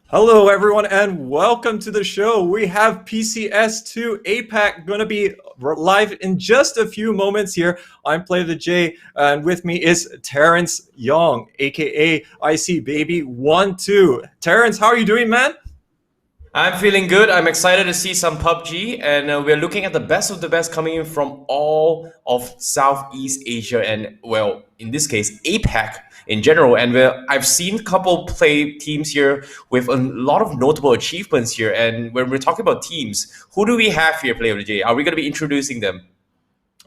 Hello, everyone, and welcome to the show. We have PCS2 Apac going to be live in just a few moments here. I'm Play the J, and with me is Terrence Young, aka IC Baby 12. Terrence, how are you doing, man? I'm feeling good. I'm excited to see some PUBG, and we're looking at the best of the best coming in from all of Southeast Asia, and well, in this case, APAC in general. And I've seen a couple play teams here with a lot of notable achievements here. And when we're talking about teams, who do we have here, Play of the J? Are we going to be introducing them?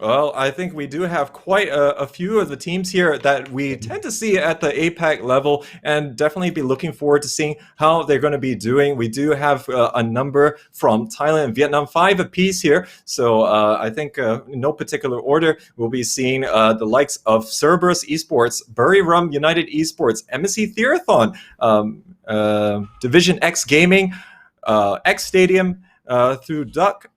Well, I think we do have quite a few of the teams here that we tend to see at the APAC level, and definitely be looking forward to seeing how they're going to be doing. We do have a number from Thailand and Vietnam, 5 apiece here. So I think in no particular order, we'll be seeing the likes of Cerberus Esports, Bury Rum United Esports, MSC Theathon, Division X Gaming, X Stadium, through Duck,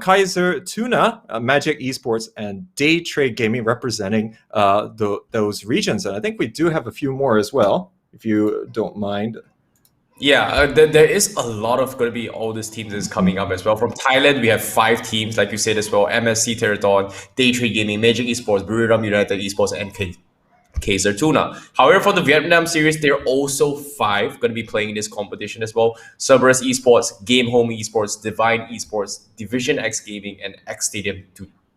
Kaiser Tuna, Magic Esports, and Day Trade Gaming representing those regions. And I think we do have a few more as well, if you don't mind. Yeah, there is a lot of going to be all these teams that's coming up as well. From Thailand, we have 5 teams, like you said as well: MSC Territon, Daytrade Gaming, Magic Esports, Buriram United Esports, and Kaiser Tuna. However, for the Vietnam series, there are also 5 going to be playing in this competition as well: Cerberus Esports, Game Home Esports, Divine Esports, Division X Gaming, and X Stadium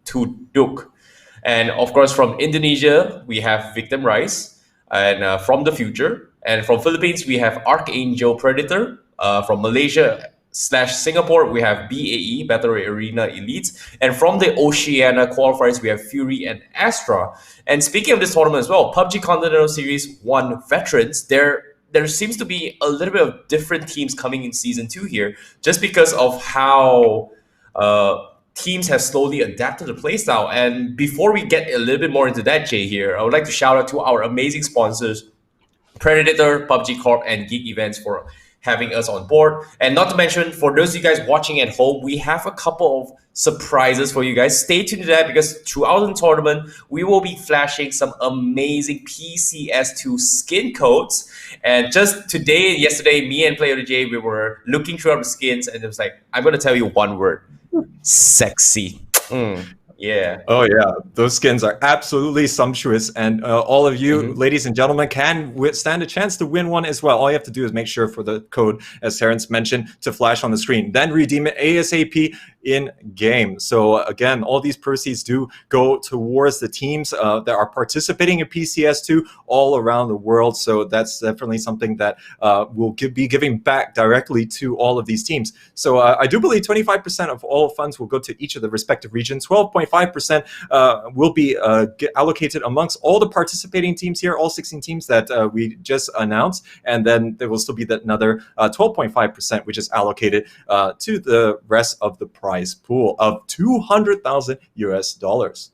to Duke. And of course, from Indonesia, we have Victim Rise, and from the future. And from Philippines, we have Archangel Predator. From Malaysia slash Singapore, we have BAE, Battle Arena Elites. And from the Oceania qualifiers, we have Fury and Astra. And speaking of this tournament as well, PUBG Continental Series 1 veterans, there seems to be a little bit of different teams coming in Season 2 here, just because of how teams have slowly adapted the playstyle. And before we get a little bit more into that, Jay, here, I would like to shout out to our amazing sponsors, Predator, PUBG Corp, and Geek Events, for having us on board. And not to mention, for those of you guys watching at home, we have a couple of surprises for you guys. Stay tuned to that, because throughout the tournament, we will be flashing some amazing PCS2 skin codes. And just today and yesterday, me and Player J, we were looking through our skins, and it was like, I'm going to tell you one word: sexy. Yeah. Oh yeah, those skins are absolutely sumptuous, and all of you, Mhm. ladies and gentlemen, can stand a chance to win one as well. All you have to do is make sure for the code, as Terrence mentioned, to flash on the screen, then redeem it ASAP in game. So again, all these proceeds do go towards the teams that are participating in PCS2 all around the world. So that's definitely something that will be giving back directly to all of these teams. So I do believe 25% of all funds will go to each of the respective regions. 12.5% will be allocated amongst all the participating teams here, all 16 teams that we just announced. And then there will still be another 12.5%, which is allocated to the rest of the prize pool of 200,000 US dollars.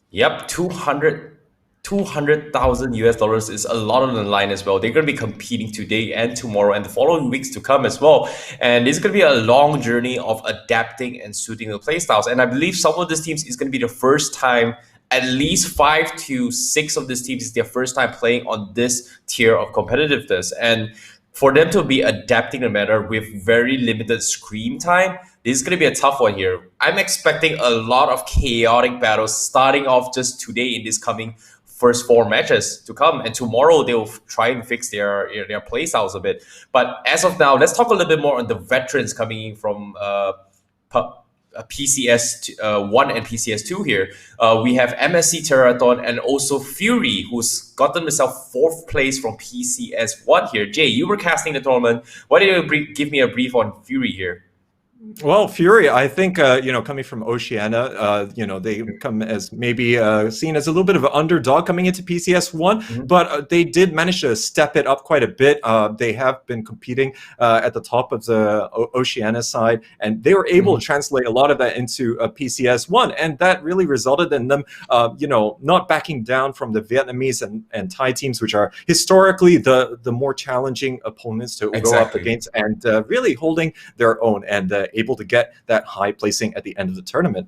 Yep, 200,000 US dollars is a lot on the line as well. They're going to be competing today and tomorrow and the following weeks to come as well. And it's going to be a long journey of adapting and suiting the playstyles. And I believe some of these teams is going to be the first time. At least 5 to 6 of these teams is their first time playing on this tier of competitiveness. And for them to be adapting the matter with very limited screen time, this is going to be a tough one here. I'm expecting a lot of chaotic battles starting off just today in this coming first 4 matches to come, and tomorrow they'll try and fix their play styles a bit. But as of now, let's talk a little bit more on the veterans coming in from PCS 1 and PCS 2 here. We have MSC Terraton and also Fury, who's gotten himself 4th place from PCS 1 here. Jay, you were casting the tournament. Why don't you give me a brief on Fury here? Well, Fury, I think, coming from Oceania, they come as maybe seen as a little bit of an underdog coming into PCS1, Mhm. but they did manage to step it up quite a bit. They have been competing at the top of the Oceania side, and they were able to translate a lot of that into PCS1, and that really resulted in them, not backing down from the Vietnamese and Thai teams, which are historically the more challenging opponents to go up Exactly. against, and really holding their own and able to get that high placing at the end of the tournament.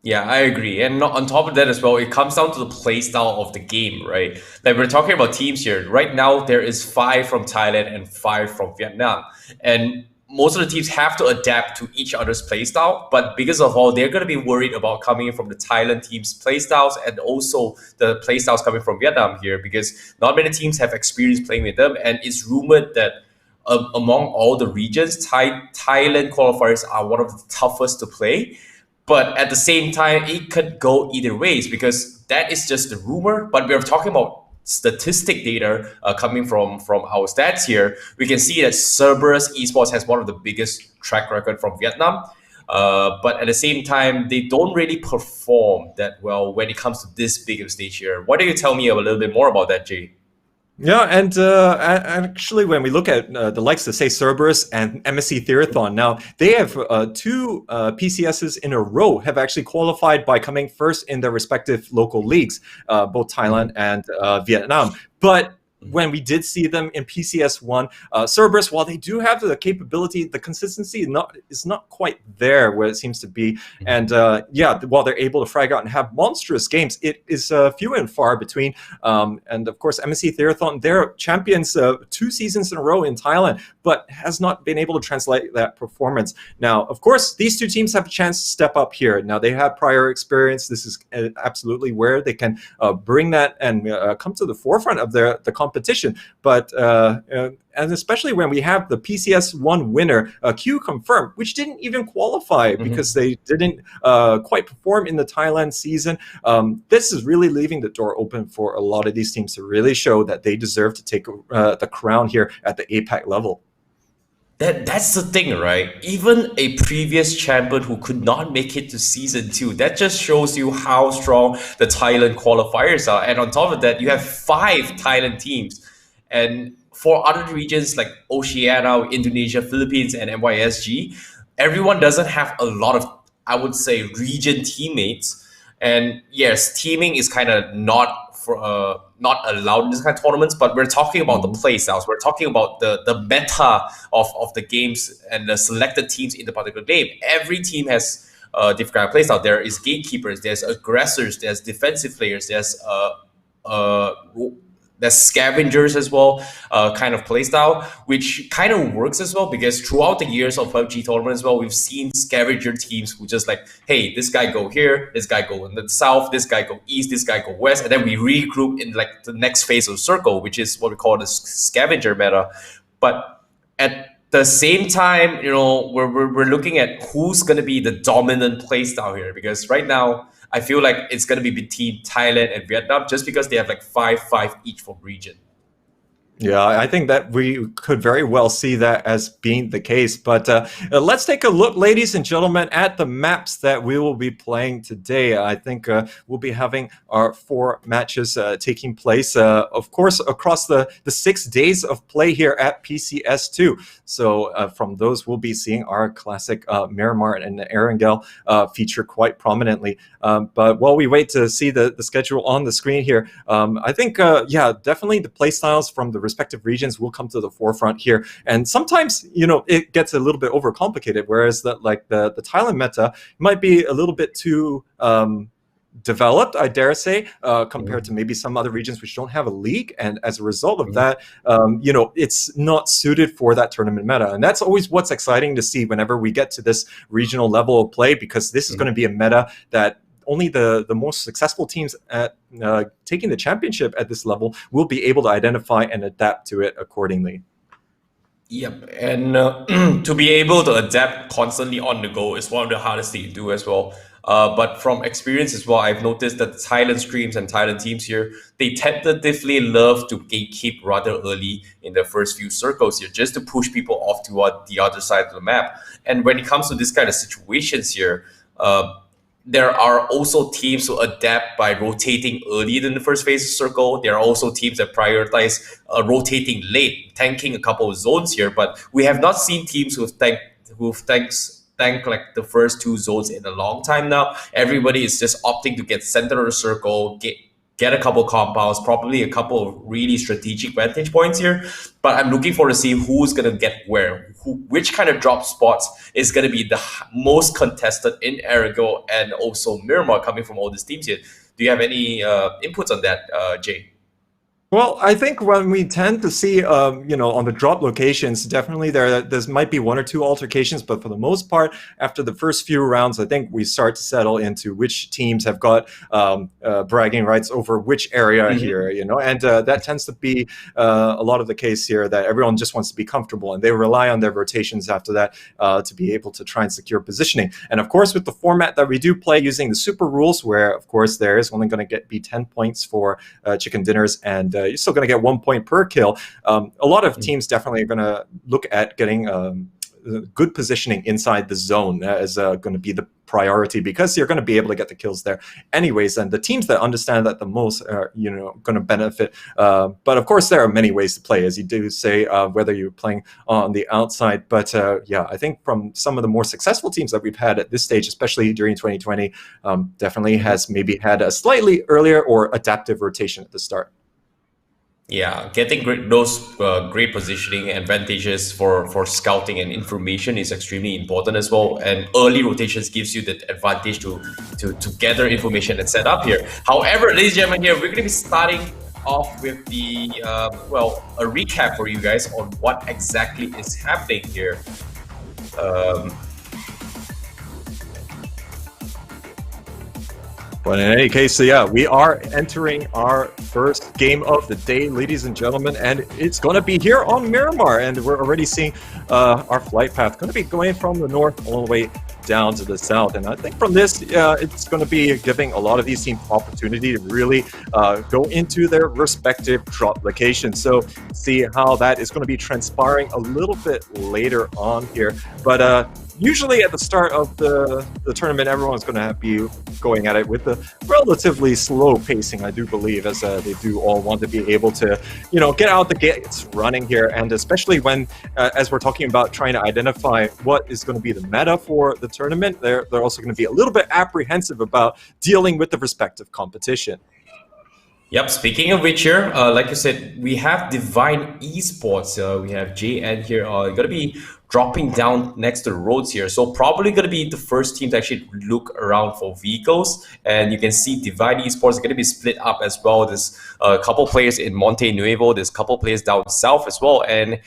Yeah, I agree. And on top of that as well, it comes down to the play style of the game, right? Like we're talking about teams here. Right now, there is 5 from Thailand and 5 from Vietnam. And most of the teams have to adapt to each other's play style. But because of all, they're going to be worried about coming in from the Thailand team's play styles and also the play styles coming from Vietnam here because not many teams have experience playing with them. And it's rumored that among all the regions, Thailand qualifiers are one of the toughest to play. But at the same time, it could go either ways because that is just the rumor. But we're talking about statistic data coming from our stats here. We can see that Cerberus Esports has one of the biggest track record from Vietnam. But at the same time, they don't really perform that well when it comes to this big of a stage here. Why don't you tell me a little bit more about that, Jay? Yeah, and actually, when we look at the likes of, say, Cerberus and MSC Theathon, now they have 2 PCSs in a row have actually qualified by coming first in their respective local leagues, both Thailand and Vietnam. But when we did see them in PCS1, Cerberus, while they do have the capability, the consistency is not quite there where it seems to be. And yeah, while they're able to frag out and have monstrous games, it is few and far between. And of course, MSC Theathon, they're champions 2 seasons in a row in Thailand, but has not been able to translate that performance. Now, of course, these 2 teams have a chance to step up here. Now, they have prior experience. This is absolutely where they can bring that and come to the forefront of the competition. But and especially when we have the PCS1 winner, Q confirmed, which didn't even qualify because they didn't quite perform in the Thailand season. This is really leaving the door open for a lot of these teams to really show that they deserve to take the crown here at the APAC level. That's the thing, right? Even a previous champion who could not make it to season 2, that just shows you how strong the Thailand qualifiers are. And on top of that, you have 5 Thailand teams. And for other regions like Oceania, Indonesia, Philippines, and MYSG, everyone doesn't have a lot of, I would say, region teammates. And yes, teaming is kind of not allowed in this kind of tournaments, but we're talking about the play styles. We're talking about the meta of the games and the selected teams in the particular game. Every team has different kind of play style. There is gatekeepers, there's aggressors, there's defensive players, there's scavengers as well, kind of playstyle, which kind of works as well because throughout the years of PUBG tournament as well, we've seen scavenger teams who just like, hey, this guy go here, this guy go in the south, this guy go east, this guy go west, and then we regroup in like the next phase of circle, which is what we call the scavenger meta. But at the same time, you know, we're looking at who's going to be the dominant playstyle here because right now, I feel like it's going to be between Thailand and Vietnam just because they have like 5-5 each from region. Yeah, I think that we could very well see that as being the case. But let's take a look, ladies and gentlemen, at the maps that we will be playing today. I think we'll be having our 4 matches taking place, of course, across the 6 days of play here at PCS2. So from those, we'll be seeing our classic Miramar and Erangel feature quite prominently. But while we wait to see the schedule on the screen here, I think, yeah, definitely the play styles from the respective regions will come to the forefront here. And sometimes, you know, it gets a little bit overcomplicated, whereas the Thailand meta might be a little bit too developed, I dare say, compared to maybe some other regions which don't have a league. And as a result of that, you know, it's not suited for that tournament meta. And that's always what's exciting to see whenever we get to this regional level of play, because this is going to be a meta that only the most successful teams at taking the championship at this level will be able to identify and adapt to it accordingly. Yep, and to be able to adapt constantly on the go is one of the hardest things to do as well. But from experience as well, I've noticed that the Thailand streams and Thailand teams here, they tentatively love to gatekeep rather early in the first few circles here, just to push people off to the other side of the map. And when it comes to this kind of situations here, there are also teams who adapt by rotating early in the first phase of circle. There are also teams that prioritize rotating late, tanking a couple of zones here. But we have not seen teams who've tanked like the first 2 zones in a long time now. Everybody is just opting to get center of the circle, get a couple compounds, probably a couple of really strategic vantage points here. But I'm looking forward to see who's going to get where, which kind of drop spots is going to be the most contested in Arago and also Miramar coming from all these teams here. Do you have any inputs on that, Jay? Well, I think when we tend to see, on the drop locations, definitely there might be one or two altercations, but for the most part, after the first few rounds, I think we start to settle into which teams have got bragging rights over which area here, and that tends to be a lot of the case here, that everyone just wants to be comfortable, and they rely on their rotations after that to be able to try and secure positioning. And of course, with the format that we do play using the super rules, where of course there is only going to be 10 points for chicken dinners, and you're still going to get 1 point per kill. A lot of teams definitely are going to look at getting good positioning inside the zone as going to be the priority, because you're going to be able to get the kills there anyways. And the teams that understand that the most are, going to benefit. But of course, there are many ways to play, as you do say, whether you're playing on the outside. But yeah, I think from some of the more successful teams that we've had at this stage, especially during 2020, definitely has maybe had a slightly earlier or adaptive rotation at the start. Yeah, getting those great positioning advantages for scouting and information is extremely important as well. And early rotations gives you the advantage to gather information and set up here. However, ladies and gentlemen, here we're going to be starting off with the a recap for you guys on what exactly is happening here. But in any case, so yeah, we are entering our first game of the day, ladies and gentlemen, and it's going to be here on Miramar, and we're already seeing our flight path going to be going from the north all the way down to the south. And I think from this, it's going to be giving a lot of these teams opportunity to really go into their respective drop locations. So see how that is going to be transpiring a little bit later on here. But usually at the start of the tournament, everyone's going to be going at it with a relatively slow pacing, I do believe, as they do all want to be able to, get out the gates running here. And especially when, as we're talking about trying to identify what is going to be the meta for the tournament, they're also going to be a little bit apprehensive about dealing with the respective competition. Yep, speaking of which here, like you said, we have Divine Esports. We have JN here. Going to be dropping down next to the roads here. So probably going to be the first team to actually look around for vehicles. And you can see Divine Esports is going to be split up as well. There's a couple players in Monte Nuevo. There's a couple players down south as well. And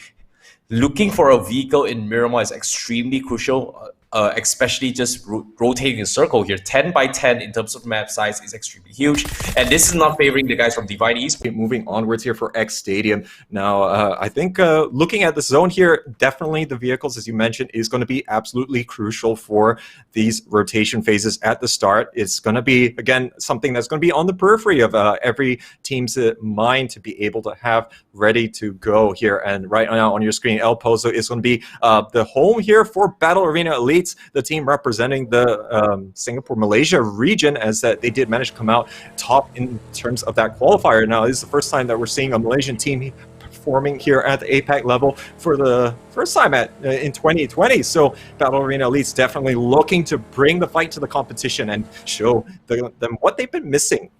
looking for a vehicle in Miramar is extremely crucial. Especially just rotating a circle here. 10 by 10 in terms of map size is extremely huge. And this is not favoring the guys from Divine Esports. Moving onwards here for X Stadium. Now, I think looking at the zone here, definitely the vehicles, as you mentioned, is going to be absolutely crucial for these rotation phases at the start. It's going to be, again, something that's going to be on the periphery of every team's mind to be able to have ready to go here. And right now on your screen, El Pozo is going to be the home here for Battle Arena Elite, the team representing the Singapore, Malaysia region, as that they did manage to come out top in terms of that qualifier. Now, this is the first time that we're seeing a Malaysian team performing here at the APAC level for the first time in 2020. So Battle Arena Elite's definitely looking to bring the fight to the competition and show them what they've been missing.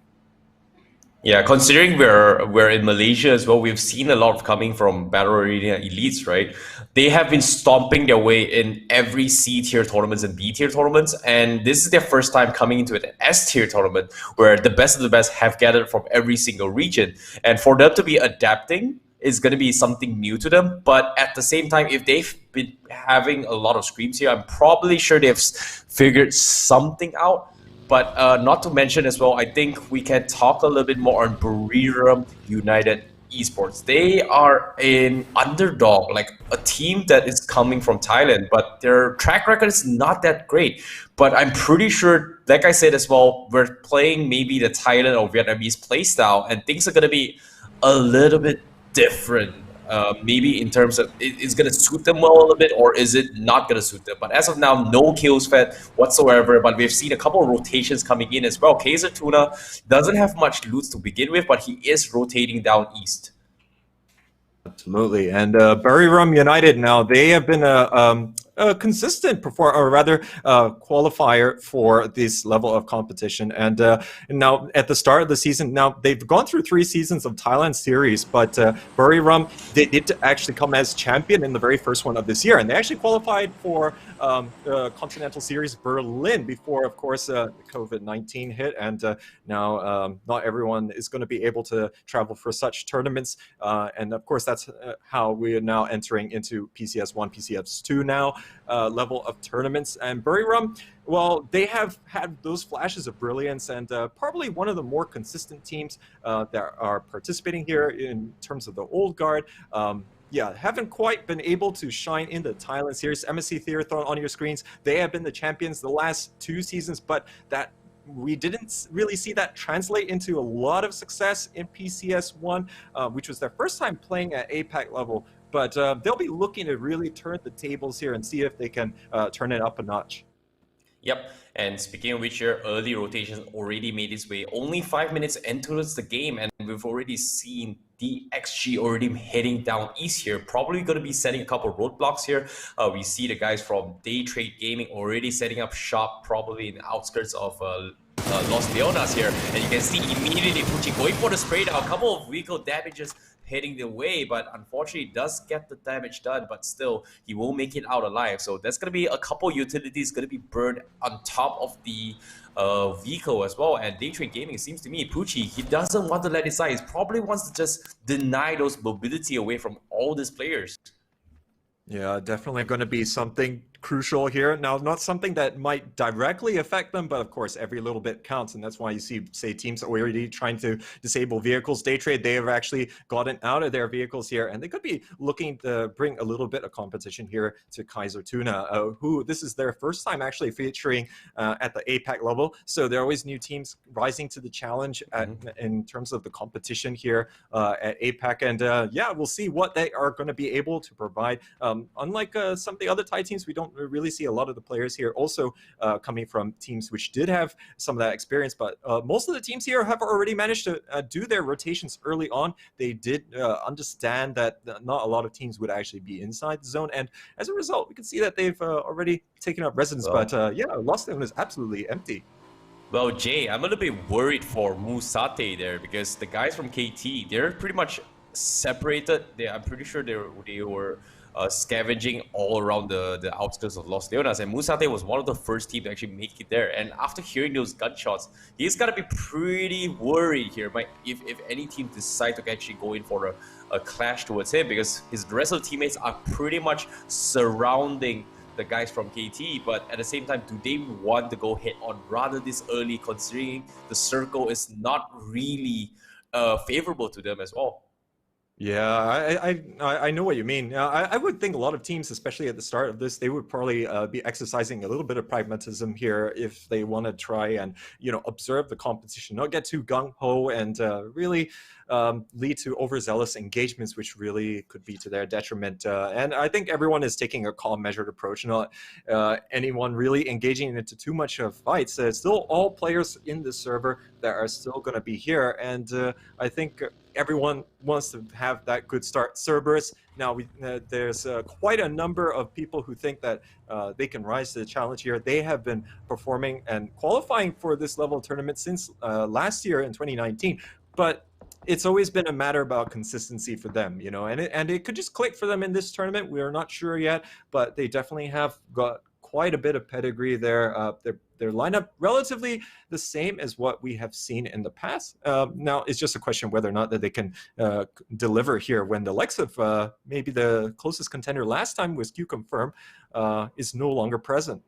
Yeah, considering we're in Malaysia as well, we've seen a lot of coming from Battle Arena Elites, right? They have been stomping their way in every C tier tournaments and B tier tournaments, and this is their first time coming into an S tier tournament where the best of the best have gathered from every single region. And for them to be adapting is going to be something new to them. But at the same time, if they've been having a lot of screams here, I'm probably sure they've figured something out. But not to mention as well, I think we can talk a little bit more on Buriram United Esports. They are an underdog, like a team that is coming from Thailand, but their track record is not that great. But I'm pretty sure, like I said as well, we're playing maybe the Thailand or Vietnamese playstyle, and things are going to be a little bit different. Maybe in terms of it's going to suit them well a little bit, or is it not going to suit them? But as of now, no kills fed whatsoever. But we've seen a couple of rotations coming in as well. Kaiser Tuna doesn't have much loot to begin with, but he is rotating down east. Absolutely. And Buriram United now, they have been consistent or rather qualifier for this level of competition. And now at the start of the season, now they've gone through 3 seasons of Thailand series, but Buriram did actually come as champion in the very first one of this year, and they actually qualified for Continental Series Berlin before, of course, COVID-19 hit, and now not everyone is going to be able to travel for such tournaments, and of course that's how we are now entering into PCS1, PCS2 now level of tournaments. And Buriram, well, they have had those flashes of brilliance, and probably one of the more consistent teams that are participating here in terms of the old guard. Yeah, haven't quite been able to shine in the Thailand series. MSC Theathon on your screens, they have been the champions the last 2 seasons, but that we didn't really see that translate into a lot of success in PCS1, which was their first time playing at APAC level. But they'll be looking to really turn the tables here and see if they can turn it up a notch. Yep, and speaking of which, your early rotations already made its way. Only 5 minutes into the game, and we've already seen the XG already heading down east here. Probably going to be setting a couple of roadblocks here. We see the guys from Day Trade Gaming already setting up shop, probably in the outskirts of Los Leonas here. And you can see immediately Pucci going for the spray down. A couple of vehicle damages heading the way, but unfortunately does get the damage done, but still he will make it out alive. So there's going to be a couple utilities going to be burned on top of the vehicle as well. And Day Trade Gaming, seems to me, Pucci, he doesn't want to let it slide. He probably wants to just deny those mobility away from all these players. Yeah, definitely going to be something crucial here. Now, not something that might directly affect them, but of course, every little bit counts. And that's why you see, say, teams already trying to disable vehicles. Day Trade, they have actually gotten out of their vehicles here, and they could be looking to bring a little bit of competition here to Kaiser Tuna, who this is their first time actually featuring at the APAC level. So there are always new teams rising to the challenge in terms of the competition here at APAC. And yeah, we'll see what they are going to be able to provide. Unlike some of the other Thai teams, we don't really see a lot of the players here also coming from teams which did have some of that experience, but most of the teams here have already managed to do their rotations early on. They did understand that not a lot of teams would actually be inside the zone, and as a result, we can see that they've already taken up residence. Well, but yeah, Lost Zone is absolutely empty. Well, Jay, I'm a little bit worried for Musate there, because the guys from KT, they're pretty much separated. I'm pretty sure they were scavenging all around the outskirts of Los Leonas, and Musate was one of the first teams to actually make it there. And after hearing those gunshots, he's got to be pretty worried here if any team decide to actually go in for a clash towards him, because the rest of the teammates are pretty much surrounding the guys from KT. But at the same time, do they want to go head on rather this early, considering the circle is not really favorable to them as well? Yeah, I know what you mean. I would think a lot of teams, especially at the start of this, they would probably be exercising a little bit of pragmatism here if they want to try and, you know, observe the competition, not get too gung-ho and really lead to overzealous engagements, which really could be to their detriment. And I think everyone is taking a calm, measured approach, not anyone really engaging into too much of fights. There's still all players in the server that are still going to be here, and I think everyone wants to have that good start. Cerberus, now there's quite a number of people who think that they can rise to the challenge here. They have been performing and qualifying for this level of tournament since last year in 2019, but it's always been a matter about consistency for them, you know, and it could just click for them in this tournament. We are not sure yet, but they definitely have got quite a bit of pedigree there. Their lineup relatively the same as what we have seen in the past. Now it's just a question of whether or not that they can deliver here when the likes of maybe the closest contender last time was Q Confirm is no longer present.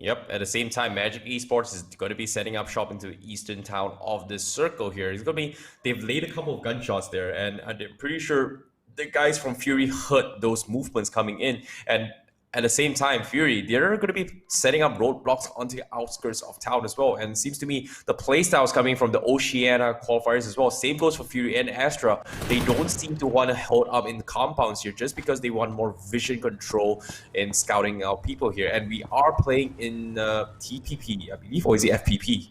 Yep, at the same time, Magic Esports is going to be setting up shop into the eastern town of this circle here. It's going to be, they've laid a couple of gunshots there, and I'm pretty sure the guys from Fury heard those movements coming in. And at the same time, Fury, they're going to be setting up roadblocks onto the outskirts of town as well. And it seems to me the playstyle is coming from the Oceania qualifiers as well. Same goes for Fury and Astra. They don't seem to want to hold up in the compounds here just because they want more vision control in scouting out people here. And we are playing in TPP, I believe, or is it FPP?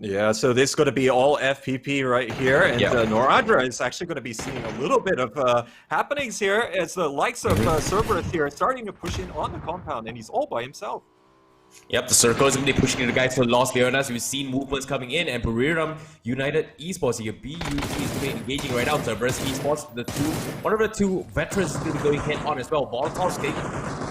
Yeah, so this is going to be all FPP right here, and Noradra is actually going to be seeing a little bit of happenings here as the likes of Cerberus here are starting to push in on the compound, and he's all by himself. Yep, the circle is going to be pushing the guys for Los Leonas. We've seen movements coming in, and Buriram United Esports here, BUT is engaging right now. Cerberus Esports, one of the two veterans is going to be going head on as well. Molotov's getting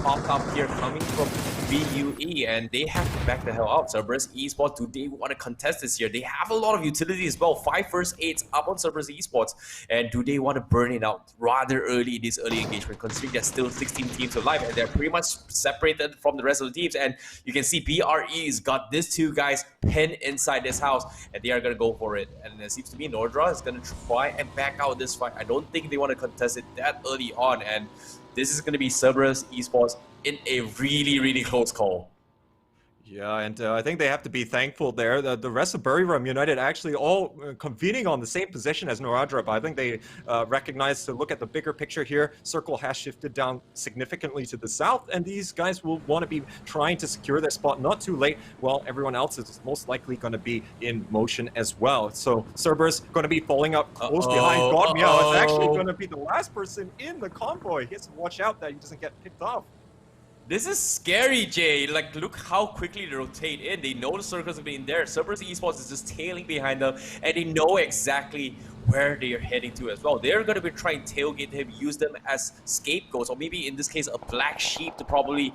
popped up here coming from BUE, and they have to back the hell out. Cerberus Esports, do they want to contest this year? They have a lot of utility as well. 5 first aids up on Cerberus Esports, and do they want to burn it out rather early in this early engagement, considering there's still 16 teams alive, and they're pretty much separated from the rest of the teams, and you can see BRE's got these two guys pinned inside this house, and they are going to go for it. And it seems to me Nordra is going to try and back out this fight. I don't think they want to contest it that early on, and this is going to be Cerberus Esports in a really, really close call. Yeah, and I think they have to be thankful there. The rest of Buriram United actually all convening on the same position as Noradra, but I think they recognize to look at the bigger picture here. Circle has shifted down significantly to the south, and these guys will want to be trying to secure their spot not too late, while everyone else is most likely going to be in motion as well. So Cerberus going to be falling up close behind God Meow. It's actually going to be the last person in the convoy. He has to watch out that he doesn't get picked off. This is scary, Jay. Like, look how quickly they rotate in. They know the circles have been there. Cerberus Esports is just tailing behind them, and they know exactly where they are heading to as well. They're going to be trying to tailgate him, use them as scapegoats, or maybe in this case a black sheep to probably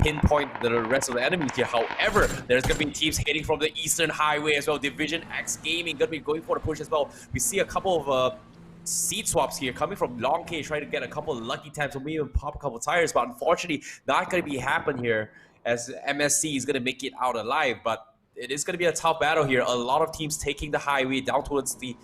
pinpoint the rest of the enemies here. However, there's going to be teams heading from the Eastern Highway as well. Division X Gaming going to be going for the push as well. We see a couple of seat swaps here coming from Long K, trying to get a couple of lucky times, or maybe even pop a couple of tires, but unfortunately not going to be happen here as MSC is going to make it out alive. But it is going to be a tough battle here. A lot of teams taking the highway down towards the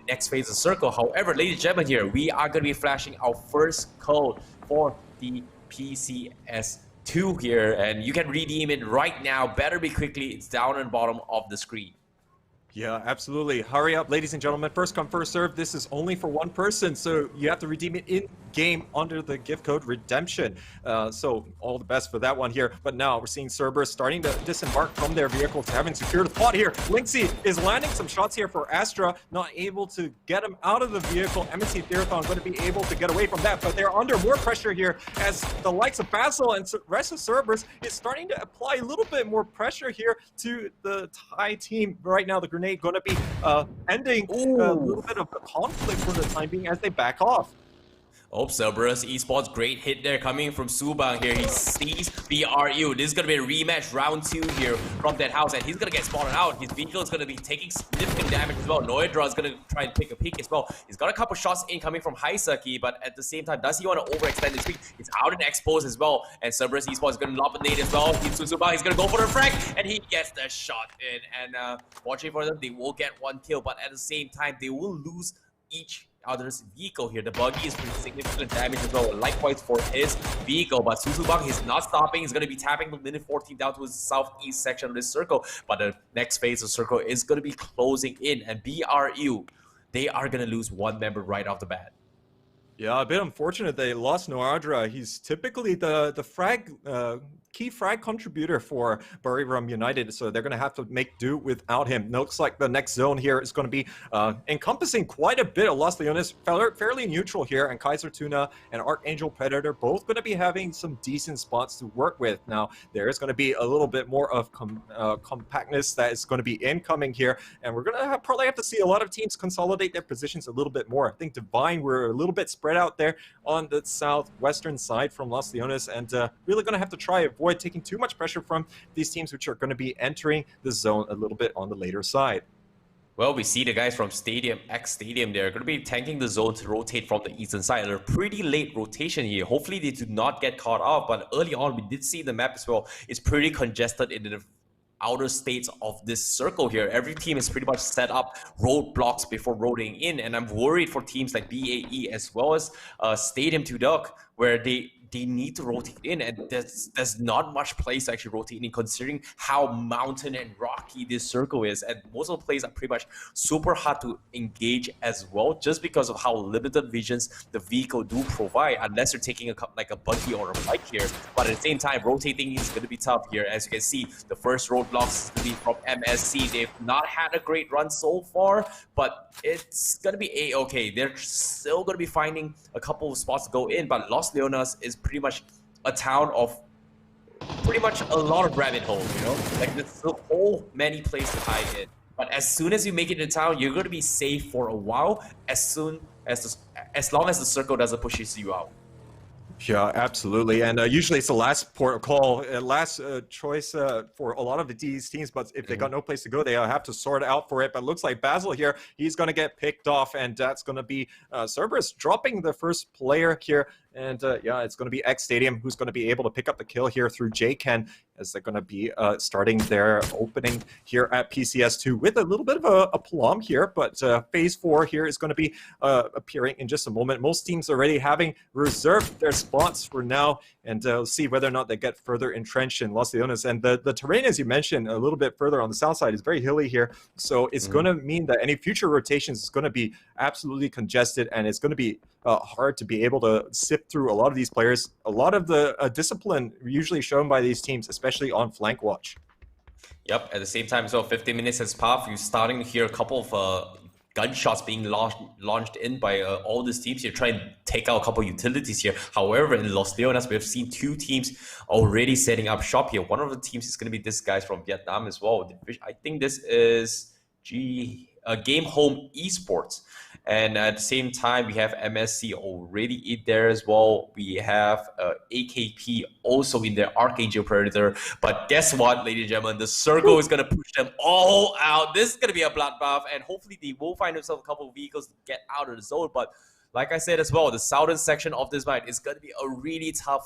next phase of circle. However, ladies and gentlemen, here we are going to be flashing our first code for the PCS2 here, and you can redeem it right now. Better be quickly. It's down on the bottom of the screen. Yeah, absolutely. Hurry up, ladies and gentlemen. First come, first serve. This is only for one person, so you have to redeem it in-game under the gift code redemption. So all the best for that one here. But now we're seeing Cerberus starting to disembark from their vehicles, having secured a spot here. Lynxy is landing some shots here for Astra, not able to get him out of the vehicle. MSC Theathon going to be able to get away from that, but they're under more pressure here as the likes of Basil and rest of Cerberus is starting to apply a little bit more pressure here to the Thai team. Right now, the grenade going to be ending a little bit of a conflict for the time being as they back off. Oh, Cerberus Esports, great hit there coming from Subang here. He sees BRU. This is going to be a rematch round 2 here from that house, and he's going to get spotted out. His vehicle is going to be taking significant damage as well. Noidra is going to try and take a peek as well. He's got a couple shots incoming from Haisaki, but at the same time, does he want to overextend his peak? He's out in expose as well, and Cerberus Esports is going to lob a nade as well. He's Subang, he's going to go for the frag, and he gets the shot in. And watching for them, they will get 1 kill, but at the same time, they will lose each other's vehicle here. The buggy is doing significant damage as well. Likewise for his vehicle, but Susubang is not stopping. He's going to be tapping the minute 14 down to his southeast section of this circle. But the next phase of circle is going to be closing in, and BRU, they are going to lose 1 member right off the bat. Yeah, a bit unfortunate they lost Noradra. He's typically the key frag contributor for Buriram United, so they're going to have to make do without him. Looks like the next zone here is going to be encompassing quite a bit of Los Leones, fairly neutral here, and Kaiser Tuna and Archangel Predator both going to be having some decent spots to work with. Now, there is going to be a little bit more of compactness that is going to be incoming here, and we're going to probably have to see a lot of teams consolidate their positions a little bit more. I think Divine, we're a little bit spread out there on the southwestern side from Los Leones, and really going to have to try avoid taking too much pressure from these teams which are going to be entering the zone a little bit on the later side. Well, we see the guys from Stadium X Stadium, they're going to be tanking the zone to rotate from the eastern side. A pretty late rotation here. Hopefully they do not get caught off, but early on we did see the map as well. It's pretty congested in the outer states of this circle here. Every team is pretty much set up roadblocks before rotating in, and I'm worried for teams like BAE as well as Stadium 2 Duck, where they they need to rotate in, and there's not much place to actually rotate in, considering how mountain and rocky this circle is, and most of the plays are pretty much super hard to engage as well, just because of how limited visions the vehicle do provide, unless you're taking a buggy or a bike here. But at the same time, rotating is going to be tough here. As you can see, the first roadblocks is going to be from MSC. They've not had a great run so far, but it's going to be a-okay. They're still going to be finding a couple of spots to go in, but Los Leonas is pretty much a town of pretty much a lot of rabbit holes, you know? Like, there's so many places to hide in. But as soon as you make it to town, you're going to be safe for a while, as long as the circle doesn't push you out. Yeah, absolutely. And usually it's the last port of call, last choice for a lot of these teams. But if they got no place to go, they have to sort out for it. But it looks like Basil here, he's going to get picked off. And that's going to be Cerberus dropping the first player here. And yeah, it's going to be X Stadium who's going to be able to pick up the kill here through J-Ken, as they're going to be starting their opening here at PCS2 with a little bit of a plum here. But Phase 4 here is going to be appearing in just a moment. Most teams already having reserved their spots for now, and we'll see whether or not they get further entrenched in Los Leones. And the terrain, as you mentioned, a little bit further on the south side is very hilly here. So it's going to mean that any future rotations is going to be absolutely congested, and it's going to be hard to be able to sift through a lot of these players. A lot of the discipline usually shown by these teams, especially on flank watch. Yep, at the same time, so 15 minutes has passed. You're starting to hear a couple of gunshots being launched in by all these teams here, trying to take out a couple of utilities here. However, in Los Leonas, we've seen two teams already setting up shop here. One of the teams is going to be this guy from Vietnam as well. I think this is Game Home Esports. And at the same time, we have MSC already in there as well. We have AKP also in there, Archangel Predator. But guess what, ladies and gentlemen? The circle is going to push them all out. This is going to be a bloodbath, and hopefully they will find themselves a couple of vehicles to get out of the zone. But like I said as well, the southern section of this map is going to be a really tough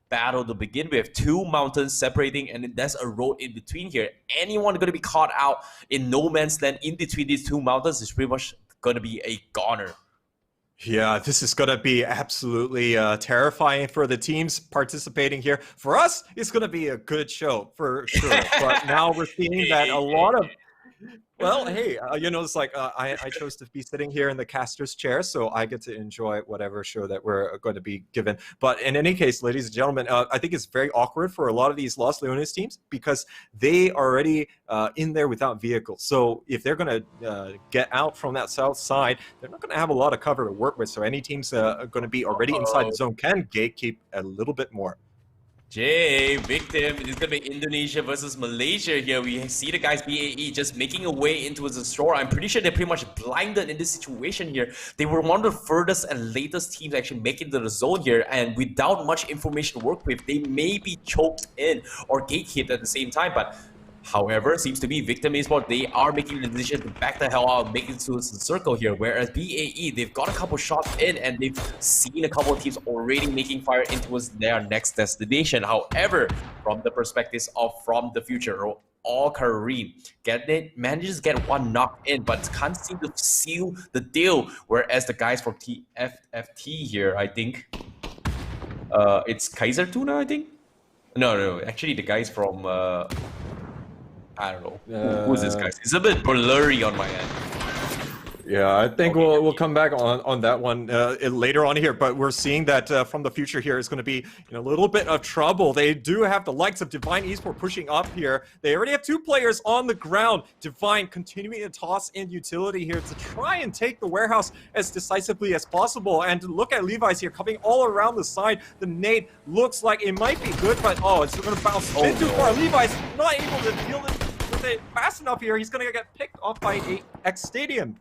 battle to begin with. Two mountains separating, and there's a road in between here. Anyone going to be caught out in no man's land in between these two mountains is pretty much going to be a goner. Yeah, this is going to be absolutely terrifying for the teams participating here. For us, it's going to be a good show for sure. But now we're seeing that a lot of... Well, hey, you know, it's like I chose to be sitting here in the caster's chair, so I get to enjoy whatever show that we're going to be given. But in any case, ladies and gentlemen, I think it's very awkward for a lot of these Los Leones teams because they are already in there without vehicles. So if they're going to get out from that south side, they're not going to have a lot of cover to work with. So any teams are going to be already inside the zone can gatekeep a little bit more. Jay, victim. It's going to be Indonesia versus Malaysia here. We see the guys BAE just making a way into the store. I'm pretty sure they're pretty much blinded in this situation here. They were one of the furthest and latest teams actually making to the zone here, and without much information to work with, they may be choked in or gatekept at the same time. But however, it seems to be Victim Esports, they are making the decision to back the hell out and make it to the circle here. Whereas BAE, they've got a couple shots in and they've seen a couple of teams already making fire into their next destination. However, from the perspectives of From the Future, all Kareem manages to get one knock in, but can't seem to seal the deal. Whereas the guys from TFFT here, I think, it's Kaiser Tuna, I think? No, actually the guys from... I don't know. Who's this guy? It's a bit blurry on my end. Yeah, I think we'll come back on that one later on here. But we're seeing that From the Future here is going to be in a little bit of trouble. They do have the likes of Divine Esports pushing up here. They already have two players on the ground. Divine continuing to toss in utility here to try and take the warehouse as decisively as possible. And look at Levi's here coming all around the side. The nade looks like it might be good, but it's going to bounce a bit too far. Levi's not able to deal with it fast enough here. He's going to get picked off by a X Stadium.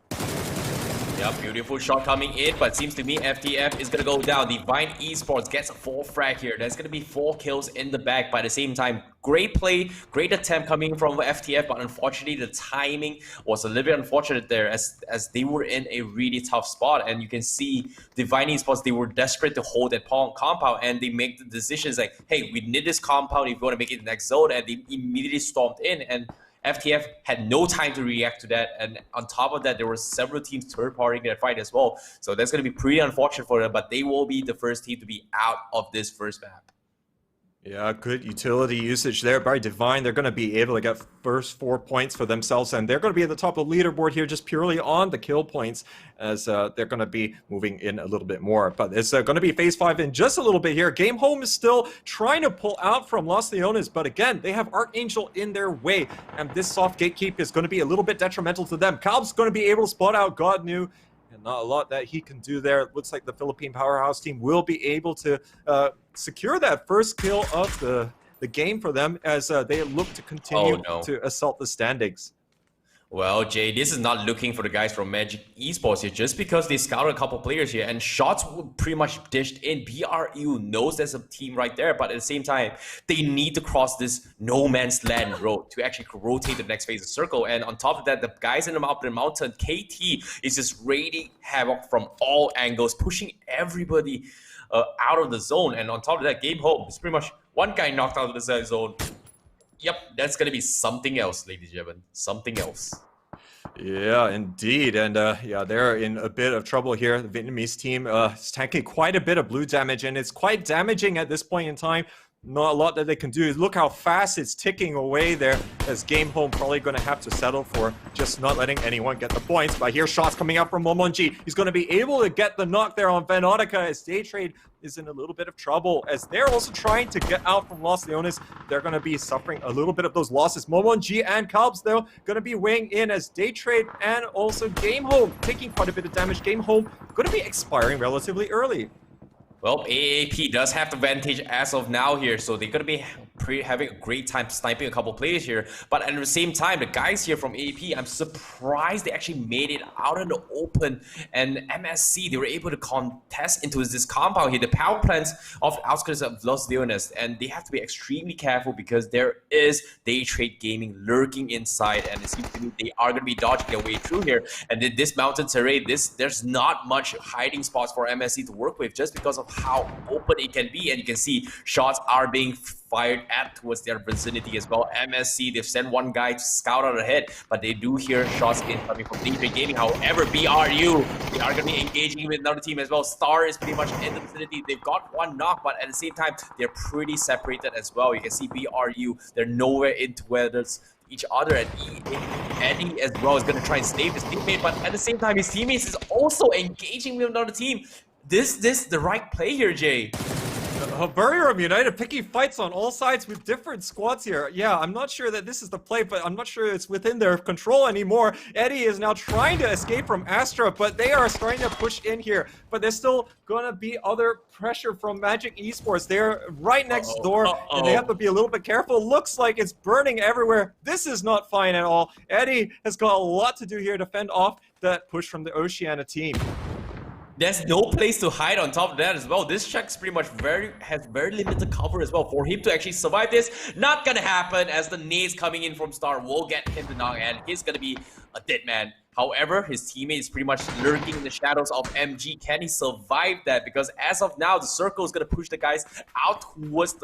Yeah, beautiful shot coming in, but seems to me FTF is going to go down. Divine Esports gets a 4 frag here. There's going to be 4 kills in the bag. By the same time, great play, great attempt coming from FTF, but unfortunately the timing was a little bit unfortunate there as they were in a really tough spot. And you can see Divine Esports, they were desperate to hold that compound, and they make the decisions like, hey, we need this compound if we want to make it the next zone, and they immediately stormed in. And FTF had no time to react to that, and on top of that, there were several teams third-partying that fight as well. So that's going to be pretty unfortunate for them, but they will be the first team to be out of this first map. Yeah, good utility usage there by Divine. They're going to be able to get first 4 points for themselves, and they're going to be at the top of the leaderboard here just purely on the kill points, as they're going to be moving in a little bit more. But it's going to be phase 5 in just a little bit here. Game Home is still trying to pull out from Los Leones, but again, they have Archangel in their way, and this soft gatekeep is going to be a little bit detrimental to them. Calb's going to be able to spot out God Knew, and not a lot that he can do there. It looks like the Philippine Powerhouse team will be able to secure that first kill of the game for them as they look to continue to assault the standings. Well, Jay, this is not looking for the guys from Magic Esports here, just because they scouted a couple players here, and shots were pretty much dished in. BRU knows there's a team right there, but at the same time, they need to cross this no man's land road to actually rotate the next phase of circle. And on top of that, the guys in the mountain, KT is just raiding havoc from all angles, pushing everybody out of the zone. And on top of that, Game Home is pretty much one guy knocked out of the zone. Yep, that's going to be something else, ladies and gentlemen. Something else. Yeah, indeed. And yeah, they're in a bit of trouble here. The Vietnamese team is tanking quite a bit of blue damage, and it's quite damaging at this point in time. Not a lot that they can do. Look how fast it's ticking away there, as Game Home probably going to have to settle for just not letting anyone get the points. But here, shots coming out from Momonji. He's going to be able to get the knock there on Vanotica, as Daytrade is in a little bit of trouble, as they're also trying to get out from Los Leones. They're going to be suffering a little bit of those losses. Momonji and Calbs, though, going to be weighing in, as Daytrade and also Game Home taking quite a bit of damage. Game Home going to be expiring relatively early. Well, AAP does have the advantage as of now here, so they're going to be having a great time sniping a couple players here. But at the same time, the guys here from AAP, I'm surprised they actually made it out in the open. And MSC, they were able to contest into this compound here, the power plants of outskirts of Los Leones. And they have to be extremely careful because there is Daytrade Gaming lurking inside. And it seems to me they are going to be dodging their way through here. And then this mountain terrain, there's not much hiding spots for MSC to work with just because of how open it can be. And you can see shots are being fired at towards their vicinity as well. MSC, they've sent one guy to scout out ahead, but they do hear shots incoming from Daytrade Gaming. However, BRU, they are going to be engaging with another team as well. Star is pretty much in the vicinity. They've got one knock, but at the same time, they're pretty separated as well. You can see BRU, they're nowhere into towards each other, and Eddie as well is going to try and save his teammate, but at the same time, his teammates is also engaging with another team. This the right play here, Jay. Buriram United picking fights on all sides with different squads here. Yeah, I'm not sure that this is the play, but I'm not sure it's within their control anymore. Eddie is now trying to escape from Astra, but they are starting to push in here. But there's still going to be other pressure from Magic Esports. They're right next door, and they have to be a little bit careful. Looks like it's burning everywhere. This is not fine at all. Eddie has got a lot to do here to fend off that push from the Oceania team. There's no place to hide on top of that as well. This check's pretty much has very limited cover as well. For him to actually survive this, not gonna happen, as the nades coming in from Star will get him the knock, and he's gonna be a dead man. However, his teammate is pretty much lurking in the shadows of MG. Can he survive that? Because as of now, the circle is gonna push the guys out towards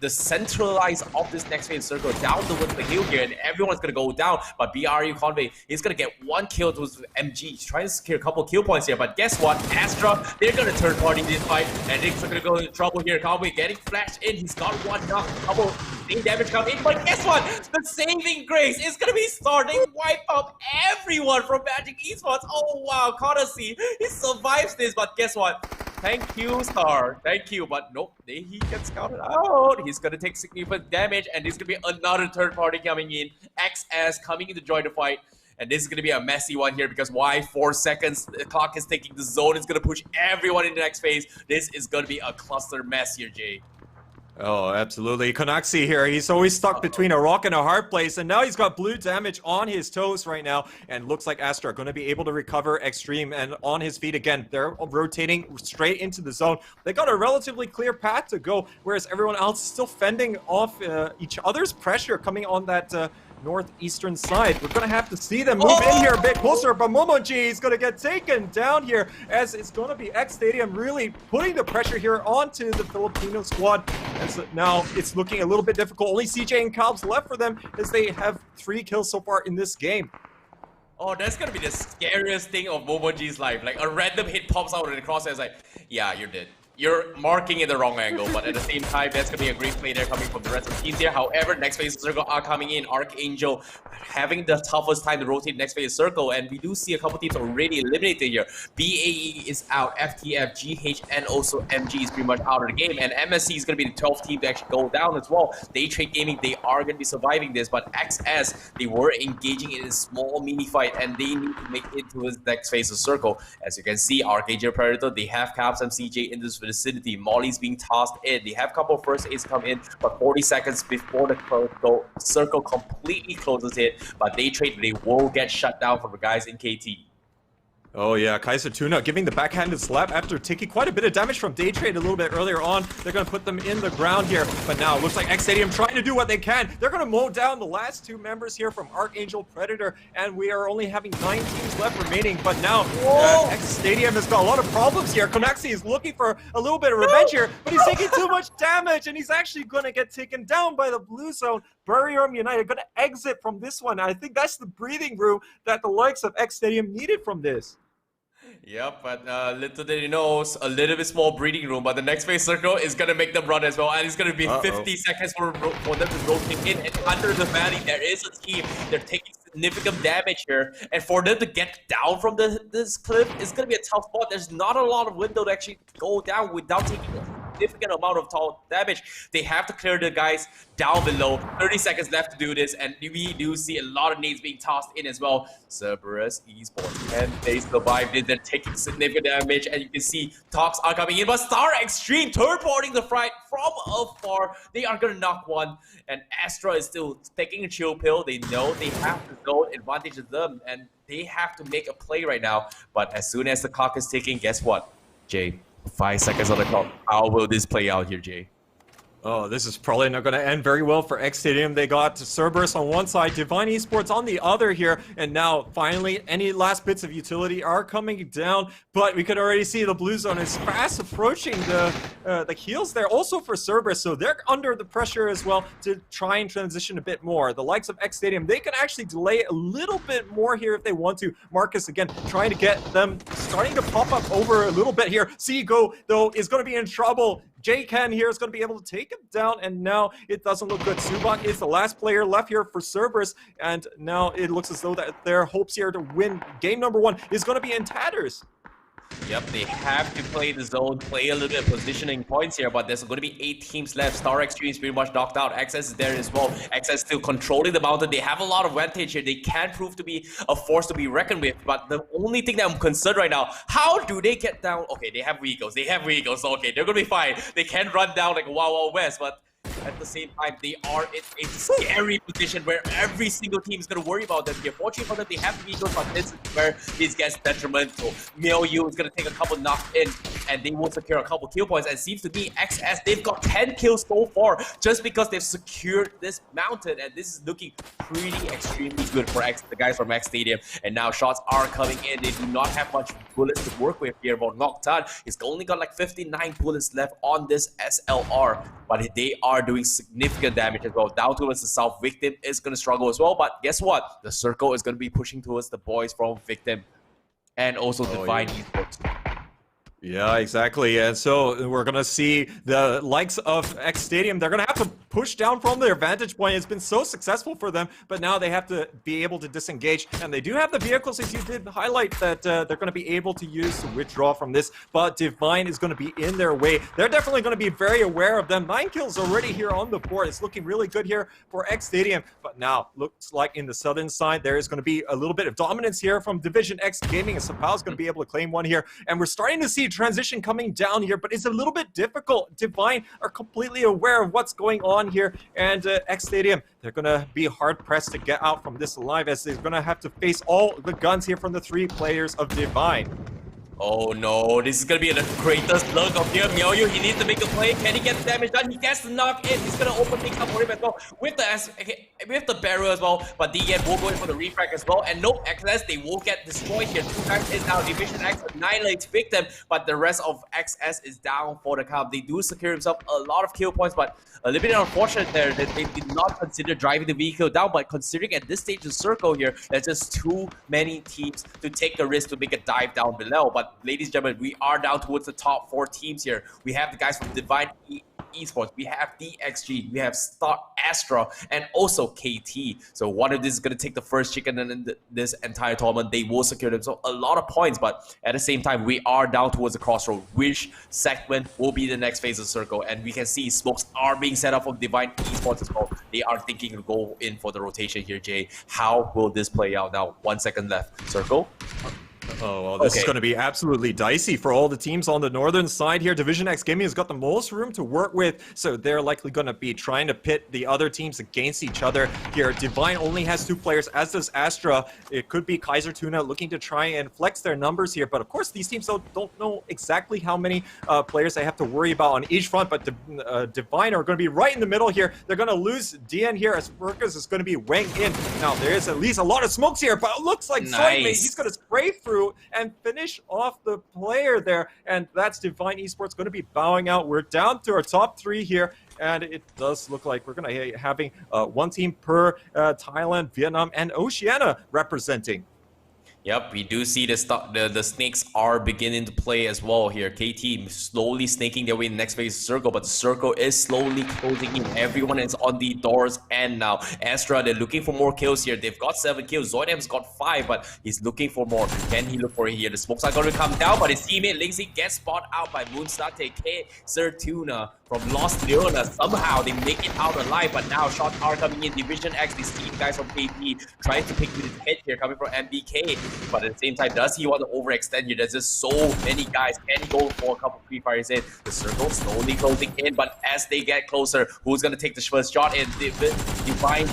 the centralized of this next phase circle down towards the hill here, and everyone's gonna go down. But BRU Conway is gonna get one kill towards MG. He's trying to secure a couple kill points here, but guess what? Astra, they're gonna third party this fight, and they're gonna go into trouble here. Conway getting flashed in. He's got one knock, couple damage come in, but guess what? The saving grace is gonna be Star. They wipe out everyone from Magic Esports. Oh wow, Courtesy, he survives this, but guess what? Thank you, Star. Thank you. But nope, he gets scouted out. He's going to take significant damage, and there's going to be another third party coming in. XS coming in to join the fight. And this is going to be a messy one here, because why? 4 seconds. The clock is ticking. The zone is going to push everyone in the next phase. This is going to be a cluster mess here, Jay. Oh, absolutely. Konaxi here, he's always stuck between a rock and a hard place, and now he's got blue damage on his toes right now, and looks like Astra going to be able to recover Extreme and on his feet again. They're rotating straight into the zone. They got a relatively clear path to go, whereas everyone else is still fending off each other's pressure coming on that northeastern side. We're going to have to see them move in here a bit closer, but Momoji is going to get taken down here as it's going to be X Stadium really putting the pressure here onto the Filipino squad. And so now it's looking a little bit difficult. Only CJ and Calbs left for them as they have 3 kills so far in this game. Oh, that's gonna be the scariest thing of Momoji's life. Like, a random hit pops out of the crosshair. It's like, yeah, you're dead. You're marking in the wrong angle, but at the same time, that's going to be a great play there coming from the rest of the teams here. However, next phase of circle are coming in. Archangel having the toughest time to rotate next phase of circle, and we do see a couple teams already eliminated here. BAE is out, FTF, GH, and also MG is pretty much out of the game, and MSC is going to be the 12th team to actually go down as well. Day Trade Gaming, they are going to be surviving this, but XS, they were engaging in a small mini fight, and they need to make it to the next phase of circle. As you can see, Archangel Predator, they have Caps and CJ in this vicinity. Molly's being tossed in. They have a couple of first aids come in, but 40 seconds before the circle completely closes it. But Day Trade, they will get shut down from the guys in KT. Oh yeah, Kaiser Tuna giving the backhanded slap after taking quite a bit of damage from Day Trade a little bit earlier on. They're going to put them in the ground here, but now it looks like X Stadium trying to do what they can. They're going to mow down the last 2 members here from Archangel Predator, and we are only having 9 teams left remaining, but now X Stadium has got a lot of problems here. Konaxi is looking for a little bit of revenge here, but he's taking too much damage, and he's actually going to get taken down by the blue zone. Buriram United going to exit from this one. I think that's the breathing room that the likes of X Stadium needed from this. Yep, but little did you know, a little bit small breathing room, but the next phase circle is going to make them run as well, and it's going to be 50 seconds for them to rotate in, and under the valley, there is a team, they're taking significant damage here, and for them to get down from this cliff, it's going to be a tough spot. There's not a lot of window to actually go down without taking a significant amount of damage. They have to clear the guys down below. 30 seconds left to do this, and we do see a lot of nades being tossed in as well. Cerberus Esports, and they survived it. They're taking significant damage, and you can see talks are coming in, but Star Extreme third-partying the fight from afar. They are going to knock one, and Astra is still taking a chill pill. They know they have the zone advantage of them, and they have to make a play right now. But as soon as the clock is ticking, guess what, Jay? 5 seconds on the clock. How will this play out here, Jay? Oh, this is probably not going to end very well for X Stadium. They got Cerberus on one side, Divine Esports on the other here, and now finally any last bits of utility are coming down, but we could already see the blue zone is fast approaching the heals there also for Cerberus, so they're under the pressure as well to try and transition a bit more. The likes of X Stadium, they can actually delay a little bit more here if they want to. Marcus again trying to get them starting to pop up over a little bit here. Seago though is going to be in trouble. J-Ken here is going to be able to take him down, and now it doesn't look good. Subak is the last player left here for Cerberus, and now it looks as though that their hopes here to win game number 1 is going to be in tatters. Yep, they have to play the zone, play a little bit of positioning points here, but there's going to be 8 teams left. Star Extreme is pretty much knocked out. XS is there as well. XS still controlling the mountain. They have a lot of advantage here. They can prove to be a force to be reckoned with, but the only thing that I'm concerned right now, how do they get down? Okay, they have vehicles. So okay, they're going to be fine. They can run down like a Wild Wild West, but at the same time, they are in a scary position where every single team is going to worry about them. Here, fortunately for them, they have the vehicles, but this is where this gets detrimental. Miao is going to take a couple knocks in, and they will secure a couple kill points. And it seems to me, XS, they've got 10 kills so far just because they've secured this mountain, and this is looking pretty extremely good for the guys from X Stadium. And now shots are coming in. They do not have much bullets to work with here. But Noctan, he's only got like 59 bullets left on this SLR, but they are doing significant damage as well. Down towards the south, Victim is going to struggle as well, but guess what? The circle is going to be pushing towards the boys from Victim and also Divine Esports. Yeah, exactly. And so we're going to see the likes of X Stadium. They're going to have to push down from their vantage point. It's been so successful for them, but now they have to be able to disengage. And they do have the vehicles, as you did highlight, that they're going to be able to use to withdraw from this. But Divine is going to be in their way. They're definitely going to be very aware of them. 9 kills already here on the board. It's looking really good here for X Stadium. But now, looks like in the southern side, there is going to be a little bit of dominance here from Division X Gaming. And Sapao is going to be able to claim one here. And we're starting to see transition coming down here, but it's a little bit difficult. Divine are completely aware of what's going on here, and X Stadium, they're going to be hard-pressed to get out from this alive, as they're going to have to face all the guns here from the 3 players of Divine. Oh no, this is gonna be the greatest look of here. Miaoyu, he needs to make a play. Can he get the damage done? He gets the knock in. He's gonna open things up for him as well with the barrel as well. But DN will go in for the refrag as well. And no XS, they will get destroyed here. 2 times is now. Division X annihilates victim, but the rest of XS is down for the count. They do secure himself a lot of kill points, but a little bit unfortunate there that they did not consider driving the vehicle down. But considering at this stage of Circle here, there's just too many teams to take the risk to make a dive down below. But ladies and gentlemen, we are down towards the top 4 teams here. We have the guys from Divine Esports, we have DXG, we have Star Astra, and also KT. So one of this is going to take the first chicken in this entire tournament. They will secure themselves a lot of points, but at the same time, we are down towards the crossroad. Which segment will be the next phase of Circle? And we can see smokes are being set up from Divine Esports as well. They are thinking to go in for the rotation here, Jay. How will this play out now? 1 second left. Circle. Oh, well, this is going to be absolutely dicey for all the teams on the northern side here. Division X Gaming has got the most room to work with, so they're likely going to be trying to pit the other teams against each other here. Divine only has 2 players, as does Astra. It could be Kaiser Tuna looking to try and flex their numbers here, but of course these teams don't know exactly how many players they have to worry about on each front, but Divine are going to be right in the middle here. They're going to lose DN here as Furkas is going to be weighing in. Now, there is at least a lot of smokes here, but it looks like Soymate, he's going to spray through and finish off the player there, and that's Divine Esports going to be bowing out. We're down to our top 3 here, and it does look like we're going to be having 1 team per Thailand, Vietnam, and Oceania representing. Yep, we do see the snakes are beginning to play as well here. KT slowly snaking their way in the next phase of Circle, but the Circle is slowly closing in. Everyone is on the door's end now. Astra, they're looking for more kills here. They've got 7 kills. Zoidam's got 5, but he's looking for more. Can he look for it here? The smokes are going to come down, but his teammate Linksy gets spotted out by Moonstate. Kaiser Tuna from Lost Leona. Somehow they make it out alive, but now shots are coming in. Division X, these team guys from KT trying to pick with his head here, coming from MBK. But at the same time, does he want to overextend here? There's just so many guys. Can he go for a couple pre-fires in? The Circle slowly closing in, but as they get closer, who's going to take the first shot in? Divine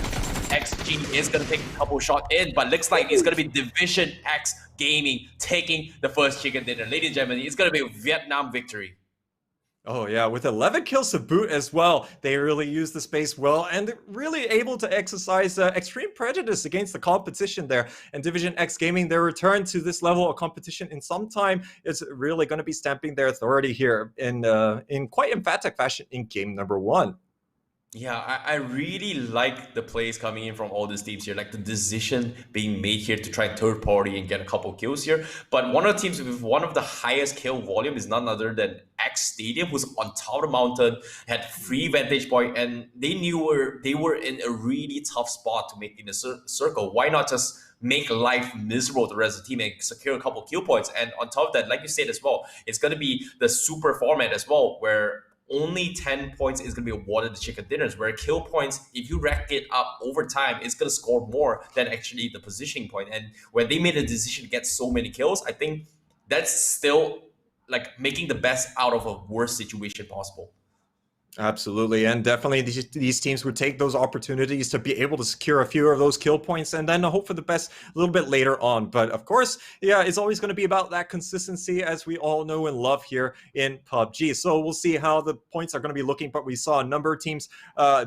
XG is going to take a couple shots in, but looks like it's going to be Division X Gaming taking the first chicken dinner. Ladies and gentlemen, it's going to be a Vietnam victory. Oh yeah, with 11 kills to boot as well. They really use the space well, and they're really able to exercise extreme prejudice against the competition there. And Division X Gaming, their return to this level of competition in some time is really going to be stamping their authority here in quite emphatic fashion in game number 1. Yeah, I really like the plays coming in from all these teams here, like the decision being made here to try third party and get a couple kills here. But one of the teams with one of the highest kill volume is none other than X Stadium, who's on top of the mountain, had free vantage point, and they knew they were in a really tough spot to make in the circle. Why not just make life miserable to the rest of the team and secure a couple kill points? And on top of that, like you said as well, it's going to be the super format as well, where only 10 points is going to be awarded to chicken dinners, where kill points, if you rack it up over time, it's going to score more than actually the positioning point. And when they made a decision to get so many kills, I think that's still like making the best out of a worst situation possible. Absolutely, and definitely these teams would take those opportunities to be able to secure a few of those kill points and then hope for the best a little bit later on. But of course, yeah, it's always going to be about that consistency, as we all know and love here in PUBG. So we'll see how the points are going to be looking, but we saw a number of teams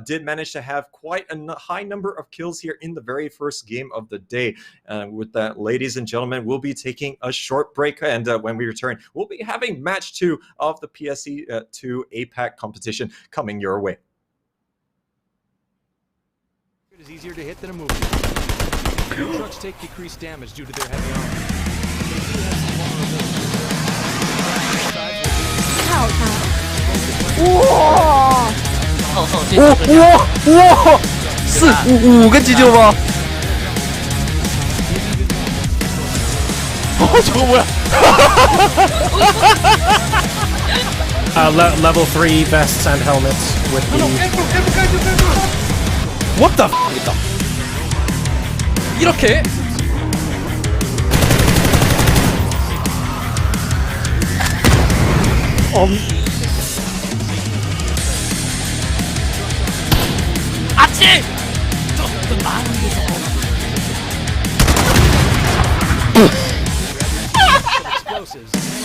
did manage to have quite a high number of kills here in the very first game of the day. With that, ladies and gentlemen, we'll be taking a short break, and when we return, we'll be having match 2 of the Pcs2 Apac competition coming your way. It is easier to hit than a movie. Trucks take decreased damage due to their heavy armor. Wow! 5个急救吗？救命！Level 3 vests and helmets with the... What the f***? 이렇게? 아치! Explosives.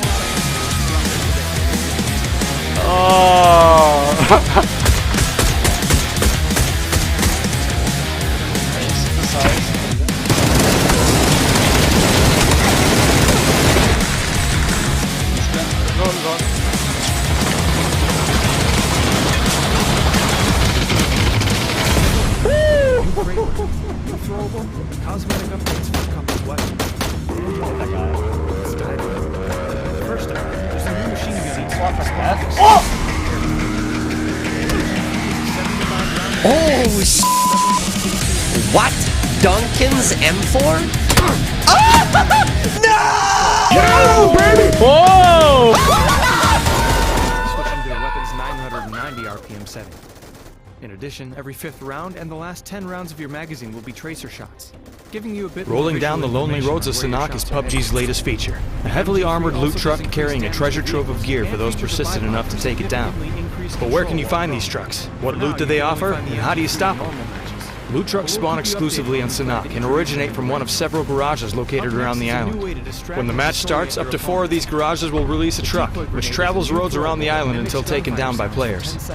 Throwable, cosmetic updates for a couple of weapons. Let's dive in. First up, there's a new machine gun. Oh, what? Duncan's M4? No! Whoa! Switching to the weapon's 990 RPM setting. In addition, every 5th round and the last 10 rounds of your magazine will be tracer shots, giving you a bit more Rolling down the visual lonely information roads of on where your Sanhok is shots are PUBG's headed. latest feature. A heavily armored loot truck carrying a treasure trove of gear for those persistent enough to take it down. But where can you find these trucks? What loot do they offer? And how do you stop them? Loot trucks spawn exclusively on Sanhok and originate from one of several garages located around the island. When the match starts, up to 4 of these garages will release a truck, which travels roads around the island until taken down by players.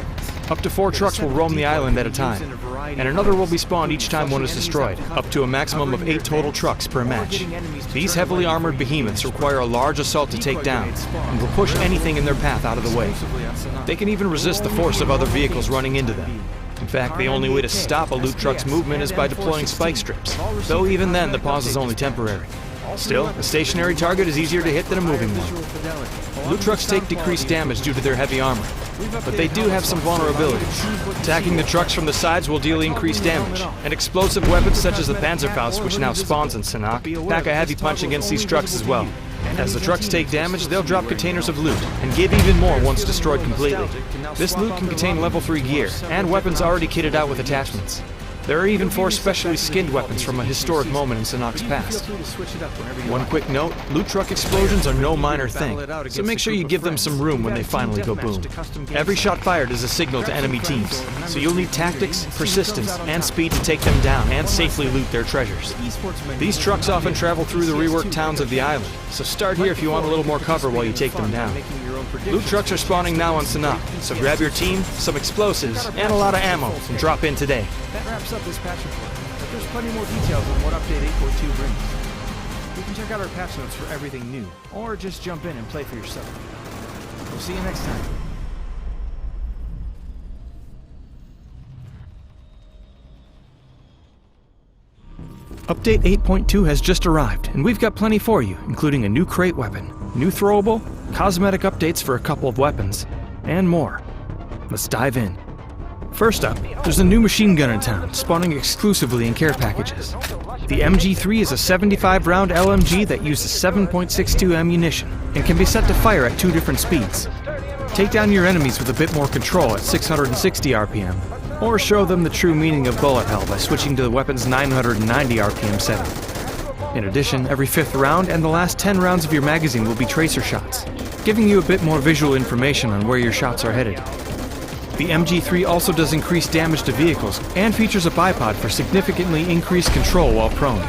Up to 4 trucks will roam the island at a time, and another will be spawned each time one is destroyed, up to a maximum of 8 total trucks per match. These heavily armored behemoths require a large assault to take down, and will push anything in their path out of the way. They can even resist the force of other vehicles running into them. In fact, the only way to stop a loot truck's movement is by deploying spike strips, though even then the pause is only temporary. Still, a stationary target is easier to hit than a moving one. Loot trucks take decreased damage due to their heavy armor, but they do have some vulnerabilities. Attacking the trucks from the sides will deal increased damage, and explosive weapons such as the Panzerfaust, which now spawns in Sanhok, pack a heavy punch against these trucks as well. As the trucks take damage, they'll drop containers of loot, and give even more once destroyed completely. This loot can contain level 3 gear, and weapons already kitted out with attachments. There are even 4 specially skinned weapons from a historic moment in Sanhok's past. One quick note, loot truck explosions are no minor thing, so make sure you give them some room when they finally go boom. Every shot fired is a signal to enemy teams, so you'll need tactics, persistence, and speed to take them down and safely loot their treasures. These trucks often travel through the reworked towns of the island, so start here if you want a little more cover while you take them down. Loot trucks are spawning now on Sanhok, so grab your team, some explosives, and a lot of ammo, and drop in today. That wraps up this patch report, but there's plenty more details on what update 8.2 brings. You can check out our patch notes for everything new, or just jump in and play for yourself. We'll see you next time. Update 8.2 has just arrived, and we've got plenty for you, including a new crate weapon, new throwable, cosmetic updates for a couple of weapons, and more. Let's dive in. First up, there's a new machine gun in town, spawning exclusively in care packages. The MG3 is a 75-round LMG that uses 7.62 ammunition, and can be set to fire at 2 different speeds. Take down your enemies with a bit more control at 660 RPM, or show them the true meaning of bullet hell by switching to the weapon's 990 RPM setting. In addition, every 5th round and the last 10 rounds of your magazine will be tracer shots, giving you a bit more visual information on where your shots are headed. The MG3 also does increased damage to vehicles and features a bipod for significantly increased control while prone.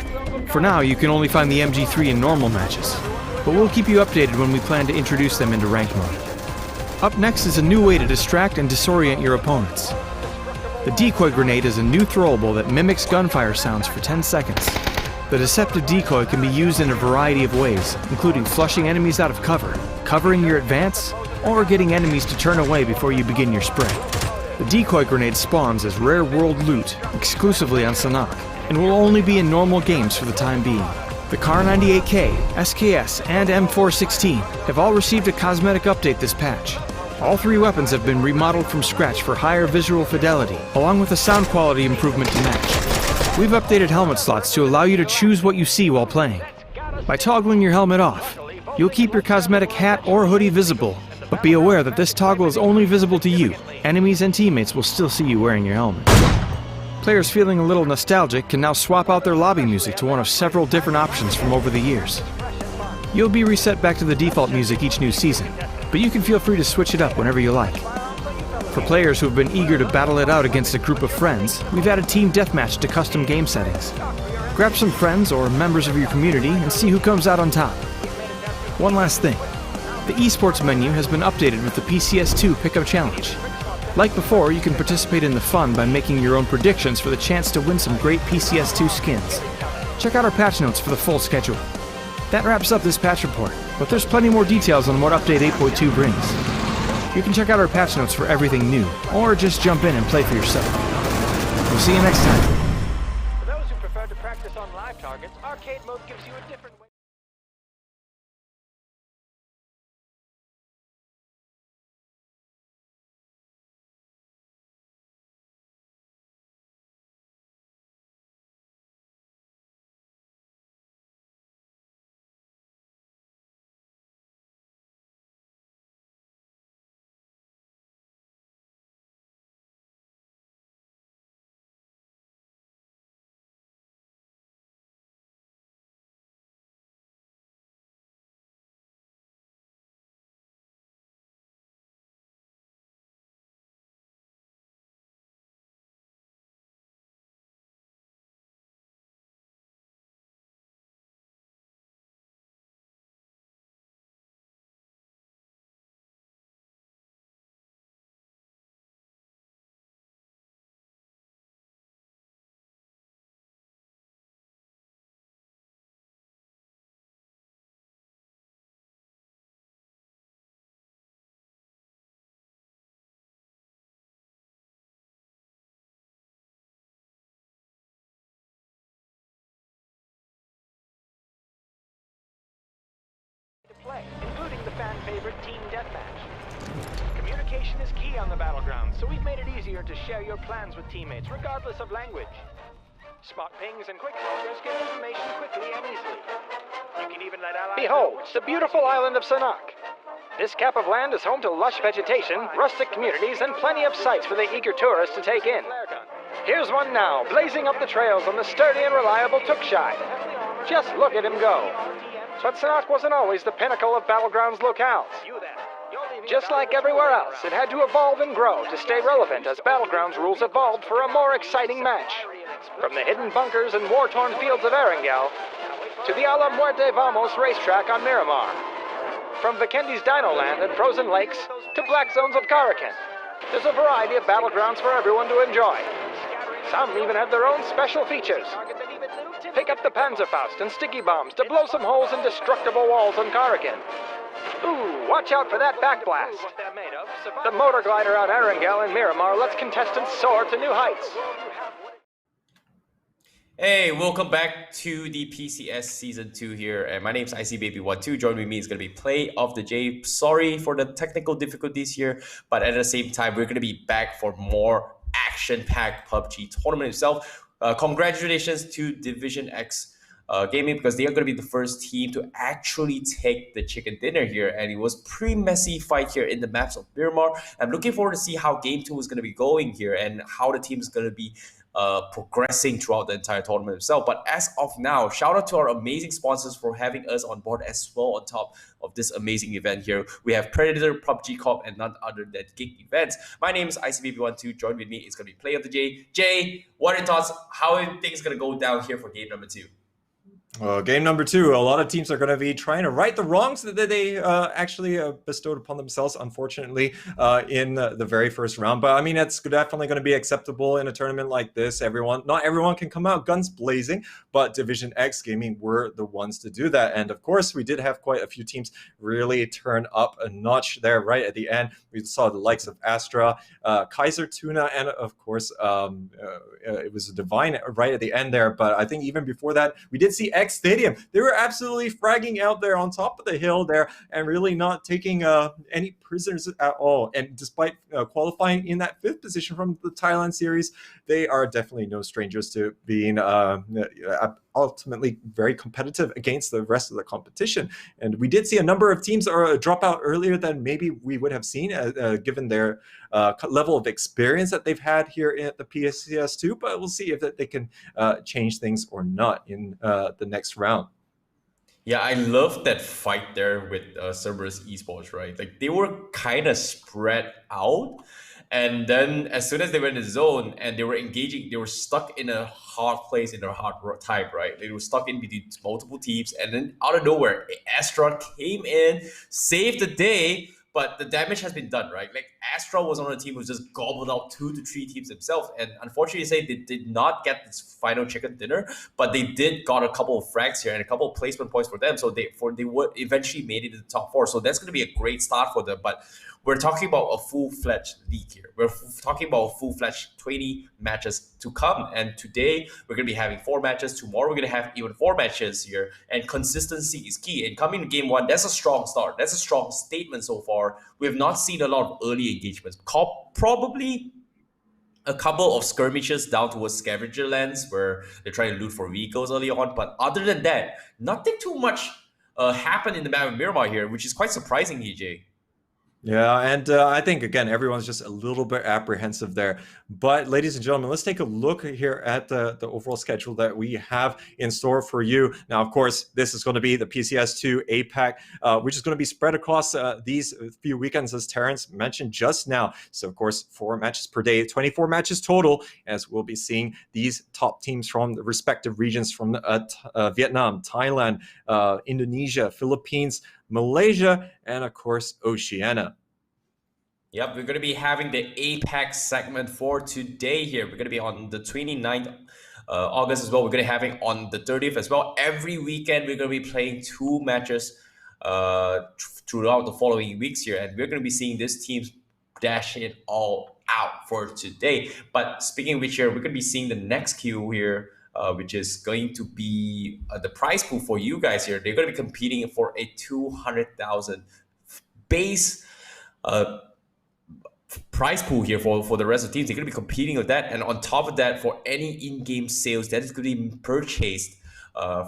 For now, you can only find the MG3 in normal matches, but we'll keep you updated when we plan to introduce them into ranked mode. Up next is a new way to distract and disorient your opponents. The decoy grenade is a new throwable that mimics gunfire sounds for 10 seconds. The deceptive decoy can be used in a variety of ways, including flushing enemies out of cover, covering your advance, or getting enemies to turn away before you begin your spray. The decoy grenade spawns as rare world loot, exclusively on Sanhok, and will only be in normal games for the time being. The Kar98K, SKS, and M416 have all received a cosmetic update this patch. All 3 weapons have been remodeled from scratch for higher visual fidelity, along with a sound quality improvement to match. We've updated helmet slots to allow you to choose what you see while playing. By toggling your helmet off, you'll keep your cosmetic hat or hoodie visible, but be aware that this toggle is only visible to you. Enemies and teammates will still see you wearing your helmet. Players feeling a little nostalgic can now swap out their lobby music to one of several different options from over the years. You'll be reset back to the default music each new season, but you can feel free to switch it up whenever you like. For players who have been eager to battle it out against a group of friends, we've added Team Deathmatch to custom game settings. Grab some friends or members of your community and see who comes out on top. One last thing. The esports menu has been updated with the PCS2 Pickup Challenge. Like before, you can participate in the fun by making your own predictions for the chance to win some great PCS2 skins. Check out our patch notes for the full schedule. That wraps up this patch report, but there's plenty more details on what Update 8.2 brings. You can check out our patch notes for everything new, or just jump in and play for yourself. We'll see you next time. For those who prefer to practice on live targets, arcade mode gives you a different way. Play, including the fan favorite Team Deathmatch. Communication is key on the battleground, so we've made it easier to share your plans with teammates, regardless of language. Spot pings and quick filters get information quickly and easily. You can even let allies. Behold, the beautiful island of Sanak. This cap of land is home to lush vegetation, rustic communities, and plenty of sights for the eager tourists to take in. Here's one now, blazing up the trails on the sturdy and reliable Tukshai. Just look at him go. But Sanak wasn't always the pinnacle of Battlegrounds locales. Just like everywhere else, it had to evolve and grow to stay relevant as Battlegrounds rules evolved for a more exciting match. From the hidden bunkers and war-torn fields of Erangel, to the A la Muerte Vamos racetrack on Miramar. From Vikendi's Dino Land and frozen lakes, to black zones of Karakin. There's a variety of Battlegrounds for everyone to enjoy. Some even have their own special features. Pick up the Panzerfaust and sticky bombs to blow some holes in destructible walls on Karakin. Ooh, watch out for that backblast. The motor glider on Erangel and Miramar lets contestants soar to new heights. Hey, welcome back to the PCS Season 2 here, and my name is ICBaby12. Joining with me is going to be Play of the J. Sorry for the technical difficulties here, but at the same time, we're going to be back for more action-packed PUBG tournament itself. Congratulations to Division X Gaming, because they are going to be the first team to actually take the chicken dinner here, and it was pretty messy fight here in the maps of Miramar. I'm looking forward to see how Game 2 is going to be going here and how the team is going to be progressing throughout the entire tournament itself. But as of now, shout out to our amazing sponsors for having us on board as well on top of this amazing event here. We have Predator, PUBG Corp, and none other than Geek Events. My name is ICBaby12. Join with me. It's going to be Play of the J. Jay, what are your thoughts? How are things going to go down here for game number 2? Game number 2, a lot of teams are going to be trying to right the wrongs that they actually bestowed upon themselves, unfortunately, in the very first round. But I mean, it's definitely going to be acceptable in a tournament like this. Not everyone can come out guns blazing, but Division X Gaming were the ones to do that. And of course, we did have quite a few teams really turn up a notch there right at the end. We saw the likes of Astra, Kaiser Tuna, and of course, it was a Divine right at the end there. But I think even before that, we did see X Stadium. They were absolutely fragging out there on top of the hill there and really not taking any prisoners at all. And despite qualifying in that 5th position from the Thailand series, they are definitely no strangers to being ultimately very competitive against the rest of the competition. And we did see a number of teams drop out earlier than maybe we would have seen, given their level of experience that they've had here at the PCS2, but we'll see if they can change things or not in the next round. Yeah, I love that fight there with Cerberus Esports, right? Like, they were kind of spread out, And then as soon as they were in the zone and they were engaging, they were stuck in a hard place in their hard type, right? They were stuck in between multiple teams. And then out of nowhere, Astra came in, saved the day, but the damage has been done, right? Like Astra was on a team who just gobbled out 2 to 3 teams themselves. And unfortunately, say they did not get this final chicken dinner, but they did got a couple of frags here and a couple of placement points for them. So they would eventually made it to the top 4. So that's going to be a great start for them. But we're talking about a full-fledged league here. We're talking about a full-fledged 20 matches to come. And today, we're going to be having 4 matches. Tomorrow, we're going to have even 4 matches here. And consistency is key. And coming to game 1, that's a strong start. That's a strong statement so far. We have not seen a lot of early engagements. Probably a couple of skirmishes down towards scavenger lands where they're trying to loot for vehicles early on. But other than that, nothing too much happened in the map of Miramar here, which is quite surprising, EJ. Yeah, and I think, again, everyone's just a little bit apprehensive there. But ladies and gentlemen, let's take a look here at the overall schedule that we have in store for you. Now, of course, this is going to be the PCS2 APAC, which is going to be spread across these few weekends, as Terrence mentioned just now. So, of course, 4 matches per day, 24 matches total, as we'll be seeing these top teams from the respective regions from Vietnam, Thailand, Indonesia, Philippines, Malaysia, and of course, Oceania. Yep, we're going to be having the APAC segment for today here. We're going to be on the 29th August as well. We're going to be having on the 30th as well. Every weekend, we're going to be playing 2 matches throughout the following weeks here. And we're going to be seeing these teams dash it all out for today. But speaking of which here, we're going to be seeing the next queue here, which is going to be the prize pool for you guys here. They're going to be competing for a 200,000 base prize pool here for the rest of the teams. They're going to be competing with that. And on top of that, for any in-game sales that is going to be purchased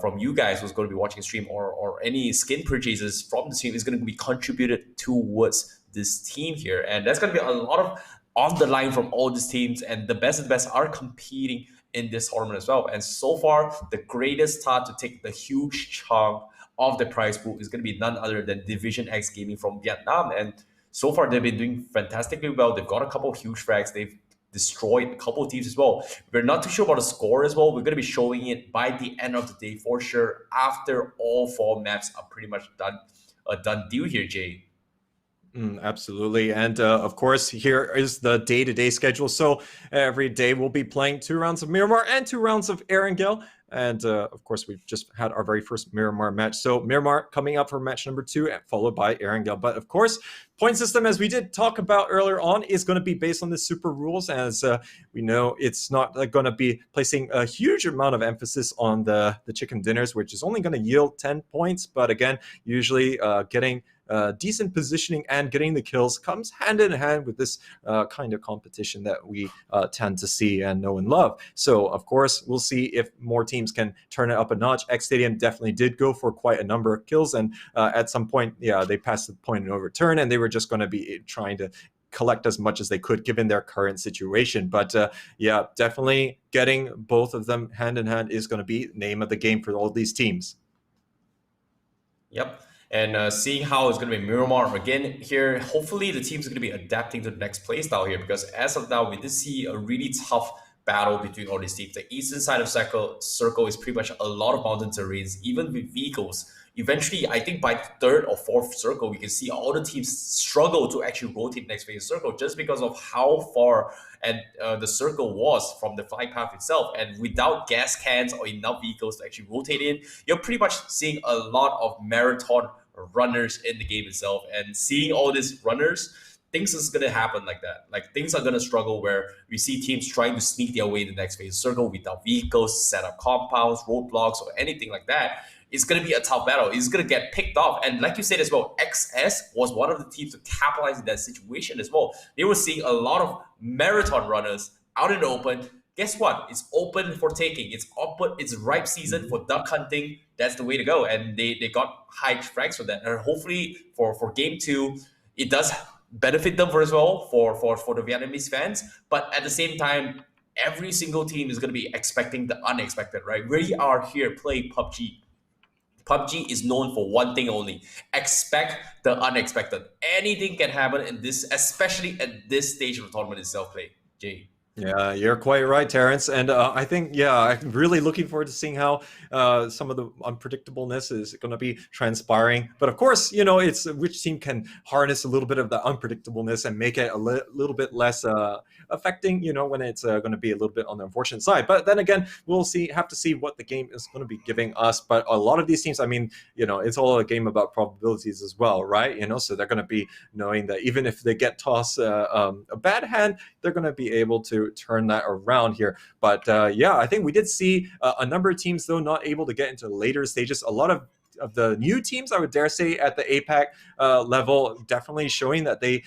from you guys who's going to be watching the stream, or any skin purchases from the stream is going to be contributed towards this team here. And that's going to be a lot of on the line from all these teams. And the best of the best are competing in this tournament as well. And so far, the greatest start to take the huge chunk of the prize pool is going to be none other than Division X Gaming from Vietnam. And so far, they've been doing fantastically well. They've got a couple of huge frags. They've destroyed a couple of teams as well. We're not too sure about the score as well. We're going to be showing it by the end of the day for sure, after all 4 maps are pretty much done. A done deal here, Jay. Absolutely. And of course, here is the day-to-day schedule. So every day we'll be playing 2 rounds of Miramar and 2 rounds of Erangel. And of course, we've just had our very first Miramar match. So Miramar coming up for match number 2, followed by Erangel. But of course, point system, as we did talk about earlier on, is going to be based on the super rules. As we know, it's not going to be placing a huge amount of emphasis on the chicken dinners, which is only going to yield 10 points. But again, usually getting decent positioning and getting the kills comes hand in hand with this kind of competition that we tend to see and know and love. So, of course, we'll see if more teams can turn it up a notch. X Stadium definitely did go for quite a number of kills, and at some point, yeah, they passed the point of no return, and they were just going to be trying to collect as much as they could given their current situation. But yeah, definitely getting both of them hand in hand is going to be the name of the game for all these teams. Yep. And seeing how it's going to be Miramar again here, hopefully the team's going to be adapting to the next play style here, because as of now, we did see a really tough battle between all these teams. The eastern side of circle is pretty much a lot of mountain terrains, even with vehicles. Eventually, I think by the 3rd or 4th circle, we can see all the teams struggle to actually rotate next phase circle just because of how far and the circle was from the flight path itself. And without gas cans or enough vehicles to actually rotate in, you're pretty much seeing a lot of marathon runners in the game itself. And seeing all these runners, things is going to happen like that. Like, things are going to struggle where we see teams trying to sneak their way in the next phase circle without vehicles, set up compounds, roadblocks, or anything like that. It's going to be a tough battle. It's going to get picked off. And like you said as well, XS was one of the teams to capitalize in that situation as well. They were seeing a lot of marathon runners out in the open. Guess what? It's open for taking. It's open. It's ripe season for duck hunting. That's the way to go. And they got high frags for that. And hopefully for game 2, it does benefit them as well for the Vietnamese fans. But at the same time, every single team is going to be expecting the unexpected, right? We are here playing PUBG. PUBG is known for one thing only: expect the unexpected. Anything can happen in this, especially at this stage of the tournament itself. Play, Jay. Yeah, you're quite right, Terrence. And I think, yeah, I'm really looking forward to seeing how some of the unpredictableness is going to be transpiring. But of course, you know, it's which team can harness a little bit of the unpredictableness and make it a little bit less affecting, you know, when it's going to be a little bit on the unfortunate side. But then again, we'll have to see what the game is going to be giving us. But a lot of these teams, I mean, you know, it's all a game about probabilities as well, right? You know, so they're going to be knowing that even if they get tossed a bad hand, they're going to be able to turn that around here. But yeah, I think we did see a number of teams, though, not able to get into later stages. A lot of the new teams, I would dare say, at the APAC level, definitely showing that they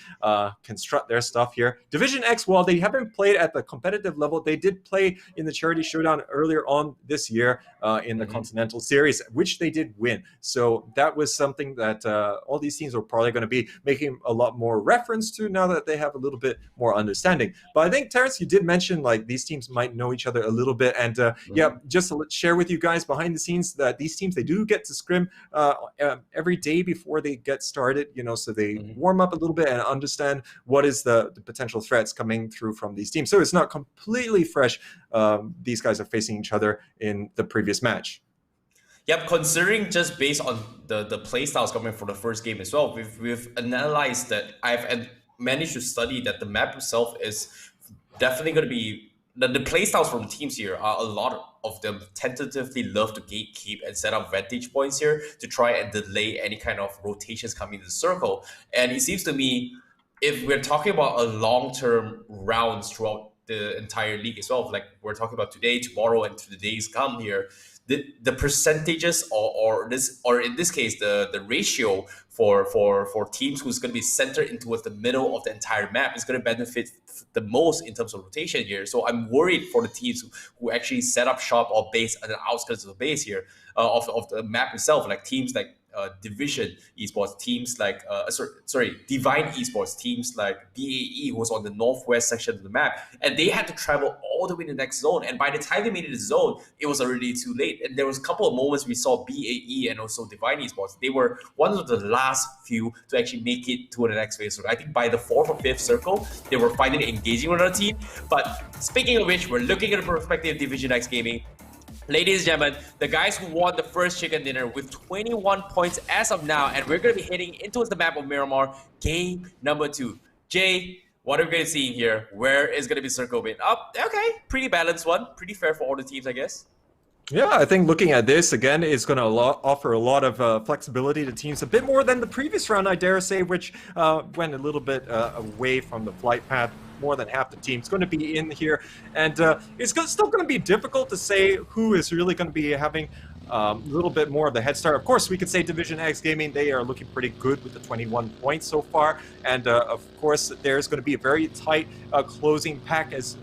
can strut their stuff here. Division X, while they haven't played at the competitive level, they did play in the Charity Showdown earlier on this year in the Continental Series, which they did win. So that was something that all these teams are probably going to be making a lot more reference to now that they have a little bit more understanding. But I think, Terrence, you did mention like these teams might know each other a little bit. And yeah, just to share with you guys behind the scenes that these teams, they do get to scrim every day before they get started, you know, so they warm up a little bit and understand what is the potential threats coming through from these teams. So it's not completely fresh. These guys are facing each other in the previous match. Yep, considering just based on the play styles coming from the first game as well, we've analyzed that. I've managed to study that the map itself is definitely going to be the play styles from teams here are a lot of them tentatively love to gatekeep and set up vantage points here to try and delay any kind of rotations coming into the circle. And it seems to me, if we're talking about a long-term rounds throughout the entire league as well, like we're talking about today, tomorrow, and to the days come here, the percentages or in this case the ratio for teams who's going to be centered in towards the middle of the entire map is going to benefit the most in terms of rotation here. So I'm worried for the teams who actually set up shop or base at the outskirts of the base here of the map itself, like teams like Division Esports, teams like Divine Esports, teams like BAE, who was on the northwest section of the map, and they had to travel all the way to the next zone. And by the time they made it to the zone, it was already too late. And there was a couple of moments we saw BAE and also Divine Esports. They were one of the last few to actually make it to the next phase. So I think by the 4th or 5th circle, they were finally engaging with our team. But speaking of which, we're looking at the perspective of Division X Gaming. Ladies and gentlemen, the guys who won the first chicken dinner with 21 points as of now, and we're going to be heading into the map of Miramar, game number 2. Jay, what are we going to see here? Where is going to be circle bit? Okay, pretty balanced one. Pretty fair for all the teams, I guess. Yeah, I think looking at this, again, is going to offer a lot of flexibility to teams, a bit more than the previous round, I dare say, which went a little bit away from the flight path. More than half the team's going to be in here, and it's still going to be difficult to say who is really going to be having a little bit more of the head start. Of course, we could say Division X Gaming, they are looking pretty good with the 21 points so far, and of course, there's going to be a very tight closing pack as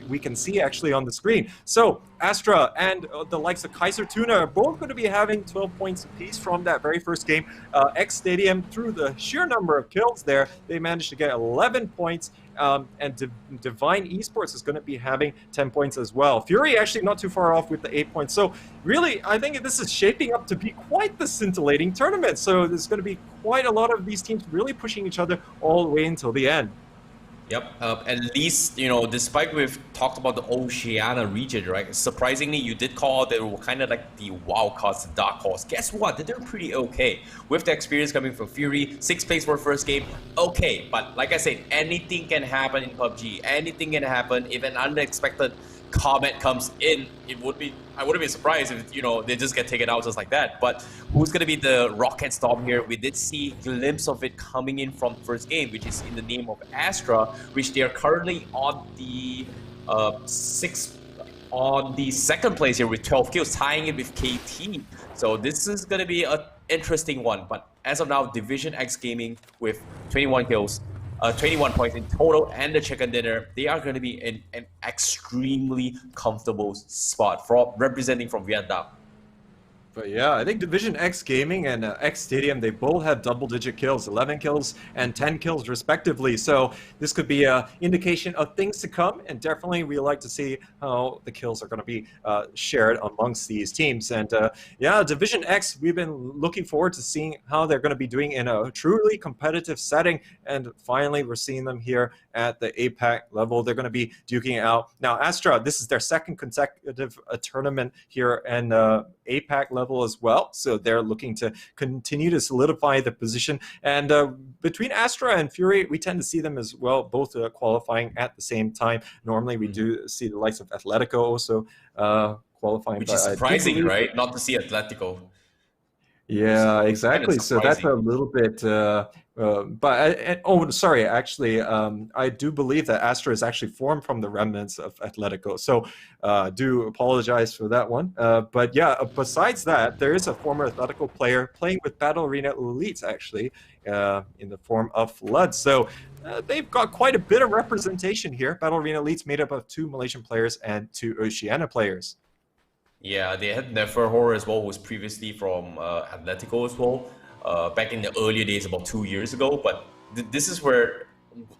we can see actually on the screen. So Astra and the likes of Kaiser Tuna are both going to be having 12 points apiece from that very first game. X Stadium, through the sheer number of kills there, they managed to get 11 points. And Divine Esports is going to be having 10 points as well. Fury actually not too far off with the 8 points. So really, I think this is shaping up to be quite the scintillating tournament. So there's going to be quite a lot of these teams really pushing each other all the way until the end. Yep, at least, you know, despite we've talked about the Oceania region, right? Surprisingly, you did call they were kind of like the wild cards, the dark horse. Guess what? They're pretty okay. With the experience coming from Fury, 6th place for first game, okay. But like I said, anything can happen in PUBG. Anything can happen. If an unexpected comet comes in, I wouldn't be surprised if, you know, they just get taken out just like that. But who's going to be the rocket storm here? We did see a glimpse of it coming in from first game, which is in the name of Astra, which they are currently on the second place here with 12 kills, tying it with KT. So this is going to be an interesting one. But as of now, Division X Gaming with 21 kills, 21 points in total, and the chicken dinner, they are going to be in an extremely comfortable spot for representing from Vietnam. But yeah, I think Division X Gaming and X Stadium, they both have double-digit kills, 11 kills and 10 kills respectively. So this could be an indication of things to come, and definitely we like to see how the kills are going to be shared amongst these teams. And yeah, Division X, we've been looking forward to seeing how they're going to be doing in a truly competitive setting, and finally we're seeing them here at the APAC level. They're going to be duking it out. Now, Astra, this is their second consecutive tournament here in APAC level as well, so they're looking to continue to solidify the position. And between Astra and Fury, we tend to see them as well, both qualifying at the same time. Normally we do see the likes of Atletico also qualifying, which is surprising, right? Not to see Atletico. Yeah, exactly. So that's a little bit, oh, sorry, actually, I do believe that Astra is actually formed from the remnants of Atletico. So do apologize for that one. But yeah, besides that, there is a former Atletico player playing with Battle Arena Elites, actually, in the form of Flood. So they've got quite a bit of representation here. Battle Arena Elites made up of 2 Malaysian players and 2 Oceania players. Yeah, they had Neferhor as well, who was previously from Atletico as well, back in the earlier days, about 2 years ago. But this is where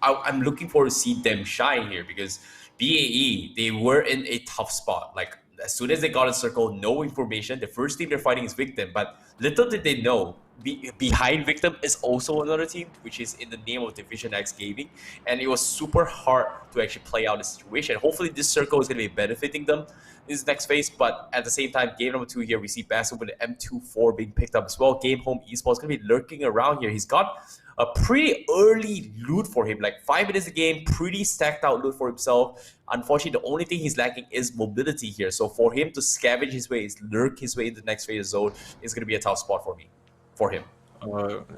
I'm looking forward to see them shine here, because BAE, they were in a tough spot. Like, as soon as they got a circle, no information. The first team they're fighting is Victim, but little did they know, behind Victim is also another team, which is in the name of Division X Gaming, and it was super hard to actually play out the situation. Hopefully this circle is going to be benefiting them in this next phase, but at the same time, game number 2 here, we see Basil with the M24 being picked up as well. Game Home Esports going to be lurking around here. He's got a pretty early loot for him, like 5 minutes a game, pretty stacked out loot for himself. Unfortunately, the only thing he's lacking is mobility here. So for him to scavenge his way, lurk his way into the next phase zone is going to be a tough spot for him.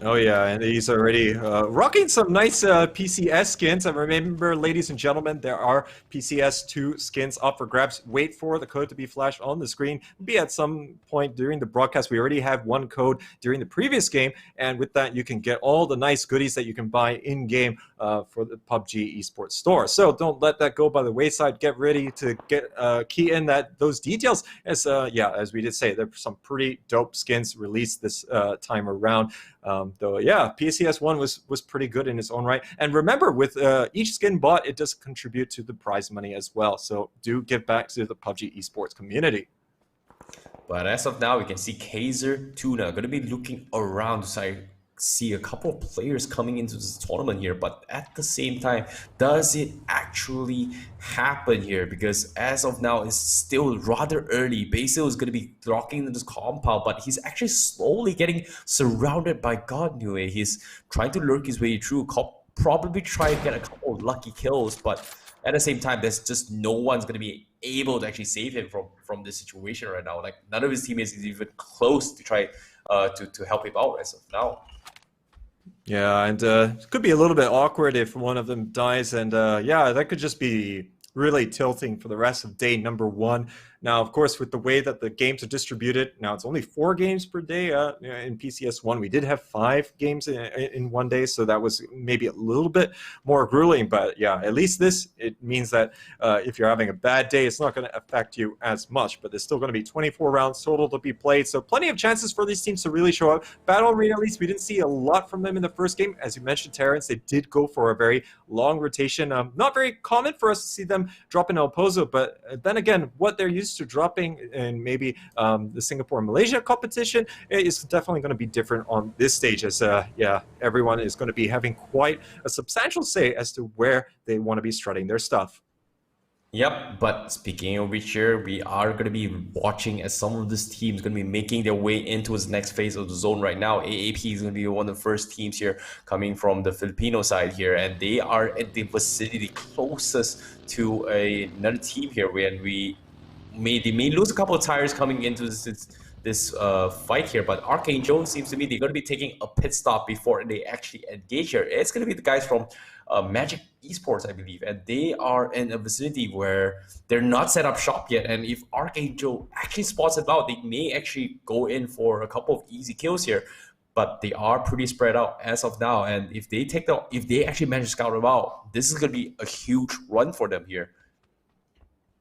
Oh yeah, and he's already rocking some nice PCS skins. And remember, ladies and gentlemen, there are PCS2 skins up for grabs. Wait for the code to be flashed on the screen. Be at some point during the broadcast. We already have one code during the previous game, and with that, you can get all the nice goodies that you can buy in game for the PUBG Esports store. So don't let that go by the wayside. Get ready to get key in those details. As yeah, as we did say, there's some pretty dope skins released this time around. Though yeah, PCS1 was pretty good in its own right. And remember, with each skin bought, it does contribute to the prize money as well. So do give back to the PUBG Esports community. But as of now, we can see Kaiser Tuna going to be looking around to see a couple of players coming into this tournament here, but at the same time, does it actually happen here? Because as of now, it's still rather early. Basil is going to be rocking into this compound, but he's actually slowly getting surrounded by God Nue. He's trying to lurk his way through, probably try to get a couple of lucky kills, but at the same time, there's just no one's going to be able to actually save him from this situation right now. Like, none of his teammates is even close to try to help him out as of now. Yeah, and it could be a little bit awkward if one of them dies, and yeah, that could just be really tilting for the rest of day number 1. Now, of course, with the way that the games are distributed, now it's only 4 games per day in PCS1. We did have 5 games in one day, so that was maybe a little bit more grueling. But yeah, at least it means that if you're having a bad day, it's not going to affect you as much. But there's still going to be 24 rounds total to be played, so plenty of chances for these teams to really show up. Battle Arena, at least, we didn't see a lot from them in the first game. As you mentioned, Terrence, they did go for a very long rotation. Not very common for us to see them drop in El Pozo, but then again, what they're used to dropping in maybe the Singapore-Malaysia competition is definitely going to be different on this stage, as yeah, everyone is going to be having quite a substantial say as to where they want to be strutting their stuff. Yep, but speaking of which, here we are going to be watching as some of these teams going to be making their way into its next phase of the zone right now. AAP is going to be one of the first teams here coming from the Filipino side here, and they are at the vicinity closest to another team here, when they may lose a couple of tires coming into this fight here, but Archangel seems to be they're going to be taking a pit stop before they actually engage here. It's going to be the guys from Magic Esports, I believe, and they are in a vicinity where they're not set up shop yet, and if Archangel actually spots it out, they may actually go in for a couple of easy kills here, but they are pretty spread out as of now, and if they actually manage to scout them out, this is going to be a huge run for them here.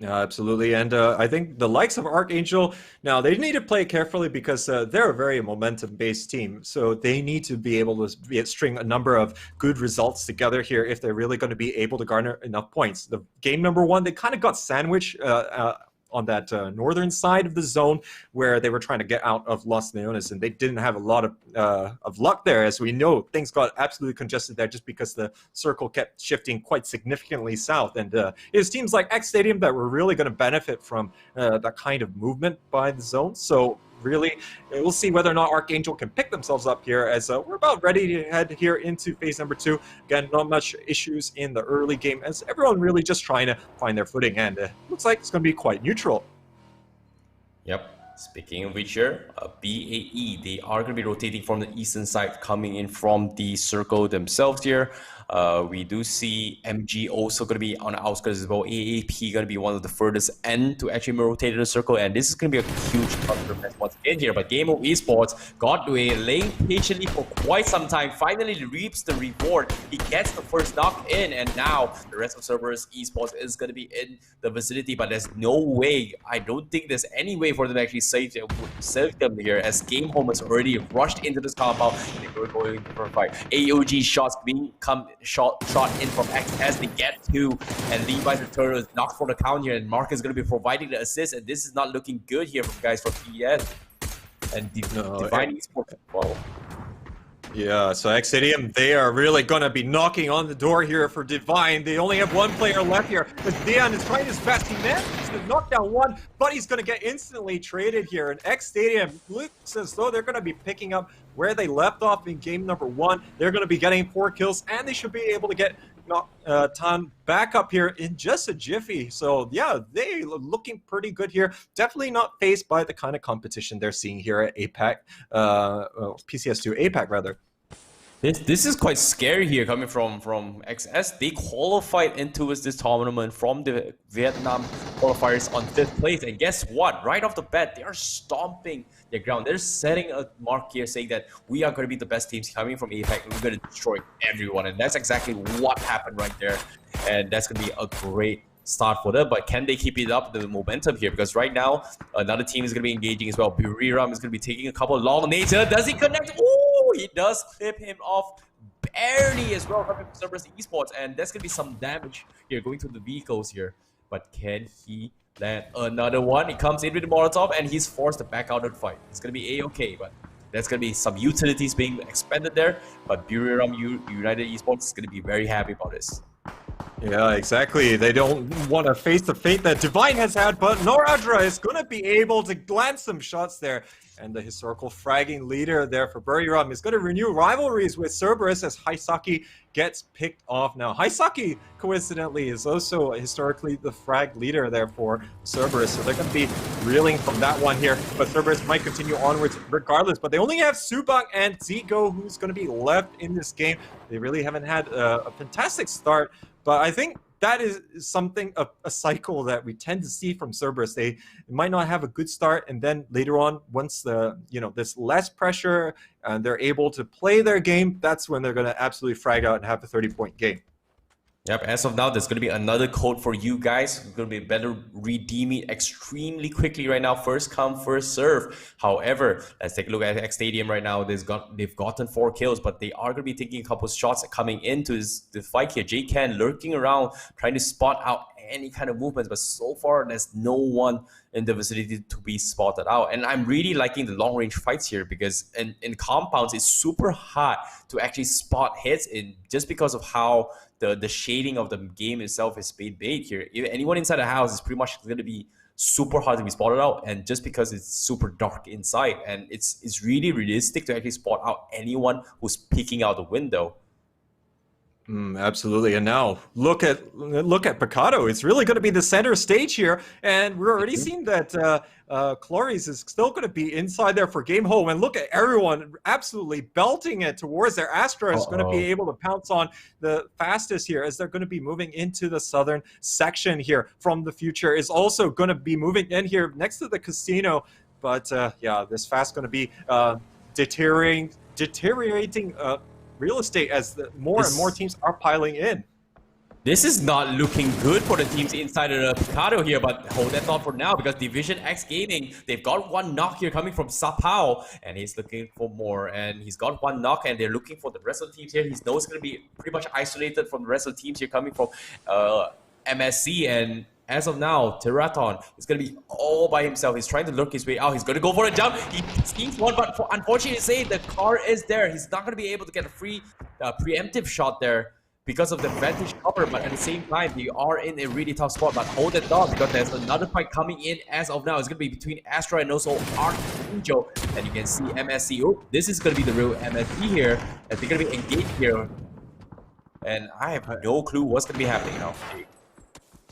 Yeah, absolutely. And I think the likes of Archangel, now they need to play carefully because they're a very momentum-based team. So they need to be able to string a number of good results together here if they're really going to be able to garner enough points. The game number one, they kind of got sandwiched on that northern side of the zone where they were trying to get out of Los Leones, and they didn't have a lot of luck there. As we know, things got absolutely congested there just because the circle kept shifting quite significantly south. And it's teams like X Stadium that were really going to benefit from that kind of movement by the zone. So really, we'll see whether or not Archangel can pick themselves up here as we're about ready to head here into phase number 2. Again, not much issues in the early game as everyone really just trying to find their footing, and looks like it's going to be quite neutral. Yep. Speaking of which here, BAE, they are going to be rotating from the eastern side, coming in from the circle themselves here. We do see MG also going to be on the outskirts as well. AAP going to be one of the furthest end to actually rotate in the circle, and this is going to be a huge counter mess once again here. But Game of Esports got away, laying patiently for quite some time, finally reaps the reward. He gets the first knock in, and now the rest of Cerberus Esports is going to be in the vicinity, but there's no way, I don't think there's any way for them to actually save them here, as Game Home has already rushed into this compound. They were going for a fight. AOG shots being shot in from XS. They get 2, and Levi's return is knocked for the count here, and Mark is going to be providing the assist, and this is not looking good here from guys from PS and Divine Esports. Wow. Yeah, so X Stadium, they are really going to be knocking on the door here for Divine. They only have one player left here, but Dion is trying his best. He manages to knock down one, but he's going to get instantly traded here. And X Stadium looks as though they're going to be picking up where they left off in game number 1. They're going to be getting 4 kills, and they should be able to get Tan back up here in just a jiffy. So yeah, they are looking pretty good here. Definitely not faced by the kind of competition they're seeing here at APAC, PCS2 Apac rather. This is quite scary here coming from XS. They qualified into this tournament from the Vietnam qualifiers on 5th place, and guess what? Right off the bat, they are stomping their ground. They're setting a mark here saying that we are going to be the best teams coming from APAC, and we're going to destroy everyone, and that's exactly what happened right there, and that's going to be a great start for them. But can they keep it up, the momentum here? Because right now, another team is going to be engaging as well. Buriram is going to be taking a couple of long nades. Does he connect? Ooh, he does clip him off barely as well coming from Cerberus Esports, and that's going to be some damage here going to the vehicles here. But can he land another one? He comes in with the Molotov, and he's forced to back out of the fight. It's going to be A-okay, but there's going to be some utilities being expended there. But Buriram United Esports is going to be very happy about this. Yeah, exactly. They don't want to face the fate that Divine has had, but Noradra is going to be able to land some shots there. And the historical fragging leader there for Buriram is going to renew rivalries with Cerberus as Haisaki gets picked off. Now, Haisaki, coincidentally, is also historically the frag leader there for Cerberus, so they're going to be reeling from that one here. But Cerberus might continue onwards regardless, but they only have Subang and Zigo who's going to be left in this game. They really haven't had a fantastic start, but I think that is something, a cycle that we tend to see from Cerberus. They might not have a good start, and then later on, once there's less pressure and they're able to play their game, that's when they're going to absolutely frag out and have a 30-point game. Yep, as of now, there's going to be another code for you guys. It's going to be better redeem it extremely quickly right now. First come, first serve. However, let's take a look at X Stadium right now. They've gotten 4 kills, but they are going to be taking a couple of shots coming into the fight here. J-Can lurking around, trying to spot out any kind of movements, but so far there's no one in the vicinity to be spotted out. And I'm really liking the long range fights here, because in compounds it's super hard to actually spot hits in, just because of how the shading of the game itself is made here. If anyone inside the house is pretty much going to be super hard to be spotted out, and just because it's super dark inside, and it's really realistic to actually spot out anyone who's peeking out the window. Absolutely, and now look at Picado. It's really going to be the center stage here, and we're already seeing that Cloris is still going to be inside there for game home. And look at everyone absolutely belting it towards their Astra is going to be able to pounce on the fastest here, as they're going to be moving into the southern section here. From the future is also going to be moving in here next to the casino, but yeah, this fast going to be deteriorating real estate as more and more teams are piling in. This is not looking good for the teams inside of the Picado here, but hold that thought for now because Division X Gaming, they've got one knock here coming from Sapao, and he's looking for more, and he's got one knock, and they're looking for the rest of the teams here. He knows it's going to be pretty much isolated from the rest of the teams here coming from MSC, and as of now, Teraton is going to be all by himself. He's trying to lurk his way out. He's going to go for a jump. He sees one, but unfortunately, the car is there. He's not going to be able to get a free preemptive shot there because of the vantage cover, but at the same time, they are in a really tough spot. But hold it down because there's another fight coming in as of now. It's going to be between Astra and also Archangel. And you can see MSC. Oh, this is going to be the real MSC here. And they're going to be engaged here. And I have no clue what's going to be happening now.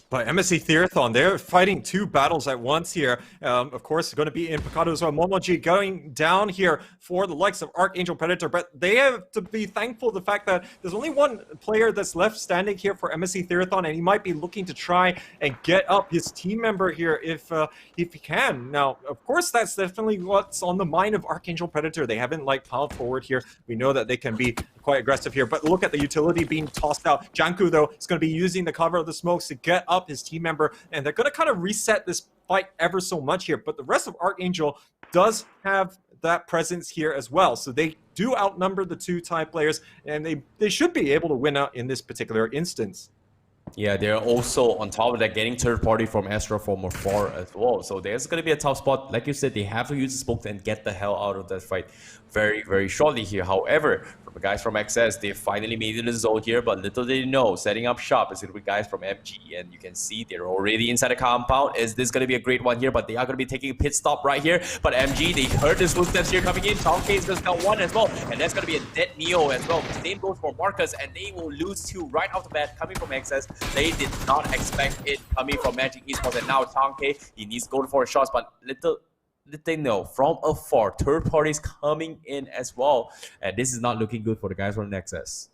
But MSC Theathon, they're fighting two battles at once here. Of course, going to be in Picado as well. Momoji going down here for the likes of Archangel Predator, but they have to be thankful the fact that there's only one player that's left standing here for MSC Theathon, and he might be looking to try and get up his team member here if he can. Now, of course, that's definitely what's on the mind of Archangel Predator. They haven't piled forward here. We know that they can be quite aggressive here, but look at the utility being tossed out. Janku, though, is going to be using the cover of the smokes to get up his team member, and they're going to kind of reset this fight ever so much here. But the rest of Archangel does have that presence here as well, so they do outnumber the two Thai players, and they should be able to win out in this particular instance. Yeah, they're also on top of that getting third party from Astra from afar as well. So there's going to be a tough spot. Like you said, they have to use the smokes and get the hell out of that fight very, very shortly here. However, from the guys from XS, they finally made it in the zone here, but little they know, setting up shop is going to be guys from MG. And you can see they're already inside the compound. Is this going to be a great one here? But they are going to be taking a pit stop right here. But MG, they heard this footsteps here coming in. Tom K is going to count one as well. And that's going to be a dead Neo as well. The same goes for Marcus, and they will lose two right off the bat coming from XS. They did not expect it coming from Magic Esports, and now Tanke, he needs to go for shots, but little they know from afar, third parties coming in as well, and this is not looking good for the guys from Nexus.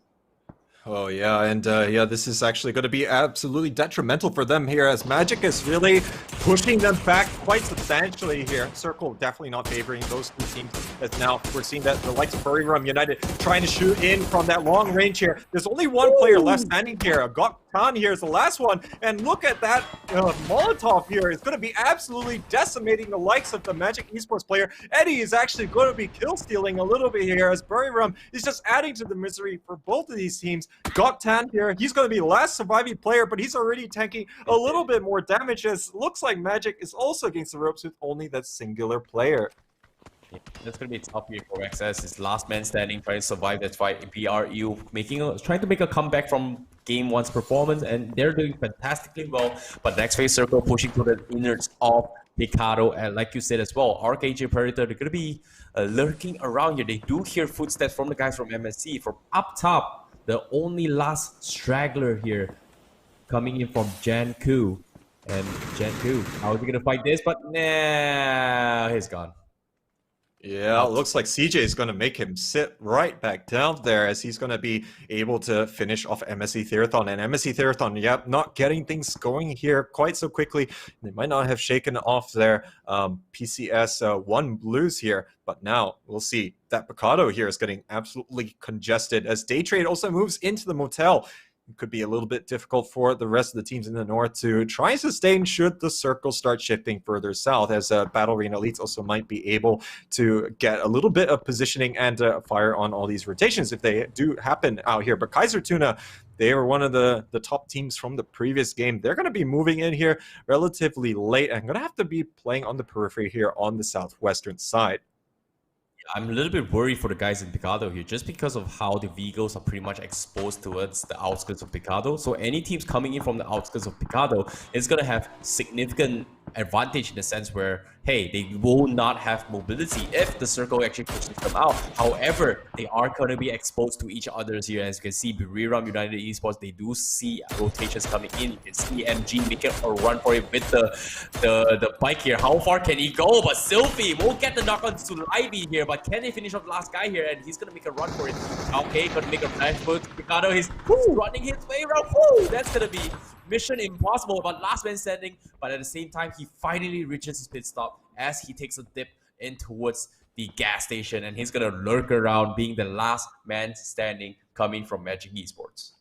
Oh yeah, and yeah, this is actually going to be absolutely detrimental for them here, as Magic is really pushing them back quite substantially here. Circle definitely not favoring those two teams, as now we're seeing that the likes of Buriram United trying to shoot in from that long range here. There's only one player left standing here. Goktan here is the last one, and look at that Molotov here. It's going to be absolutely decimating the likes of the Magic Esports player. Eddie is actually going to be kill stealing a little bit here, as Buriram is just adding to the misery for both of these teams. Goktan here, he's going to be the last surviving player, but he's already tanking a little bit more damage, as looks like Magic is also against the ropes with only that singular player. Yeah, that's going to be a tough year for XS. His last man standing, trying to survive that fight in PRU, trying to make a comeback from Game 1's performance, and they're doing fantastically well. But next phase Circle pushing to the innards of Picado, and like you said as well, Archangel Predator, they're going to be lurking around here. They do hear footsteps from the guys from MSC. From up top, the only last straggler here coming in from Janku. And Janku, how is he going to fight this? But nah, he's gone. Yeah, it looks like CJ is going to make him sit right back down there, as he's going to be able to finish off MSC Theathon. And MSC Theathon, yep, not getting things going here quite so quickly. They might not have shaken off their PCS1 blues here, but now we'll see that Picado here is getting absolutely congested, as Day Trade also moves into the motel. It could be a little bit difficult for the rest of the teams in the north to try and sustain should the circle start shifting further south, as Battle Arena Elites also might be able to get a little bit of positioning and fire on all these rotations if they do happen out here. But Kaiser Tuna, they were one of the top teams from the previous game. They're going to be moving in here relatively late and going to have to be playing on the periphery here on the southwestern side. I'm a little bit worried for the guys in Picado here, just because of how the vehicles are pretty much exposed towards the outskirts of Picado. So any teams coming in from the outskirts of Picado is going to have significant advantage in the sense where, hey, they will not have mobility if the circle actually pushes them out. However, they are going to be exposed to each other here. As you can see, Miramar United Esports, they do see rotations coming in. You can see MG making a run for it with the bike here. How far can he go? But Sylvie will get the knock on to Ivy here, but can they finish off the last guy here? And he's going to make a run for it. Okay, going to make a flash foot. Picado is running his way around. That's going to be mission impossible, but last man standing. But at the same time, he finally reaches his pit stop as he takes a dip in towards the gas station, and he's gonna lurk around being the last man standing coming from Magic Esports.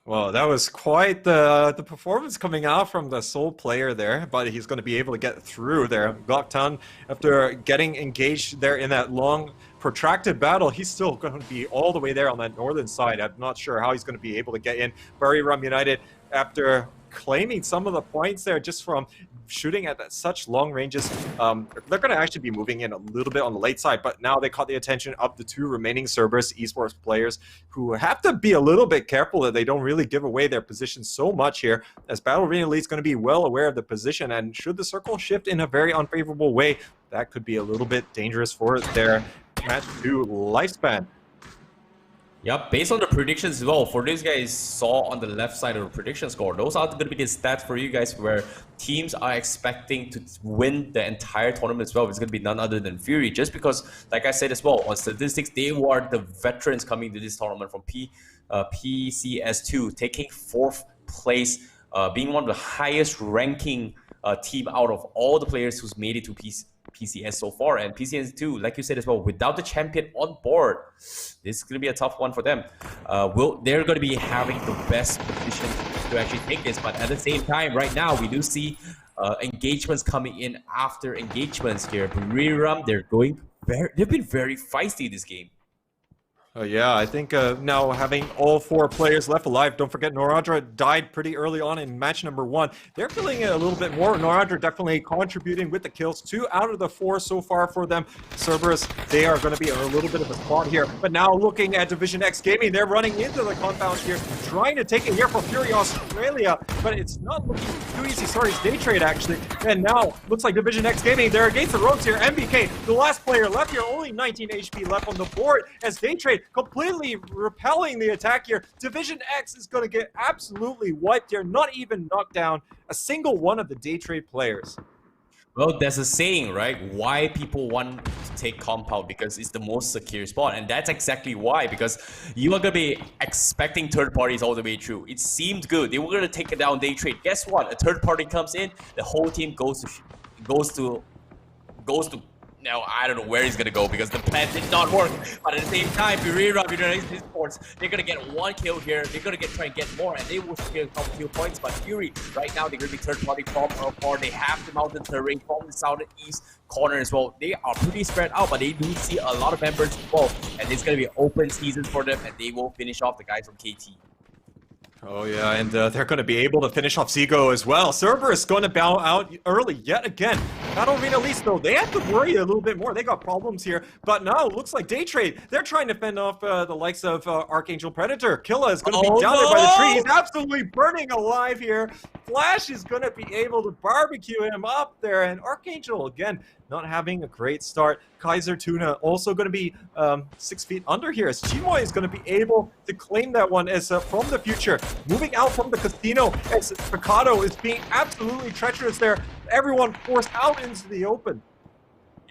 Well, that was quite the performance coming out from the sole player there, but he's going to be able to get through there. Goktan, after getting engaged there in that long, protracted battle, he's still going to be all the way there on that northern side. I'm not sure how he's going to be able to get in. Buriram United, after claiming some of the points there just from shooting at such long ranges, they're going to actually be moving in a little bit on the late side, but now they caught the attention of the two remaining Cerberus esports players who have to be a little bit careful that they don't really give away their position so much here, as Battle Arena Elite is going to be well aware of the position, and should the circle shift in a very unfavorable way, that could be a little bit dangerous for their match 2 lifespan. Yep, based on the predictions as well, for these guys saw on the left side of the prediction score, those are going to be the stats for you guys where teams are expecting to win the entire tournament as well. It's going to be none other than Fury, just because, like I said as well, on statistics, they were the veterans coming to this tournament from Pcs2, taking 4th place, being one of the highest ranking team out of all the players who's made it to PCS so far. And PCS2, like you said as well, without the champion on board, this is going to be a tough one for them. They're going to be having the best position to actually take this, but at the same time, right now, we do see engagements coming in after engagements here. Buriram, they've been very feisty this game. Yeah, I think now having all 4 players left alive, don't forget Noradra died pretty early on in match number 1. They're feeling it a little bit more. Noradra definitely contributing with the kills. 2 out of the 4 so far for them. Cerberus, they are going to be a little bit of a spot here. But now looking at Division X Gaming, they're running into the compound here, trying to take it here for Fury Australia, but it's not looking too easy. Sorry, it's Day Trade actually. And now looks like Division X Gaming, they're against the ropes here. MBK, the last player left here, only 19 HP left on the board as Day Trade completely repelling the attack here. Division X is going to get absolutely wiped here, not even knocked down a single one of the Day Trade players. Well, there's a saying, right? Why people want to take compound, because it's the most secure spot, and that's exactly why, because you are going to be expecting third parties all the way through. It seemed good. They were going to take it down Day Trade. Guess what? A third party comes in, the whole team goes to now, I don't know where he's going to go because the plan did not work. But at the same time, Miramar Esports, they're going to get 1 kill here. They're going to try and get more, and they will secure a couple kill points. But Fury, right now, they're going to be third party from or they have the mountain terrain from the southeast corner as well. They are pretty spread out, but they do see a lot of members as well. And it's going to be an open season for them, and they will finish off the guys from KT. Oh yeah, and they're going to be able to finish off Seago as well. Cerberus going to bow out early yet again. Battle Arena Elite, though, they have to worry a little bit more. They got problems here, but now it looks like Day Trade, they're trying to fend off the likes of Archangel Predator. Killa is going to be down there by the tree. He's absolutely burning alive here. Flash is going to be able to barbecue him up there, and Archangel, again, not having a great start. Kaiser Tuna also going to be 6 feet under here, as Chimoy is going to be able to claim that one as from the future. Moving out from the casino as Picado is being absolutely treacherous there. Everyone forced out into the open.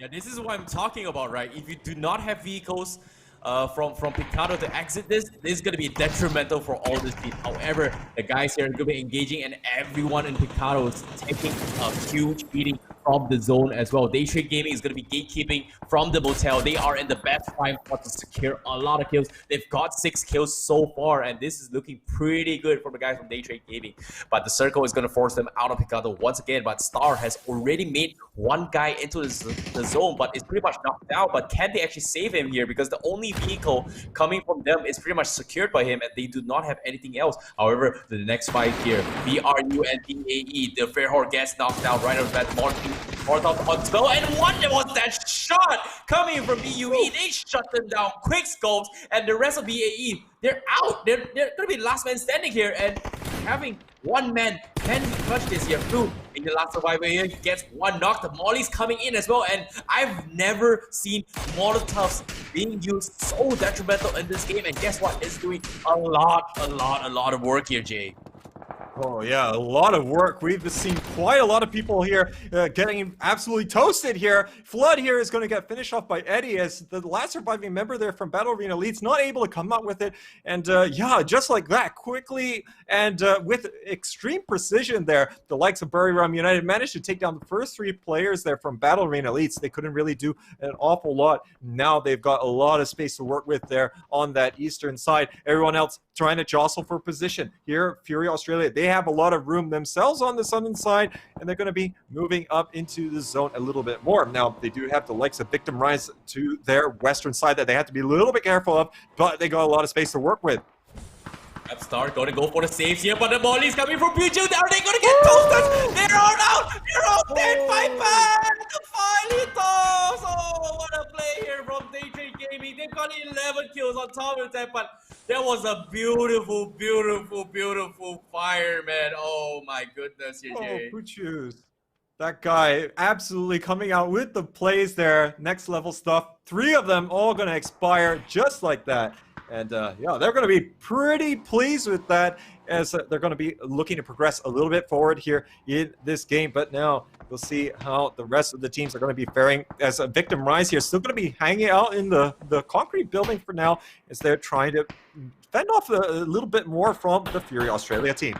Yeah, this is what I'm talking about, right? If you do not have vehicles from Picado to exit this is going to be detrimental for all this team. However, the guys here are going to be engaging, and everyone in Picado is taking a huge beating from the zone as well. Day Trade Gaming is going to be gatekeeping from the motel. They are in the best prime spot to secure a lot of kills. They've got 6 kills so far, and this is looking pretty good for the guys from Day Trade Gaming. But the circle is going to force them out of Picado once again. But Star has already made 1 guy into the zone, but it's pretty much knocked out. But can they actually save him here? Because the only vehicle coming from them is pretty much secured by him, and they do not have anything else. However, the next fight here, BRU and DAE, the Fairhorn gets knocked out right off the bat. Molotov on spell, and what was that shot coming from BUE? They shut them down, quick scopes, and the rest of BAE, they're out. They're gonna be last man standing here, and having 1 man, can he clutch this here? Two in the last survivor here, he gets 1 knock. The Molly's coming in as well, and I've never seen Molotovs being used so detrimental in this game, and guess what? It's doing a lot of work here, Jay. Oh yeah, a lot of work. We've seen quite a lot of people here getting absolutely toasted here. Flood here is going to get finished off by Eddie as the last surviving member there from Battle Arena Elites, not able to come up with it. And yeah, just like that, quickly and with extreme precision there, the likes of Buriram United managed to take down the first 3 players there from Battle Arena Elites. They couldn't really do an awful lot. Now they've got a lot of space to work with there on that eastern side. Everyone else trying to jostle for position. Here, Fury Australia, they have a lot of room themselves on the southern side, and they're going to be moving up into the zone a little bit more. Now, they do have the likes of Victim Rise to their western side that they have to be a little bit careful of, but they got a lot of space to work with. Upstart going to go for the saves here, but the molly's coming from PG2. Are they going to get toasted? They're all out! They're all dead! Viper! The finally toss! Oh, what a play here from Daydream Gaming. They've got 11 kills on top of that, but that was a beautiful, beautiful, beautiful fire, man. Oh my goodness, here, Jay. Oh, Puchus. That guy absolutely coming out with the plays there. Next level stuff. 3 of them all going to expire just like that. And yeah, they're going to be pretty pleased with that as they're going to be looking to progress a little bit forward here in this game. But now we'll see how the rest of the teams are going to be faring as a Victim Rise here. Still going to be hanging out in the concrete building for now as they're trying to fend off a little bit more from the Fury Australia team.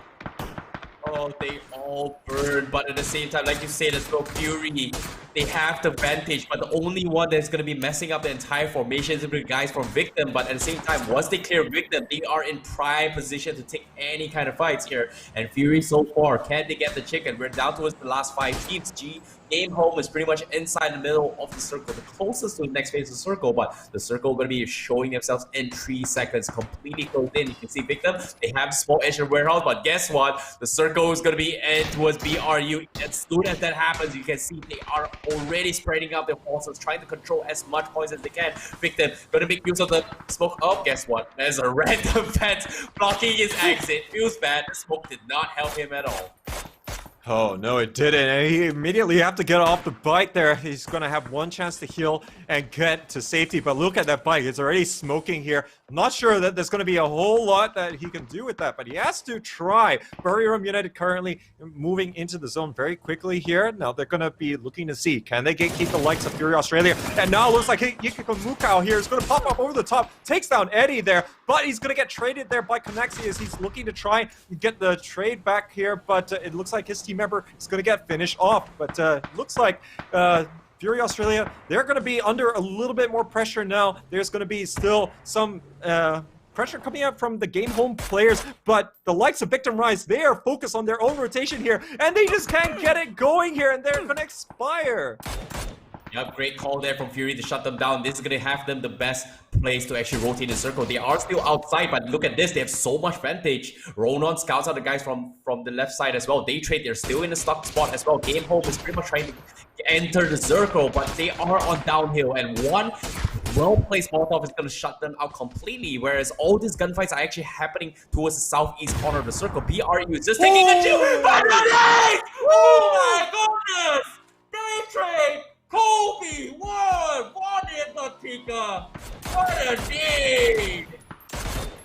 Oh, they all burn, but at the same time, like you said as well, Fury, they have the advantage, but the only one that's going to be messing up the entire formation is the guys from Victim. But at the same time, once they clear Victim, they are in prime position to take any kind of fights here. And Fury so far, can they get the chicken? We're down towards the last 5 teams. Game Home is pretty much inside the middle of the circle, the closest to the next phase of the circle, but the circle going to be showing themselves in 3 seconds, completely closed in. You can see Victim, they have small edge and warehouse, but guess what? The circle is going to be in towards BRU. As soon as that happens, you can see they are already spreading out their forces, trying to control as much points as they can. Victim going to make use of the smoke. Oh, guess what? There's a random vent blocking his exit. Feels bad. The smoke did not help him at all. Oh, no, it didn't. And he immediately have to get off the bike there. He's going to have one chance to heal and get to safety. But look at that bike. It's already smoking here. I'm not sure that there's going to be a whole lot that he can do with that, but he has to try. Buriram United currently moving into the zone very quickly here. Now they're going to be looking to see, can they keep the likes of Fury Australia? And now it looks like Yikiko Mukau here is going to pop up over the top, takes down Eddie there, but he's going to get traded there by Connexi as he's looking to try and get the trade back here, but it looks like his team member is going to get finished off. But looks like Fury Australia, they're going to be under a little bit more pressure now. There's going to be still some pressure coming out from the Game Home players, but the likes of Victim Rise, they are focused on their own rotation here, and they just can't get it going here, and they're going to expire. Yep, great call there from Fury to shut them down. This is going to have them the best place to actually rotate the circle. They are still outside, but look at this. They have so much advantage. Ronan scouts out the guys from the left side as well. They trade. They're still in the stock spot as well. Game Home is pretty much trying to enter the circle, but they are on downhill, and one well-placed Molotov is going to shut them out completely, whereas all these gunfights are actually happening towards the southeast corner of the circle. BRU is just taking a chill. Oh my goodness! They trade! Kobe, what is the ticker? What a day!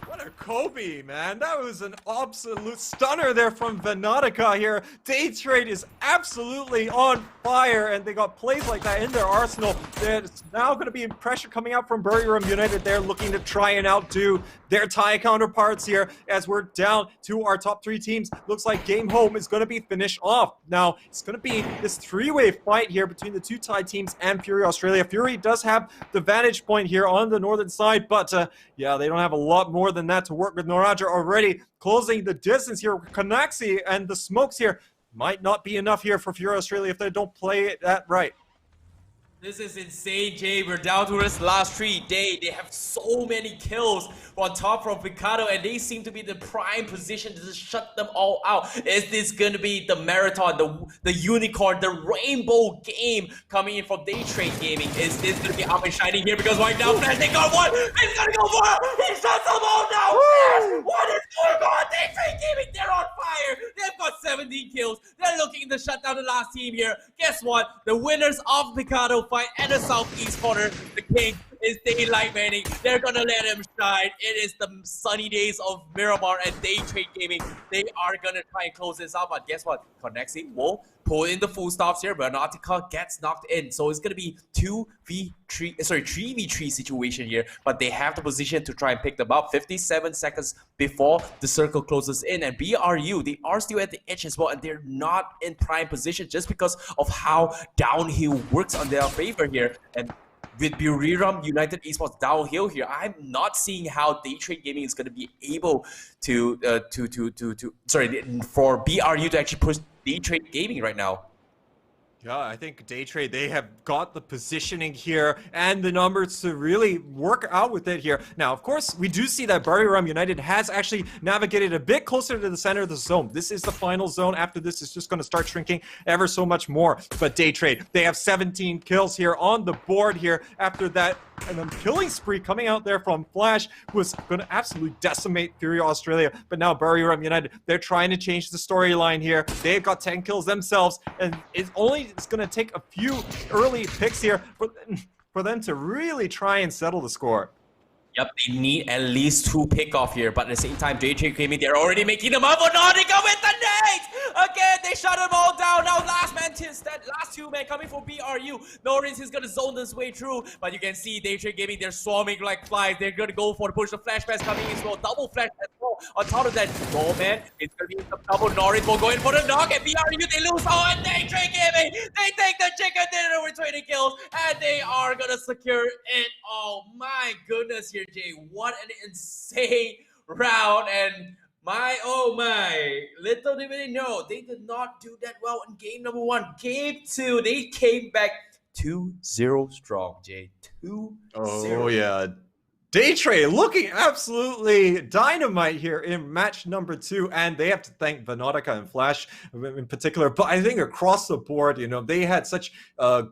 What a Kobe, man. That was an absolute stunner there from Venatica here. Day Trade is absolutely on fire, and they got plays like that in their arsenal. There's now going to be pressure coming out from Buriram United. They're looking to try and outdo their Thai counterparts here as we're down to our top 3 teams. Looks like Game Home is going to be finished off. Now, it's going to be this 3-way fight here between the 2 Thai teams and Fury Australia. Fury does have the vantage point here on the northern side, but yeah, they don't have a lot more than that to work with. Noraja already closing the distance here. Canaxi and the smokes here might not be enough here for Fury Australia if they don't play it that right. This is insane, Jay. We're down to this last 3 days. They have so many kills on top from Picado, and they seem to be the prime position to just shut them all out. Is this going to be the marathon, the unicorn, the rainbow game coming in from Day Trade Gaming? Is this going to be up and shining here? Because right now, Flash, they got one. He's going to go for it. He shuts them all down. Flash, what is going on? Day Trade Gaming, they're on fire. They've got 17 kills. They're looking to shut down the last team here. Guess what? The winners of Picado fight and the southeast corner, the king, It's daylight manning. They're gonna let him shine. It is the sunny days of Miramar and Day Trade Gaming. They are gonna try and close this out, but guess what? Connexi will pull in the full stops here, but Nautica gets knocked in. So it's gonna be 3v3 situation here, but they have the position to try and pick them up. 57 seconds before the circle closes in, and BRU, they are still at the edge as well, and they're not in prime position just because of how downhill works on their favor here. And with Buriram United Esports downhill here, I'm not seeing how Day Trade Gaming is going to be able to for BRU to actually push Day Trade Gaming right now. Yeah, I think Day Trade, they have got the positioning here and the numbers to really work out with it here. Now, of course, we do see that Buriram United has actually navigated a bit closer to the center of the zone. This is the final zone. After this, it's just going to start shrinking ever so much more. But Day Trade, they have 17 kills here on the board here after that. And then killing spree coming out there from Flash was going to absolutely decimate Fury Australia. But now Buriram United, they're trying to change the storyline here. They've got 10 kills themselves, and it's going to take a few early picks here for them to really try and settle the score. Yep, they need at least 2 pick-off here, but at the same time, JJ Gaming, they're already making them up for Nautica with the nades! Again, they shut them all down. Now last 2 men coming for BRU. Norris is gonna zone this way through, but you can see JJ Gaming, they're swarming like flies. They're gonna go for the push. The flashbacks coming in as well. Double flash as well. On top of that, oh man, it's gonna be some double. Norris will go in for the knock, and BRU, they lose. Oh, and JJ Gaming, they take the chicken dinner with 20 kills, and they are gonna secure it. Oh my goodness here, Jay. What an insane round, and oh my, little did they know, they did not do that well in game number 1. Game 2, they came back 2-0 strong, Jay. 2-0. Oh yeah. Day Trade looking absolutely dynamite here in match number 2, and they have to thank Nautica and Flash in particular. But I think across the board, you know, they had such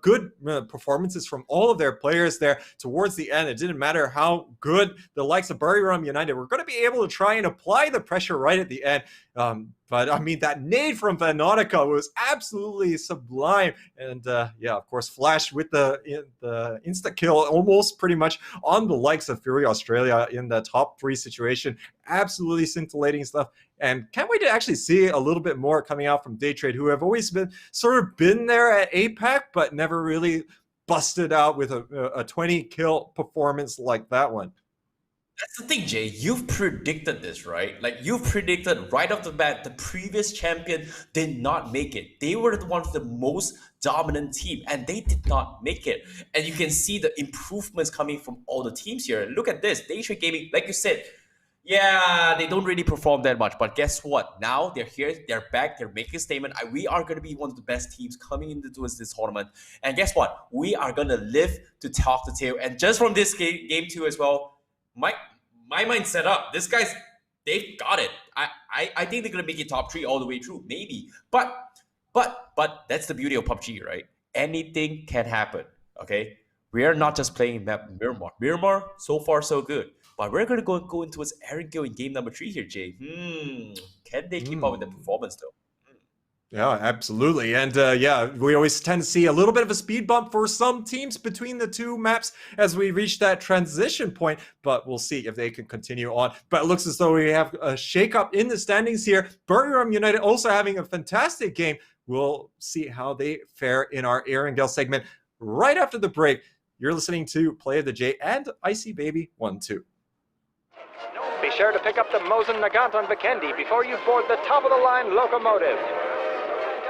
good performances from all of their players there towards the end. It didn't matter how good the likes of Buriram United were going to be able to try and apply the pressure right at the end. But I mean, that nade from Nautica was absolutely sublime. And yeah, of course, Flash with the insta kill almost pretty much on the likes of Fury Australia in the top 3 situation. Absolutely scintillating stuff. And can't wait to actually see a little bit more coming out from Day Trade, who have always been there at APAC, but never really busted out with a 20 kill performance like that one. That's the thing, Jay. You've predicted this, right? Like, you've predicted right off the bat the previous champion did not make it. They were one of the most dominant team, and they did not make it. And you can see the improvements coming from all the teams here. Look at this. Day Trade Gaming, like you said, yeah, they don't really perform that much. But guess what? Now they're here, they're back, they're making a statement. We are going to be one of the best teams coming into this tournament. And guess what? We are going to live to talk the tale. And just from this game 2 as well, my mind's set up. This guys, they've got it. I think they're gonna make it top 3 all the way through, maybe. But that's the beauty of PUBG, right? Anything can happen. Okay, we are not just playing map Miramar. Miramar, so far so good. But we're gonna go into its Aaron Gill in game number 3 here, Jay. Can they keep up with the performance though? Yeah, absolutely. And yeah, we always tend to see a little bit of a speed bump for some teams between the 2 maps as we reach that transition point, but we'll see if they can continue on. But it looks as though we have a shakeup in the standings here. Buriram United also having a fantastic game. We'll see how they fare in our Erangel segment right after the break. You're listening to Play of the J and Icy Baby 1-2. Be sure to pick up the Mosin Nagant on Vikendi before you board the top-of-the-line locomotive.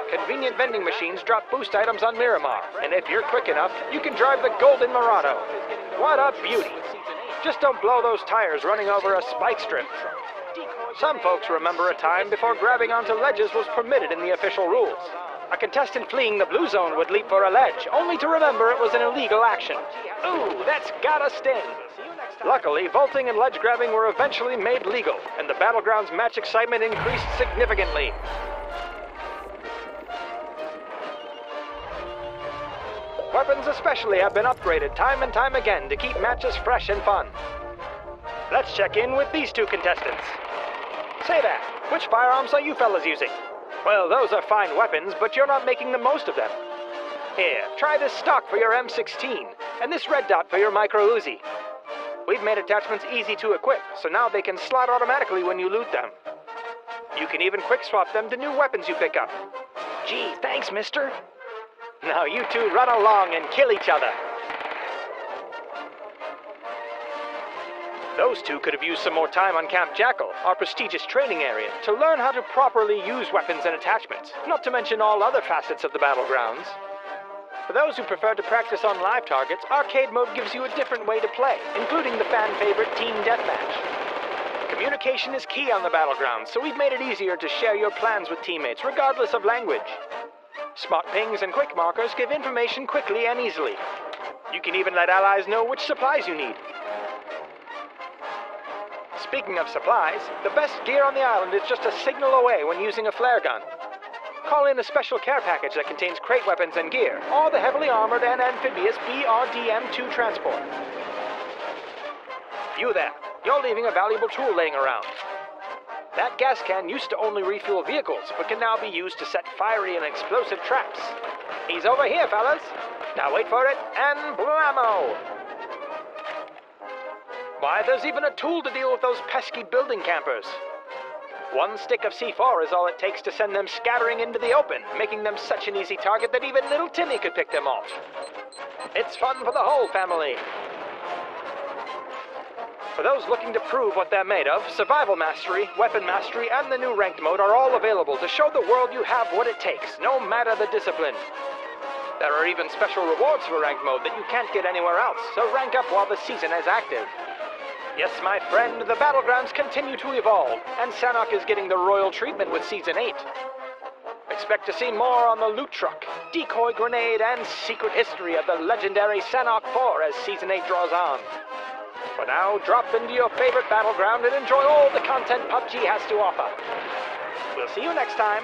Convenient vending machines drop boost items on Miramar, and if you're quick enough, you can drive the Golden Murano. What a beauty! Just don't blow those tires running over a spike strip. Some folks remember a time before grabbing onto ledges was permitted in the official rules. A contestant fleeing the blue zone would leap for a ledge, only to remember it was an illegal action. Ooh, that's gotta sting! Luckily, vaulting and ledge grabbing were eventually made legal, and the Battlegrounds match excitement increased significantly. Weapons especially have been upgraded time and time again to keep matches fresh and fun. Let's check in with these 2 contestants. Say that, which firearms are you fellas using? Well, those are fine weapons, but you're not making the most of them. Here, try this stock for your M16, and this red dot for your micro Uzi. We've made attachments easy to equip, so now they can slot automatically when you loot them. You can even quick swap them to new weapons you pick up. Gee, thanks, mister. Now you two run along and kill each other. Those two could have used some more time on Camp Jackal, our prestigious training area, to learn how to properly use weapons and attachments, not to mention all other facets of the battlegrounds. For those who prefer to practice on live targets, arcade mode gives you a different way to play, including the fan-favorite Team Deathmatch. Communication is key on the battlegrounds, so we've made it easier to share your plans with teammates, regardless of language. Spot pings and quick markers give information quickly and easily. You can even let allies know which supplies you need. Speaking of supplies, the best gear on the island is just a signal away when using a flare gun. Call in a special care package that contains crate weapons and gear, or the heavily armored and amphibious BRDM-2 transport. You there, you're leaving a valuable tool laying around. That gas can used to only refuel vehicles, but can now be used to set fiery and explosive traps. He's over here, fellas. Now wait for it, and blammo! Why, there's even a tool to deal with those pesky building campers. One stick of C4 is all it takes to send them scattering into the open, making them such an easy target that even little Timmy could pick them off. It's fun for the whole family. For those looking to prove what they're made of, Survival Mastery, Weapon Mastery, and the new Ranked Mode are all available to show the world you have what it takes, no matter the discipline. There are even special rewards for Ranked Mode that you can't get anywhere else, so rank up while the season is active. Yes, my friend, the battlegrounds continue to evolve, and Sanhok is getting the royal treatment with Season 8. Expect to see more on the loot truck, decoy grenade, and secret history of the legendary Sanhok 4 as Season 8 draws on. For now, drop into your favorite battleground and enjoy all the content PUBG has to offer. We'll see you next time.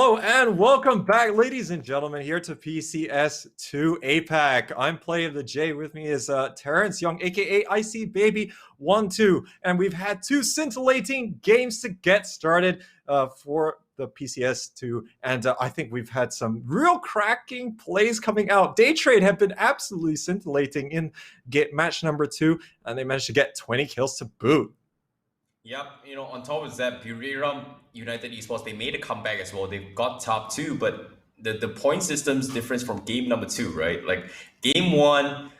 Hello and welcome back, ladies and gentlemen, here to PCS2 Apac. I'm Play of the J. With me is Terrence Young, aka IC Baby 12, and we've had two scintillating games to get started for the PCS2, and I think we've had some real cracking plays coming out. Day Trade have been absolutely scintillating in match number 2, and they managed to get 20 kills to boot. Yep, on top of that, Buriram United Esports, they made a comeback as well. They've got top 2, but the point system's difference from game number 2, right? Like game 1,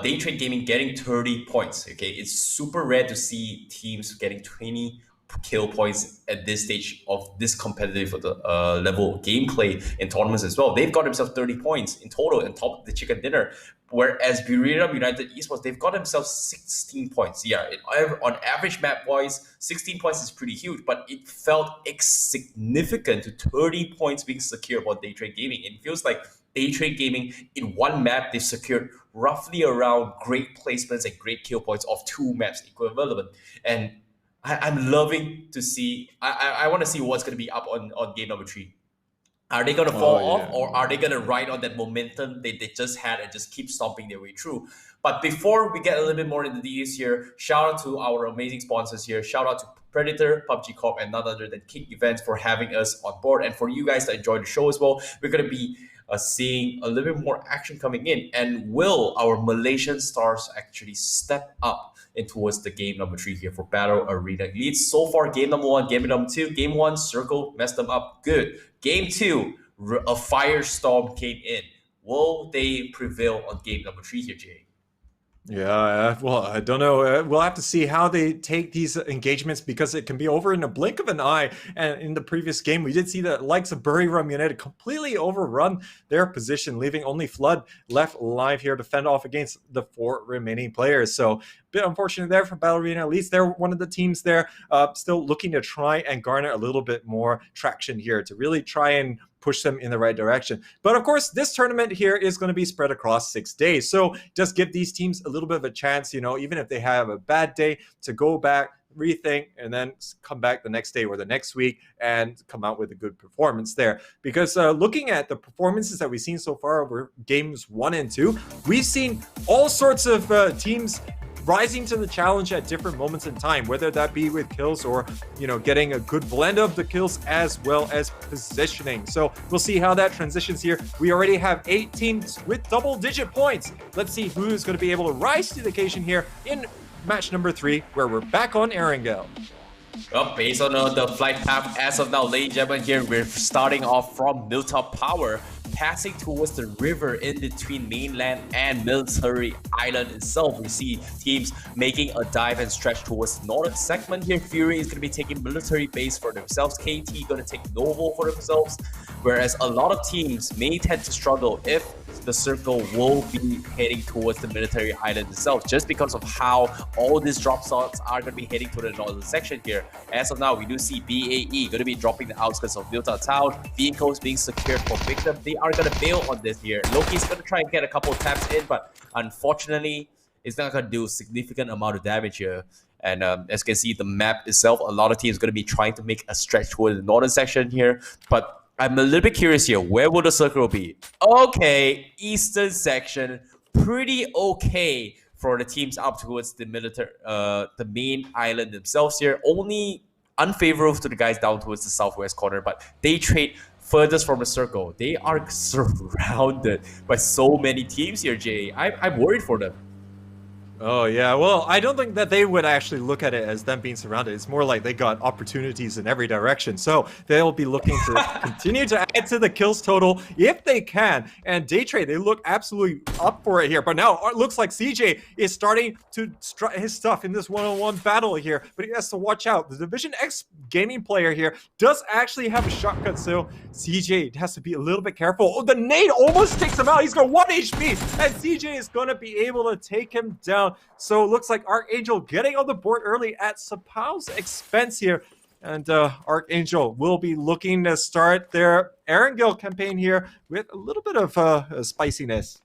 Day Trade Gaming getting 30 points. Okay, it's super rare to see teams getting 20 kill points at this stage of this competitive level gameplay in tournaments as well. They've got themselves 30 points in total on top of the chicken dinner. Whereas Buriram United Esports, they've got themselves 16 points. Yeah, on average map-wise, 16 points is pretty huge, but it felt significant to 30 points being secured by Day Trade Gaming. It feels like Day Trade Gaming, in one map, they've secured roughly around great placements and great kill points of 2 maps equivalent. And I'm loving to see. I want to see what's going to be up on game number 3. Are they going to fall off, or are they going to ride on that momentum they just had and just keep stomping their way through? But before we get a little bit more into the details here, shout out to our amazing sponsors here. Shout out to Predator, PUBG Corp, and none other than Geek Events for having us on board, and for you guys that enjoy the show as well. We're going to be seeing a little bit more action coming in. And will our Malaysian stars actually step up in towards the game number 3 here for Battle Arena Elites? So far, game number 1, game number 2. Game 1, Circle messed them up good. Game 2, a firestorm came in. Will they prevail on game number 3 here, Jay? Yeah, well, I don't know. We'll have to see how they take these engagements, because it can be over in a blink of an eye. And in the previous game, we did see the likes of Buriram United completely overrun their position, leaving only Flood left alive here to fend off against the 4 remaining players. So a bit unfortunate there for Battle Arena. At least they're one of the teams there still looking to try and garner a little bit more traction here to really try and push them in the right direction. But of course, this tournament here is going to be spread across 6 days. So just give these teams a little bit of a chance, even if they have a bad day, to go back, rethink, and then come back the next day or the next week and come out with a good performance there. Because looking at the performances that we've seen so far over games 1 and 2, we've seen all sorts of teams rising to the challenge at different moments in time, whether that be with kills or, getting a good blend of the kills as well as positioning. So we'll see how that transitions here. We already have 8 teams with double-digit points. Let's see who's going to be able to rise to the occasion here in match number 3, where we're back on Erangel. Well, based on the flight path as of now, ladies and gentlemen, here we're starting off from Milltop Power, passing towards the river in between mainland and military island itself. We see teams making a dive and stretch towards the northern segment here. Fury is going to be taking military base for themselves. KT going to take Novo for themselves, whereas a lot of teams may tend to struggle if the circle will be heading towards the military island itself, just because of how all these drop slots are going to be heading to the northern section here. As of now, we do see BAE going to be dropping the outskirts of Built Out Town. Vehicles being secured for victim. They are going to bail on this here. Loki's going to try and get a couple of taps in, but unfortunately, it's not going to do a significant amount of damage here. And as you can see, the map itself, a lot of teams going to be trying to make a stretch towards the northern section here, but I'm a little bit curious here. Where will the circle be? Okay, eastern section, pretty okay for the teams up towards the the main island themselves here. Only unfavorable to the guys down towards the southwest corner, but Day Trade furthest from the circle. They are surrounded by so many teams here, Jay. I'm worried for them. Oh, yeah. Well, I don't think that they would actually look at it as them being surrounded. It's more like they got opportunities in every direction. So they'll be looking to continue to add to the kills total if they can. And Day Trade, they look absolutely up for it here. But now it looks like CJ is starting to strut his stuff in this one-on-one battle here. But he has to watch out. The Division X gaming player here does actually have a shotgun. So CJ has to be a little bit careful. Oh, the nade almost takes him out. He's got 1 HP. And CJ is going to be able to take him down. So it looks like Archangel getting on the board early at Sapau's expense here. And Archangel will be looking to start their Erangel campaign here with a little bit of spiciness.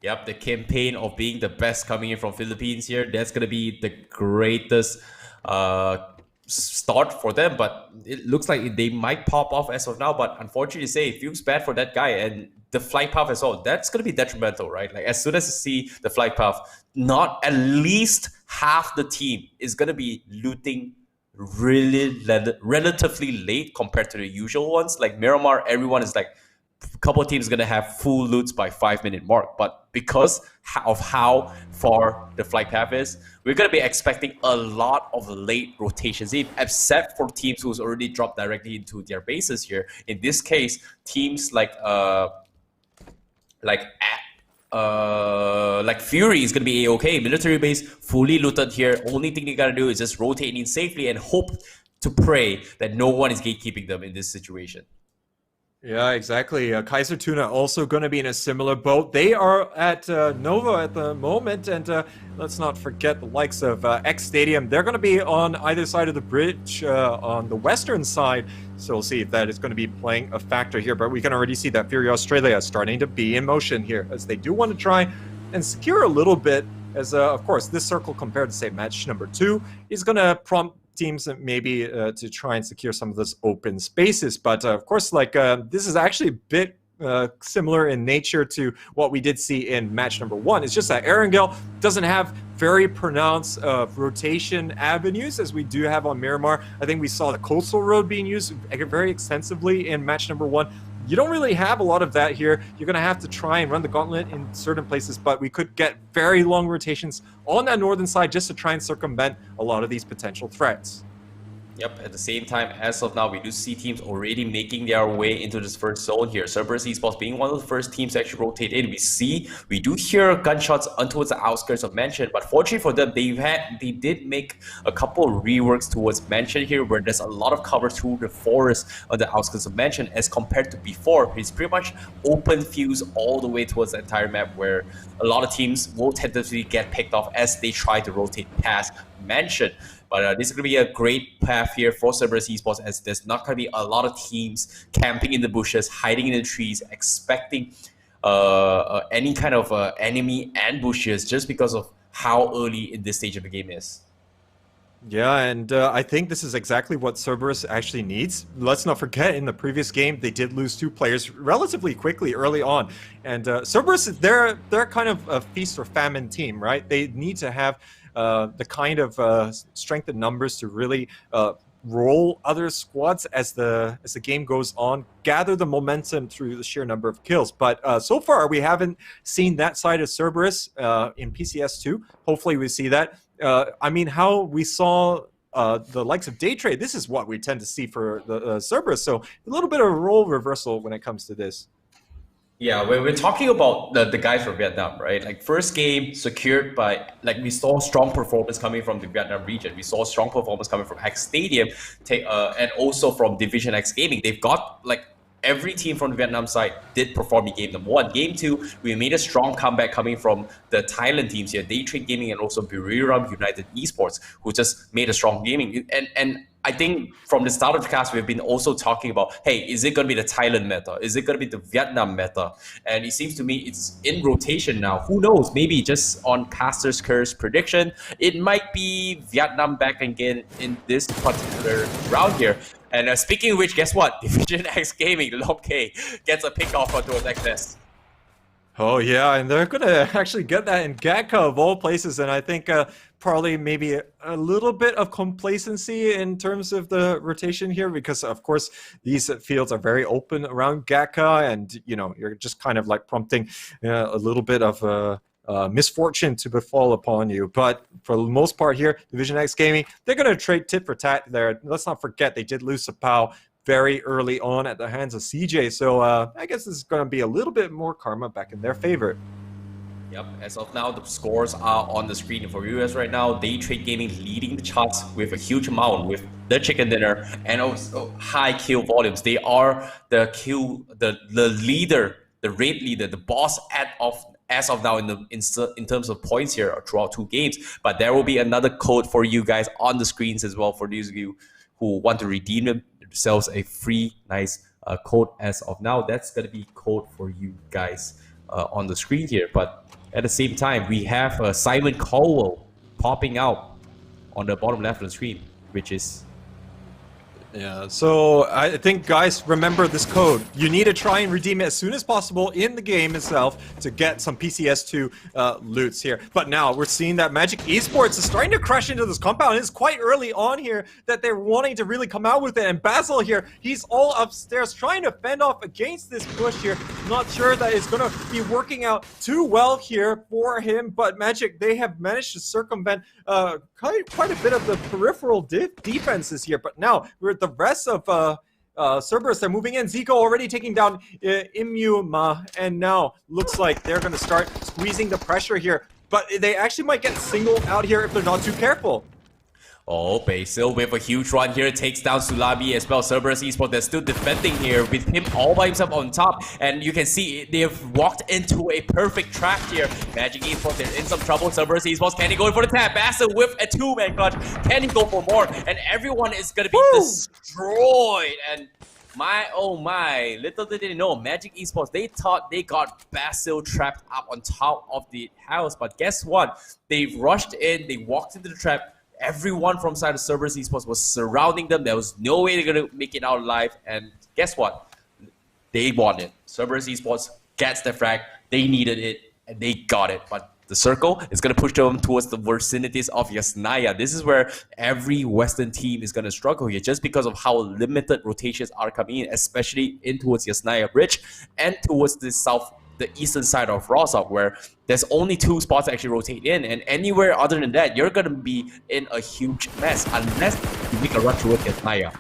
Yep, the campaign of being the best coming in from Philippines here. That's going to be the greatest start for them, but it looks like they might pop off as of now. But unfortunately, say it feels bad for that guy and the flight path as well. That's going to be detrimental, right? Like as soon as you see the flight path, not at least half the team is going to be looting really relatively late compared to the usual ones. Like Miramar, everyone is like, a couple of teams going to have full loots by 5-minute mark, but because of how far the flight path is, we're going to be expecting a lot of late rotations, except for teams who's already dropped directly into their bases here. In this case, teams like Fury is going to be A-okay. Military base fully looted here. Only thing they got to do is just rotate in safely and hope to pray that no one is gatekeeping them in this situation. Yeah, exactly. Kaiser Tuna also going to be in a similar boat. They are at Nova at the moment, and let's not forget the likes of X Stadium. They're going to be on either side of the bridge on the western side, so we'll see if that is going to be playing a factor here. But we can already see that Fury Australia starting to be in motion here, as they do want to try and secure a little bit, as of course this circle compared to, say, match number 2 is going to prompt teams maybe to try and secure some of those open spaces. But of course, like this is actually a bit similar in nature to what we did see in match number 1. It's just that Erangel doesn't have very pronounced rotation avenues as we do have on Miramar. I think we saw the coastal road being used very extensively in match number 1. You don't really have a lot of that here. You're going to have to try and run the gauntlet in certain places, but we could get very long rotations on that northern side just to try and circumvent a lot of these potential threats. Yep, at the same time, as of now, we do see teams already making their way into this first zone here. Cerberus Esports being one of the first teams to actually rotate in. We do hear gunshots towards the outskirts of Mansion, but fortunately for them, they did make a couple of reworks towards Mansion here, where there's a lot of cover through the forest on the outskirts of Mansion, as compared to before. It's pretty much open fields all the way towards the entire map, where a lot of teams will tentatively get picked off as they try to rotate past Mansion. But this is going to be a great path here for Cerberus Esports, as there's not going to be a lot of teams camping in the bushes, hiding in the trees, expecting any kind of enemy ambushes just because of how early in this stage of the game is. Yeah, and I think this is exactly what Cerberus actually needs. Let's not forget, in the previous game, they did lose 2 players relatively quickly early on. And Cerberus, they're kind of a feast or famine team, right? They need to have the kind of strength in numbers to really roll other squads as the game goes on, gather the momentum through the sheer number of kills. But so far, we haven't seen that side of Cerberus in PCS2. Hopefully, we see that. I mean, how we saw the likes of Day Trade, this is what we tend to see for the Cerberus. So a little bit of a role reversal when it comes to this. Yeah, we're talking about the guys from Vietnam, right? Like first game secured by, like we saw strong performance coming from the Vietnam region. We saw strong performance coming from X Stadium and also from Division X Gaming. They've got like every team from the Vietnam side did perform in game number 1. Game 2, we made a strong comeback coming from the Thailand teams here, Day Trade Gaming and also Buriram United Esports, who just made a strong gaming. And I think from the start of the cast, we've been also talking about, hey, is it going to be the Thailand meta? Is it going to be the Vietnam meta? And it seems to me it's in rotation now. Who knows? Maybe just on Caster's Curse prediction, it might be Vietnam back again in this particular round here. And speaking of which, guess what? Division X Gaming, Long K, gets a pick off onto XS. Oh yeah, and they're going to actually get that in Gatka of all places, and I think probably maybe a little bit of complacency in terms of the rotation here, because of course these fields are very open around Gatka, and you know, you're just kind of like prompting a little bit of misfortune to befall upon you. But for the most part here, Division X Gaming, they're going to trade tit for tat there. Let's not forget they did lose Sapao very early on at the hands of CJ. So I guess this is going to be a little bit more karma back in their favor. Yep, as of now, the scores are on the screen for you guys right now. Day Trade Gaming leading the charts with a huge amount with the chicken dinner and also high kill volumes. They are the leader, the raid leader, the boss as of now in terms of points here throughout 2 games. But there will be another code for you guys on the screens as well for those of you who want to redeem themselves a free nice code as of now. That's going to be code for you guys on the screen here. But at the same time, we have Simon Caldwell popping out on the bottom left of the screen, which is Yeah, so I think, guys, remember this code. You need to try and redeem it as soon as possible in the game itself to get some PCS2 loots here. But now we're seeing that Magic Esports is starting to crash into this compound. It's quite early on here that they're wanting to really come out with it. And Basil here, he's all upstairs trying to fend off against this push here. Not sure that it's going to be working out too well here for him. But Magic, they have managed to circumvent quite a bit of the peripheral defenses here. But now we're the rest of Cerberus, they're moving in. Zico already taking down Imuma, and now looks like they're going to start squeezing the pressure here. But they actually might get singled out here if they're not too careful. Oh, Basil with a huge run here takes down Sulabi as well. Cerberus Esports, they're still defending here with him all by himself on top. And you can see they've walked into a perfect trap here. Magic Esports, they're in some trouble. Cerberus Esports, can he go for the tap? Basil with a two-man clutch. Can he go for more? And everyone is going to be destroyed. And my, oh my, little did they know, Magic Esports, they thought they got Basil trapped up on top of the house. But guess what? They've rushed in, they walked into the trap. Everyone from side of Cerberus Esports was surrounding them. There was no way they're going to make it out alive. And guess what? They won it. Cerberus Esports gets the frag. They needed it, and they got it. But the circle is going to push them towards the vicinities of Yasnaya. This is where every Western team is going to struggle here just because of how limited rotations are coming in, especially in towards Yasnaya Bridge and towards the eastern side of Rosok, where there's only 2 spots actually rotate in, and anywhere other than that, you're gonna be in a huge mess unless you make a run towards Yasnaya.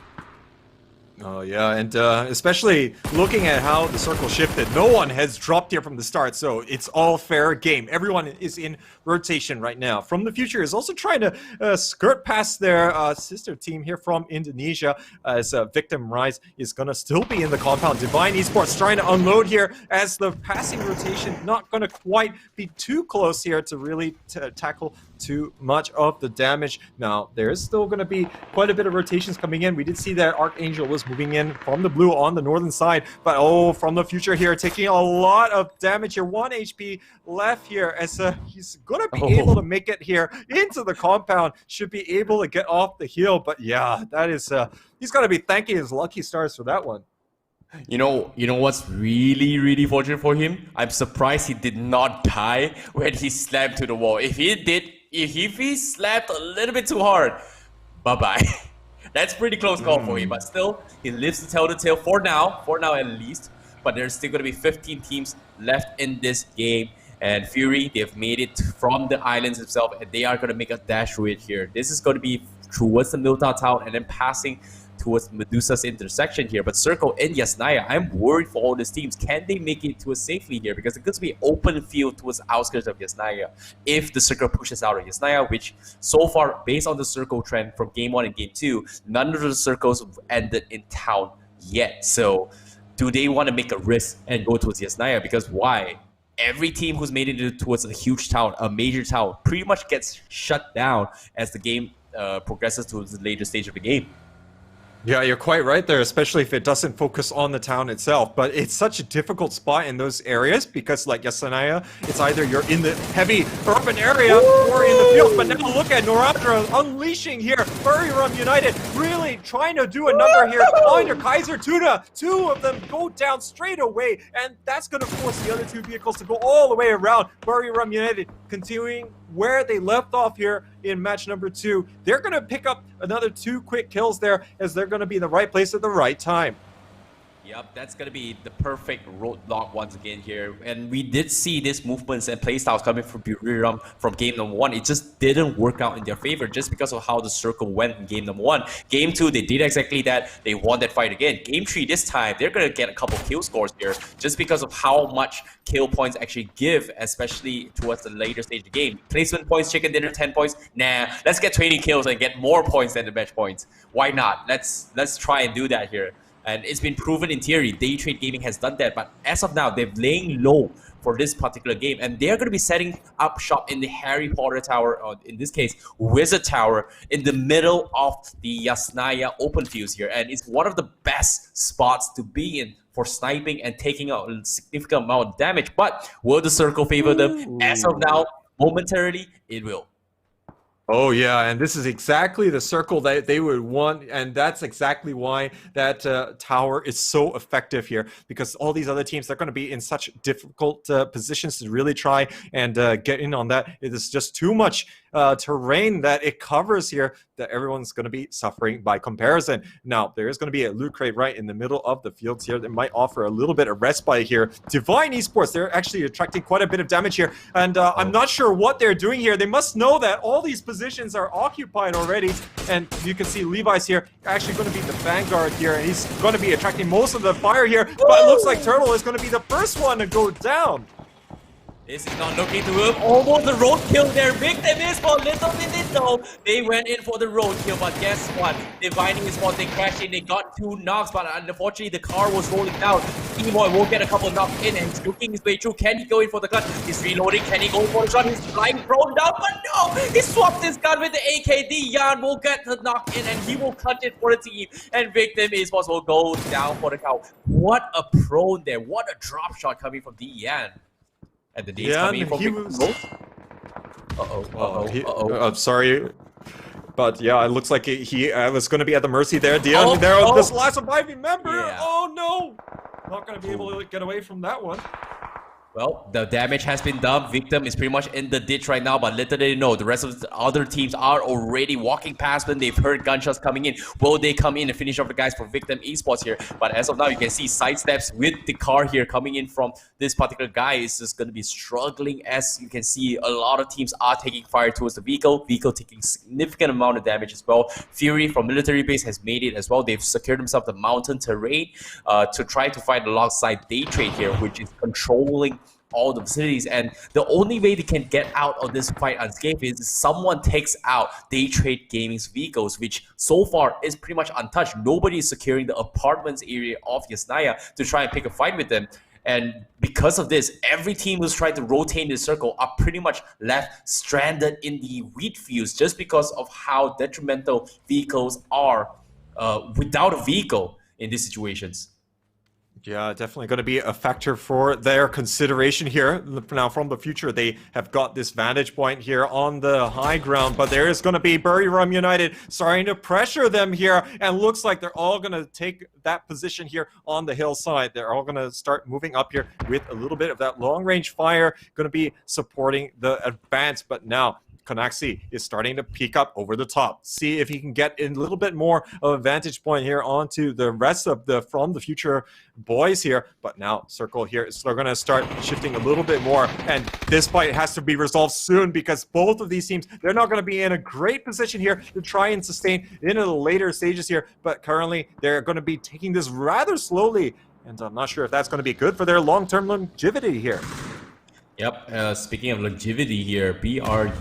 Oh yeah, and especially looking at how the circle shifted, no one has dropped here from the start, so it's all fair game. Everyone is in rotation right now. From the Future is also trying to skirt past their sister team here from Indonesia, as Victim Rise is going to still be in the compound. Divine Esports trying to unload here as the passing rotation not going to quite be too close here to really tackle too much of the damage. Now, there is still going to be quite a bit of rotations coming in. We did see that Archangel was moving in from the blue on the northern side, but oh, From the Future here taking a lot of damage here. 1 HP left here as he's going to be able to make it here into the compound. Should be able to get off the hill, but yeah, that is he's got to be thanking his lucky stars for that one. You know what's really fortunate for him? I'm surprised he did not die when he slammed to the wall. If he did, if he slapped a little bit too hard, bye-bye. That's pretty close call for him, but still, he lives to tell the tale for now at least. But there's still going to be 15 teams left in this game. And Fury, they've made it from the islands itself, and they are going to make a dash through it here. This is going to be towards the Milta town and then passing towards Medusa's intersection here. But Circle and Yasnaya, I'm worried for all these teams. Can they make it to a safely here? Because it's going to be open field towards the outskirts of Yasnaya if the Circle pushes out of Yasnaya, which so far, based on the Circle trend from Game 1 and Game 2, none of the Circles ended in town yet. So do they want to make a risk and go towards Yasnaya? Because why? Every team who's made it towards a huge town, a major town, pretty much gets shut down as the game progresses towards the later stage of the game. Yeah, you're quite right there, especially if it doesn't focus on the town itself. But it's such a difficult spot in those areas because, like Yasanaya, it's either you're in the heavy urban area or in the fields. But now look at Norandra unleashing here. Buriram United really trying to do a number here on your Kaiser Tuna. 2 of them go down straight away, and that's going to force the other 2 vehicles to go all the way around. Buriram United continuing where they left off here in match number 2. They're going to pick up another 2 quick kills there as they're going to be in the right place at the right time. Yep, that's going to be the perfect roadblock once again here. And we did see these movements and playstyles coming from Buriram from game number 1. It just didn't work out in their favor just because of how the circle went in game number 1. Game 2, they did exactly that. They won that fight again. Game 3, this time, they're going to get a couple kill scores here just because of how much kill points actually give, especially towards the later stage of the game. Placement points, chicken dinner, 10 points. Nah, let's get 20 kills and get more points than the match points. Why not? Let's try and do that here. And it's been proven in theory, Day Trade Gaming has done that, but as of now, they're laying low for this particular game, and they're going to be setting up shop in the Harry Potter Tower, or in this case, Wizard Tower, in the middle of the Yasnaya open fields here, and it's one of the best spots to be in for sniping and taking out a significant amount of damage. But will the circle favor them? As of now, momentarily, it will. Oh yeah, and this is exactly the circle that they would want, and that's exactly why that tower is so effective here, because all these other teams, they're going to be in such difficult positions to really try and get in on that. It is just too much terrain that it covers here that everyone's going to be suffering by comparison. Now, there is going to be a loot crate right in the middle of the fields here that might offer a little bit of respite here. Divine Esports, they're actually attracting quite a bit of damage here, and I'm not sure what they're doing here. They must know that all these positions are occupied already, and you can see Levi's here actually going to be the vanguard here, and he's going to be attracting most of the fire here, but it looks like Turtle is going to be the first one to go down. This is not looking to him. Almost the roadkill there. Victim is for little did they know. They went in for the roadkill, but guess what? Divine Esports, they crashed in. They got 2 knocks, but unfortunately the car was rolling down. T-Boy will get a couple knocks in, and he's looking his way through. Can he go in for the gun? He's reloading. Can he go for the shot? He's flying prone down, but no! He swapped his gun with the AKD. Yan will get the knock in, and he will cut it for the team. And Victim Esports will go down for the count. What a prone there. What a drop shot coming from D Yan. And the D's coming from I'm sorry, but yeah, it looks like he was going to be at the mercy there. Dion, this last surviving member. Yeah. Oh no, not going to be able to get away from that one. Well, the damage has been done. Victim is pretty much in the ditch right now, but little they know, the rest of the other teams are already walking past them. They've heard gunshots coming in. Will they come in and finish off the guys for Victim Esports here? But as of now, you can see sidesteps with the car here coming in from this particular guy is just going to be struggling. As you can see, a lot of teams are taking fire towards the vehicle. Vehicle taking significant amount of damage as well. Fury from military base has made it as well. They've secured themselves the mountain terrain to try to fight alongside Day Trade here, which is controlling all the facilities, and the only way they can get out of this fight unscathed is someone takes out Day Trade Gaming's vehicles, which so far is pretty much untouched. Nobody is securing the apartments area of Yasnaya to try and pick a fight with them. And because of this, every team who's trying to rotate in the circle are pretty much left stranded in the wheat fields just because of how detrimental vehicles are without a vehicle in these situations. Yeah, definitely going to be a factor for their consideration here. Now, from the future, they have got this vantage point here on the high ground, but there is going to be Buriram United starting to pressure them here, and looks like they're all going to take that position here on the hillside. They're all going to start moving up here with a little bit of that long-range fire, going to be supporting the advance, but now Konaxi is starting to peek up over the top. See if he can get a little bit more of a vantage point here onto the rest of the From the Future boys here. But now Circle here is going to start shifting a little bit more. And this fight has to be resolved soon because both of these teams, they're not going to be in a great position here to try and sustain into the later stages here. But currently, they're going to be taking this rather slowly. And I'm not sure if that's going to be good for their long-term longevity here. Yep, speaking of longevity here, BUE,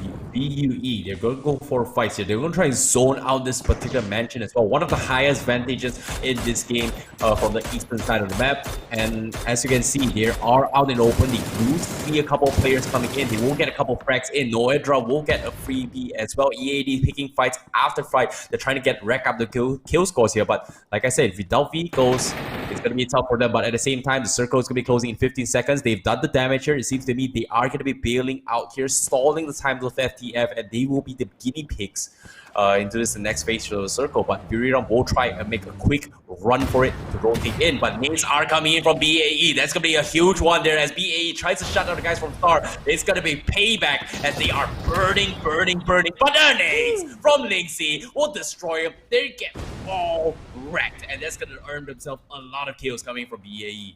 they're going to go for fights here. They're going to try and zone out this particular mansion as well. One of the highest vantages in this game from the eastern side of the map. And as you can see, they are out in the open. They do see a couple of players coming in. They will get a couple of frags in. Noedra will get a freebie as well. EAD picking fights after fight. They're trying to rack up the kill scores here. But like I said, without vehicles, it's going to be tough for them. But at the same time, the circle is going to be closing in 15 seconds. They've done the damage here. It seems to me they are going to be bailing out here, stalling the time of FTF, and they will be the guinea pigs into this next phase of the circle. But Buriram will try and make a quick run for it to rotate in. But nades are coming in from BAE. That's going to be a huge one there as BAE tries to shut down the guys from Star. It's going to be payback as they are burning. But the nades from Linksy will destroy them. They get all wrecked. And that's going to earn themselves a lot of kills coming from BAE.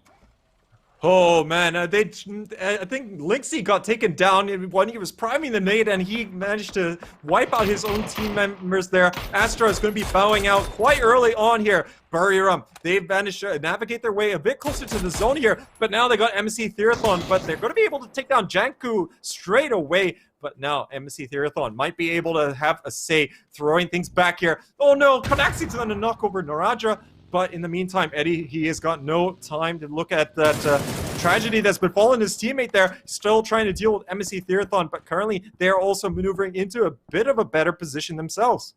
Oh man, I think Linksy got taken down when he was priming the nade, and he managed to wipe out his own team members there. Astra is going to be bowing out quite early on here. Buriram, they've managed to navigate their way a bit closer to the zone here, but now they got MSC Therathon, but they're going to be able to take down Janku straight away. But now MSC Therathon might be able to have a say, throwing things back here. Oh no, Konaxi's going to knock over Naradra. But in the meantime, Eddie, he has got no time to look at that tragedy that's befallen his teammate there. Still trying to deal with MSC Therathon, but currently they're also maneuvering into a bit of a better position themselves.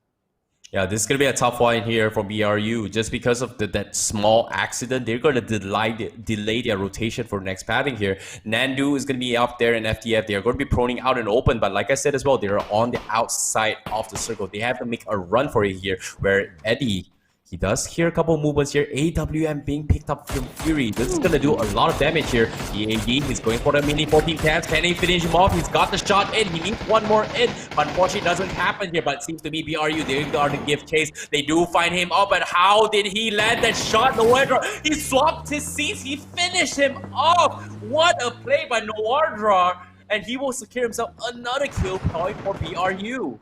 Yeah, this is going to be a tough one here for BRU. Just because of that small accident, they're going to delay their rotation for next pathing here. Nandu is going to be up there in FTF. They're going to be proning out and open, but like I said as well, they're on the outside of the circle. They have to make a run for it here, where Eddie, he does hear a couple of movements here. AWM being picked up from Fury. This is going to do a lot of damage here. EAD is going for the mini 14 cans. Can he finish him off? He's got the shot in. He needs one more in. But unfortunately, it doesn't happen here. But it seems to be BRU. They're going to give chase. They do find him up. But how did he land that shot? Noardra, he swapped his seats. He finished him off. What a play by Noardra. And he will secure himself another kill point for BRU.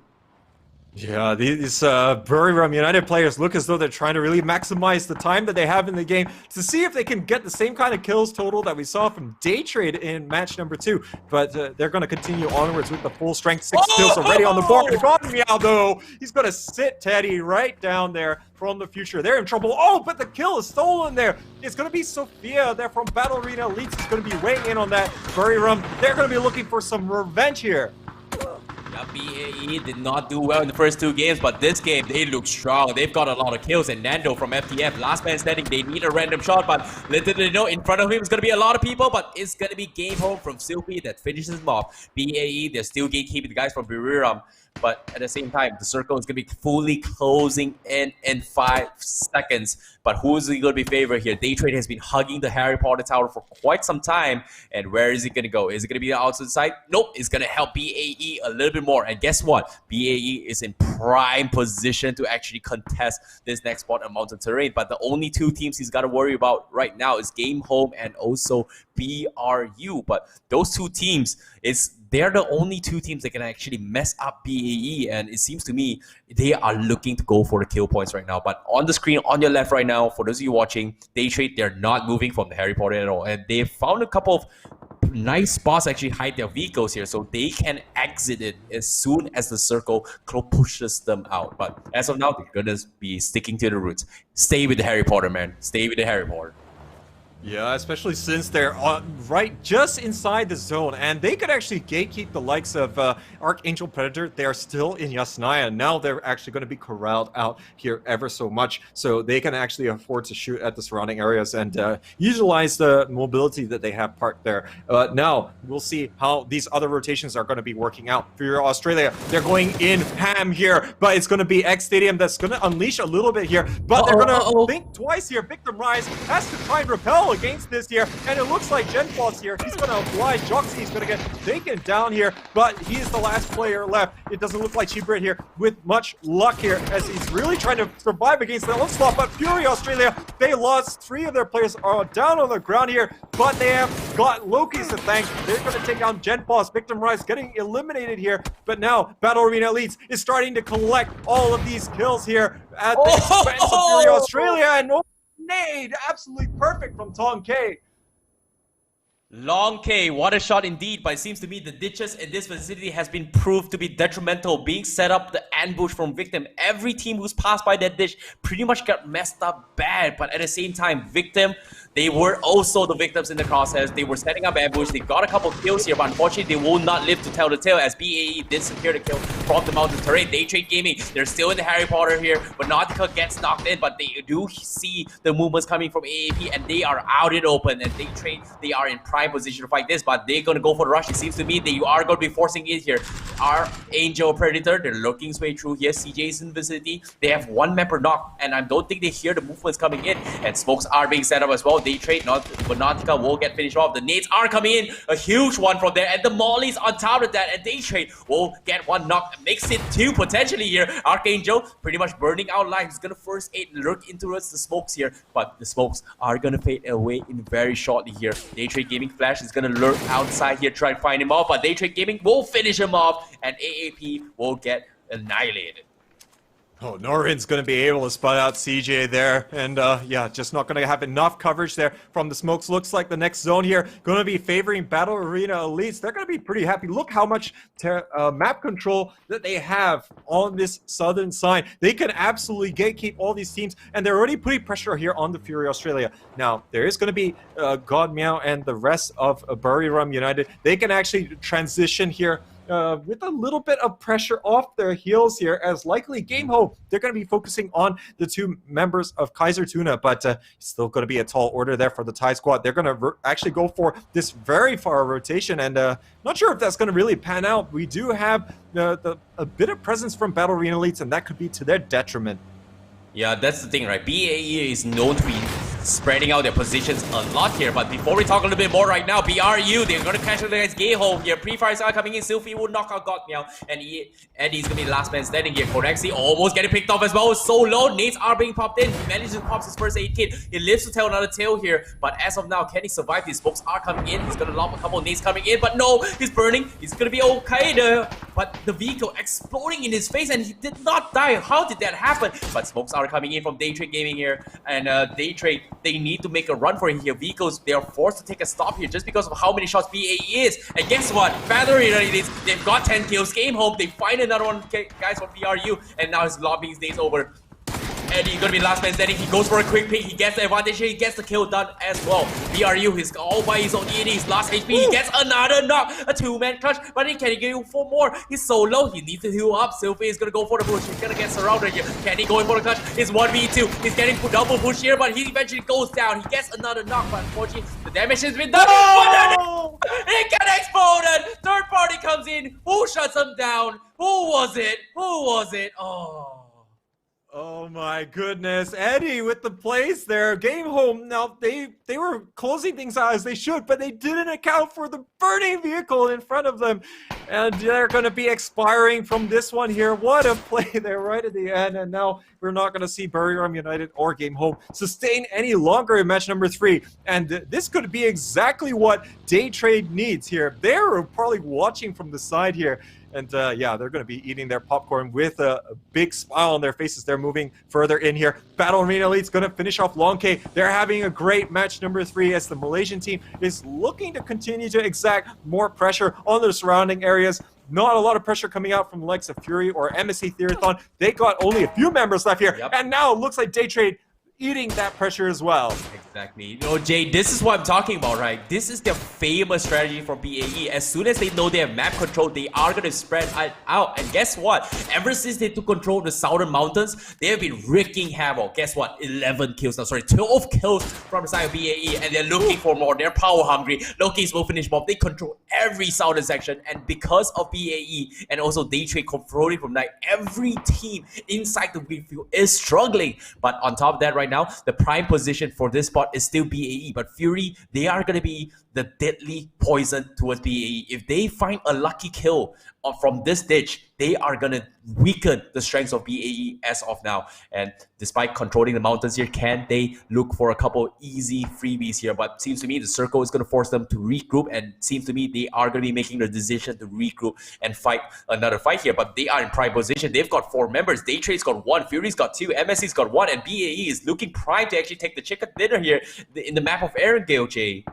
Yeah, these Buriram United players look as though they're trying to really maximize the time that they have in the game to see if they can get the same kind of kills total that we saw from Daytrade in match number 2. But they're going to continue onwards with the full strength. 6 kills already on the board. Meow, though, he's going to sit Teddy right down there from the future. They're in trouble. Oh, but the kill is stolen there. It's going to be Sophia there from Battle Arena Elites. Is going to be weighing in on that. Buriram, they're going to be looking for some revenge here. BAE did not do well in the first 2 games, but this game, they look strong. They've got a lot of kills, and Nando from FTF, last man standing, they need a random shot, but little do they know, in front of him is going to be a lot of people, but it's going to be game home from Sylvie that finishes him off. BAE, they're still gatekeeping the guys from Buriram, but at the same time, the circle is going to be fully closing in 5 seconds. But who's he going to be favored here? Daytrade has been hugging the Harry Potter Tower for quite some time. And where is he going to go? Is it going to be the outside side? Nope. It's going to help BAE a little bit more. And guess what? BAE is in prime position to actually contest this next spot on Mountain Terrain. But the only 2 teams he's got to worry about right now is Game Home and also BRU. But those 2 teams, they're the only 2 teams that can actually mess up BAE, and it seems to me they are looking to go for the kill points right now. But on the screen on your left right now, for those of you watching, Daytrade, they're not moving from the Harry Potter at all, and they found a couple of nice spots to actually hide their vehicles here, so they can exit it as soon as the circle pushes them out. But as of now, they're gonna be sticking to the roots. Stay with the Harry Potter, man. Stay with the Harry Potter. Yeah, especially since they're right just inside the zone, and they could actually gatekeep the likes of Archangel Predator. They are still in Yasnaya. Now they're actually going to be corralled out here ever so much, so they can actually afford to shoot at the surrounding areas and utilize the mobility that they have parked there. Now, we'll see how these other rotations are going to be working out. For Australia, they're going in ham here, but it's going to be X Stadium that's going to unleash a little bit here, but they're going to think twice here. Victim Rise has to try and repel against this here, and it looks like Genfloss here, he's going to oblige. Joxy is going to get taken down here, but he is the last player left. It doesn't look like Chibrit here with much luck here, as he's really trying to survive against the onslaught, but Fury Australia, they lost 3 of their players are down on the ground here, but they have got Loki's to thank. They're going to take down Genfloss. Victim Rise getting eliminated here, but now Battle Arena Elites is starting to collect all of these kills here at the expense of Fury Australia, and nade, absolutely perfect from Tong K. Long K, what a shot indeed, but it seems to me the ditches in this vicinity has been proved to be detrimental, being set up the ambush from Victim. Every team who's passed by that ditch pretty much got messed up bad, but at the same time, Victim, they were also the victims in the crosshairs. They were setting up ambush. They got a couple kills here, but unfortunately, they will not live to tell the tale as BAE did secure the kill from the Mountain Terrain. Daytrade Gaming, they're still in the Harry Potter here, but Nautica gets knocked in, but they do see the movements coming from AAP, and they are out in open, and Daytrade, they are in prime position to fight this, but they're going to go for the rush. It seems to me that you are going to be forcing it here. Our Angel Predator, they're looking his way through here. CJ is in the vicinity. They have 1 member knock, and I don't think they hear the movements coming in, and smokes are being set up as well. Daytrade, but Nautica will get finished off. The nades are coming in, a huge one from there, and the mollies on top of that, and Daytrade will get 1 knock, makes it 2 potentially here. Archangel pretty much burning out life. He's gonna first aid, lurk into the smokes here, but the smokes are gonna fade away in very shortly here. Daytrade Gaming Flash is gonna lurk outside here, try and find him off, but Daytrade Gaming will finish him off, and AAP will get annihilated. Oh, Norin's going to be able to spot out CJ there, and yeah, just not going to have enough coverage there from the smokes. Looks like the next zone here going to be favoring Battle Arena Elites. They're going to be pretty happy. Look how much map control that they have on this southern side. They can absolutely gatekeep all these teams, and they're already putting pressure here on the Fury Australia. Now, there is going to be God Meow and the rest of Buriram United. They can actually transition here with a little bit of pressure off their heels here, as likely Game Hope, they're going to be focusing on the 2 members of Kaiser Tuna, but still going to be a tall order there for the Thai squad. They're going to actually go for this very far rotation, and not sure if that's going to really pan out. We do have a bit of presence from Battle Arena Elites, and that could be to their detriment. Yeah, that's the thing, right? BAE is known to be spreading out their positions a lot here, but before we talk a little bit more right now, BRU, they're going to catch against Geho here. Pre-fire side coming in, Sylphie will knock out God Meow, and Eddie's going to be the last man standing here. Corexi almost getting picked off as well. So low, nades are being popped in. He manages to pop his first aid kit. He lives to tell another tale here, but as of now, can he survive? These smokes are coming in. He's going to lob a couple of nades coming in, but no, he's burning. He's going to be okay there, but the vehicle exploding in his face, and he did not die. How did that happen? But smokes are coming in from Daytrade Gaming here, and Daytrade, they need to make a run for it here. Vehicles, they are forced to take a stop here just because of how many shots BAE is. And guess what? Battery, they've got 10 kills. Game Hope, they find another one, guys, from BRU, and now his lobbying days over. Eddie gonna be last man standing. He goes for a quick pick. He gets the advantage here. He gets the kill done as well. BRU, he's all by his own. Eddie's last HP. He gets another knock. A 2-man clutch. But he can get 4 more. He's so low. He needs to heal up. Sylphie is gonna go for the push. He's gonna get surrounded here. Can he go in for the clutch? It's 1v2. He's getting double push here, but he eventually goes down. He gets another knock, but unfortunately, the damage has been done. Oh! It got exploded. Third party comes in. Who shuts him down? Who was it? Who was it? Oh my goodness, Eddie with the plays there. Game Home, now they were closing things out as they should, but they didn't account for the burning vehicle in front of them. And they're going to be expiring from this one here. What a play there right at the end. And now we're not going to see Buriram United or Game Home sustain any longer in match number 3. And this could be exactly what Daytrade needs here. They're probably watching from the side here. And yeah, they're going to be eating their popcorn with a big smile on their faces. They're moving further in here. Battle Arena Elite's going to finish off Long K. They're having a great match number 3 as the Malaysian team is looking to continue to exact more pressure on the surrounding areas. Not a lot of pressure coming out from the likes of Fury or MSC Theathon. They got only a few members left here. Yep. And now it looks like Daytrade eating that pressure as well. Exactly. You know, Jay, this is what I'm talking about, right? This is their famous strategy for BAE. As soon as they know they have map control, they are going to spread out. And guess what? Ever since they took control of the southern mountains, they have been wreaking havoc. Guess what? 12 kills from the side of BAE, and they're looking for more. They're power hungry. Loki's will finish mob. They control every southern section, and because of BAE and also Daytrade controlling from night, every team inside the green field is struggling. But on top of that, right now, the prime position for this spot is still BAE, but Fury, they are going to be the deadly poison towards BAE. If they find a lucky kill from this ditch, they are going to weaken the strengths of BAE as of now. And despite controlling the mountains here, can they look for a couple easy freebies here? But seems to me the circle is going to force them to regroup, and seems to me they are going to be making the decision to regroup and fight another fight here. But they are in prime position. They've got 4 members. Daytrade's got 1, Fury's got 2, MSC's got 1, and BAE is looking prime to actually take the chicken dinner here in the map of Erangel, Jay.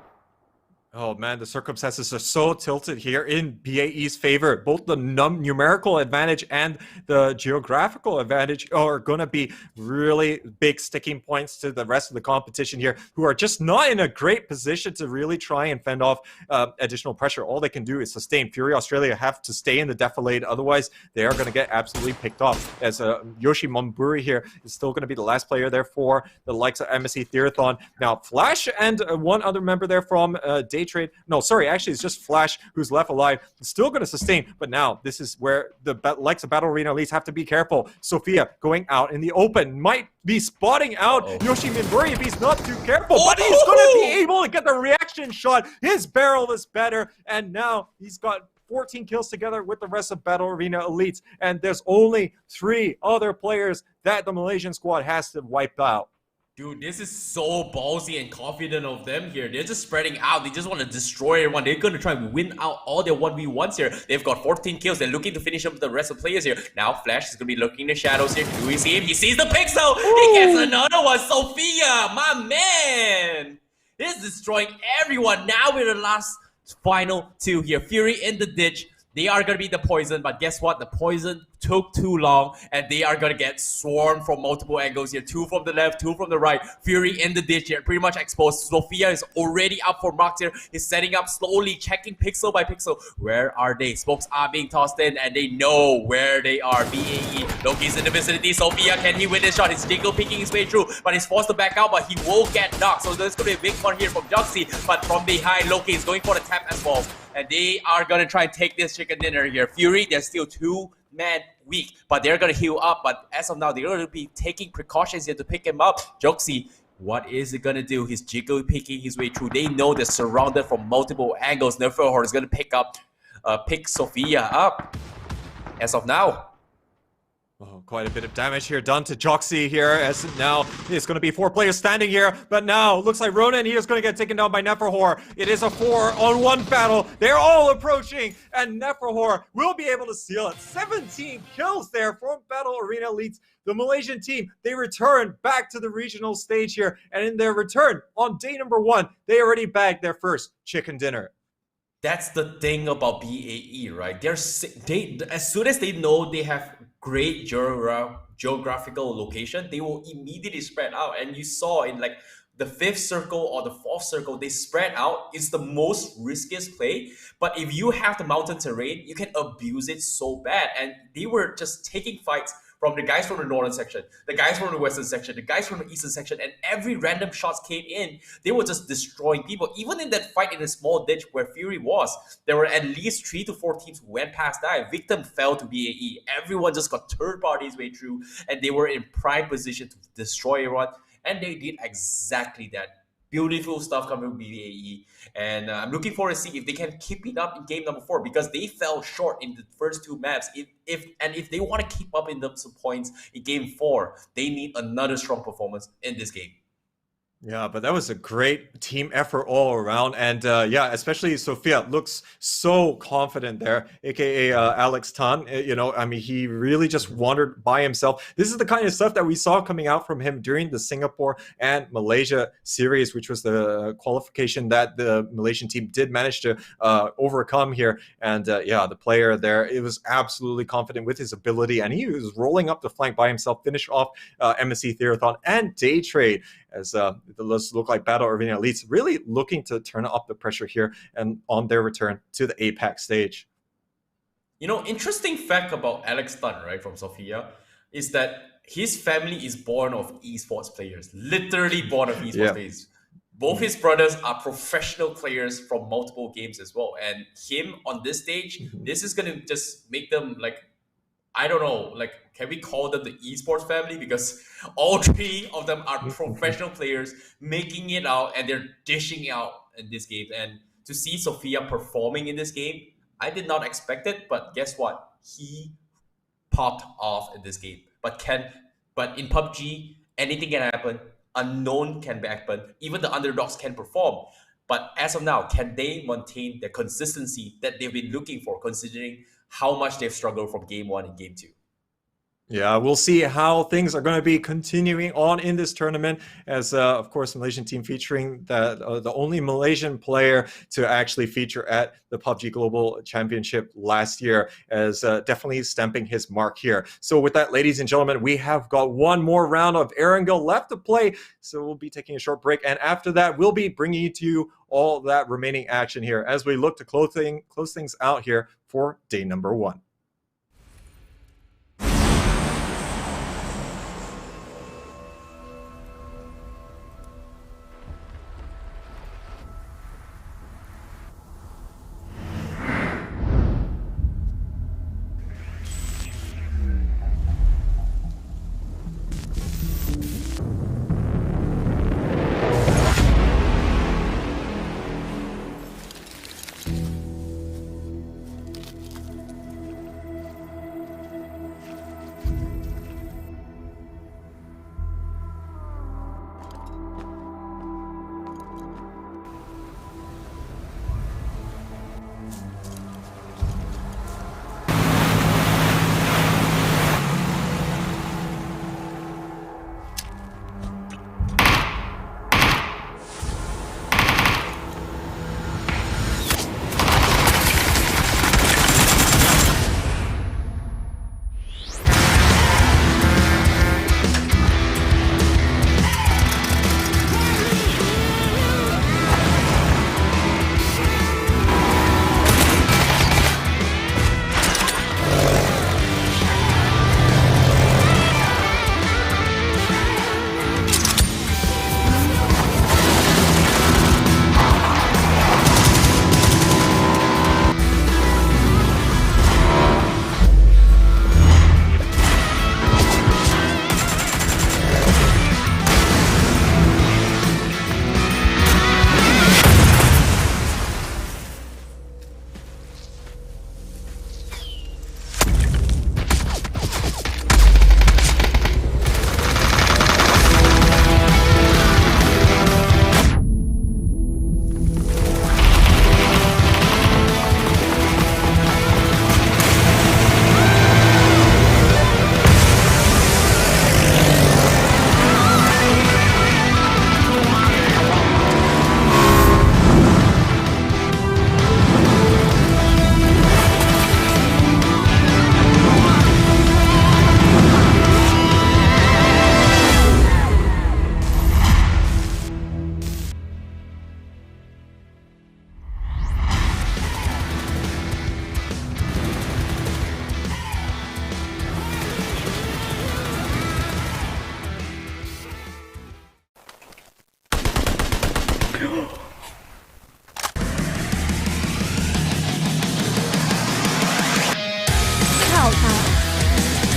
Oh man, the circumstances are so tilted here in BAE's favor. Both the numerical advantage and the geographical advantage are going to be really big sticking points to the rest of the competition here, who are just not in a great position to really try and fend off additional pressure. All they can do is sustain. Fury Australia have to stay in the defilade, otherwise they are going to get absolutely picked off. As Yoshi Momburi here is still going to be the last player there for the likes of MSC Theathon. Now, Flash and one other member there from Daytrade. No, sorry, actually, it's just Flash who's left alive. Still going to sustain, but now this is where the likes of Battle Arena Elites have to be careful. Sophia going out in the open might be spotting out Yoshi Minburi if he's not too careful, but he's going to be able to get the reaction shot. His barrel is better, and now he's got 14 kills together with the rest of Battle Arena Elites, and there's only 3 other players that the Malaysian squad has to wipe out. Dude, this is so ballsy and confident of them here. They're just spreading out. They just want to destroy everyone. They're going to try and win out all their 1v1s here. They've got 14 kills. They're looking to finish up the rest of the players here. Now, Flash is going to be looking in the shadows here. Do we see him? He sees the pixel. He gets another one. Sophia, my man. This is destroying everyone. Now we're the last final 2 here. Fury in the ditch. They are going to be the poison, but guess what? The poison took too long, and they are going to get swarmed from multiple angles here. 2 from the left, 2 from the right. Fury in the ditch here, pretty much exposed. Sophia is already up for marks here. He's setting up slowly, checking pixel by pixel. Where are they? Smokes are being tossed in, and they know where they are. BAE, Loki's in the vicinity. Sophia, can he win this shot? He's Jiggle peeking his way through, but he's forced to back out, but he will get knocked. So there's going to be a big one here from Juxi, but from behind, Loki is going for the tap as well. And they are going to try and take this chicken dinner here. Fury, they're still 2-man weak, but they're going to heal up. But as of now, they're going to be taking precautions here to pick him up. Joxy, what is it going to do? He's jiggle picking his way through. They know they're surrounded from multiple angles. Neferhor is going to pick Sophia up as of now. Oh, quite a bit of damage here done to Joxy here, as now it's going to be 4 players standing here, but now looks like Ronan here is going to get taken down by Neferhor. It is a 4-on-1 battle. They're all approaching, and Neferhor will be able to seal it. 17 kills there from Battle Arena Elites. The Malaysian team, they return back to the regional stage here, and in their return on day number 1, they already bagged their first chicken dinner. That's the thing about BAE, right? They as soon as they know they have great geographical location, they will immediately spread out. And you saw in like the 5th circle or the 4th circle, they spread out. It's the most riskiest play. But if you have the mountain terrain, you can abuse it so bad. And they were just taking fights from the guys from the northern section, the guys from the western section, the guys from the eastern section, and every random shots came in, they were just destroying people. Even in that fight in the small ditch where Fury was, there were at least 3 to 4 teams who went past that. Victim fell to BAE. Everyone just got third parties way through, and they were in prime position to destroy everyone, and they did exactly that. Beautiful stuff coming from BAE, and I'm looking forward to see if they can keep it up in game number 4, because they fell short in the first 2 maps. If they want to keep up in terms of points in game 4, they need another strong performance in this game. Yeah, but that was a great team effort all around. And yeah, especially Sophia looks so confident there, aka Alex Tan. You know, I mean, he really just wandered by himself. This is the kind of stuff that we saw coming out from him during the Singapore and Malaysia series, which was the qualification that the Malaysian team did manage to overcome here. And yeah, the player there, it was absolutely confident with his ability, and he was rolling up the flank by himself, finish off MSC Theathon and Day Trade, as does look like Battle Arena Elites really looking to turn up the pressure here and on their return to the APAC stage. You know, interesting fact about Alex Tan, right, from Sophia, is that his family is born of esports players, literally born of esports players. Both his brothers are professional players from multiple games as well. And him on this stage, this is going to just make them like, I don't know, like, can we call them the esports family? Because all 3 of them are professional players making it out, and they're dishing out in this game. And to see Sophia performing in this game, I did not expect it, but guess what? He popped off in this game. But in PUBG, anything can happen. Unknown can happen. Even the underdogs can perform. But as of now, can they maintain the consistency that they've been looking for, considering how much they've struggled from game 1 and game 2? Yeah, we'll see how things are going to be continuing on in this tournament, as of course, Malaysian team featuring the only Malaysian player to actually feature at the PUBG Global Championship last year, as definitely stamping his mark here. So with that, ladies and gentlemen, we have got one more round of Erangel left to play. So we'll be taking a short break, and after that, we'll be bringing to you all that remaining action here as we look to close things out here for day number 1.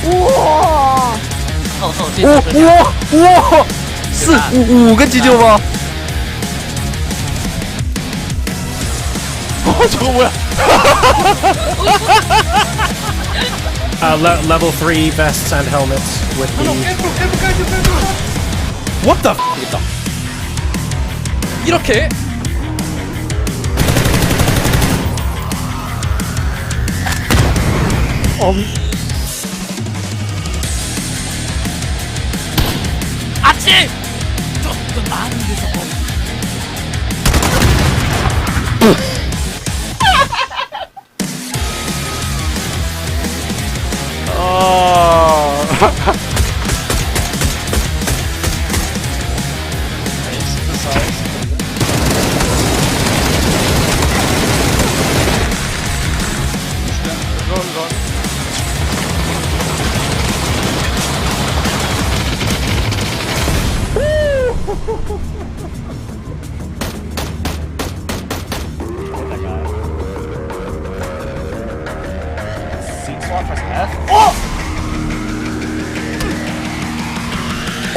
哇！这次是哇！4、5个急救吗？这个我。Level 3 vests and helmets with the... What the f? 이렇게? 아치! 좀 많은 데서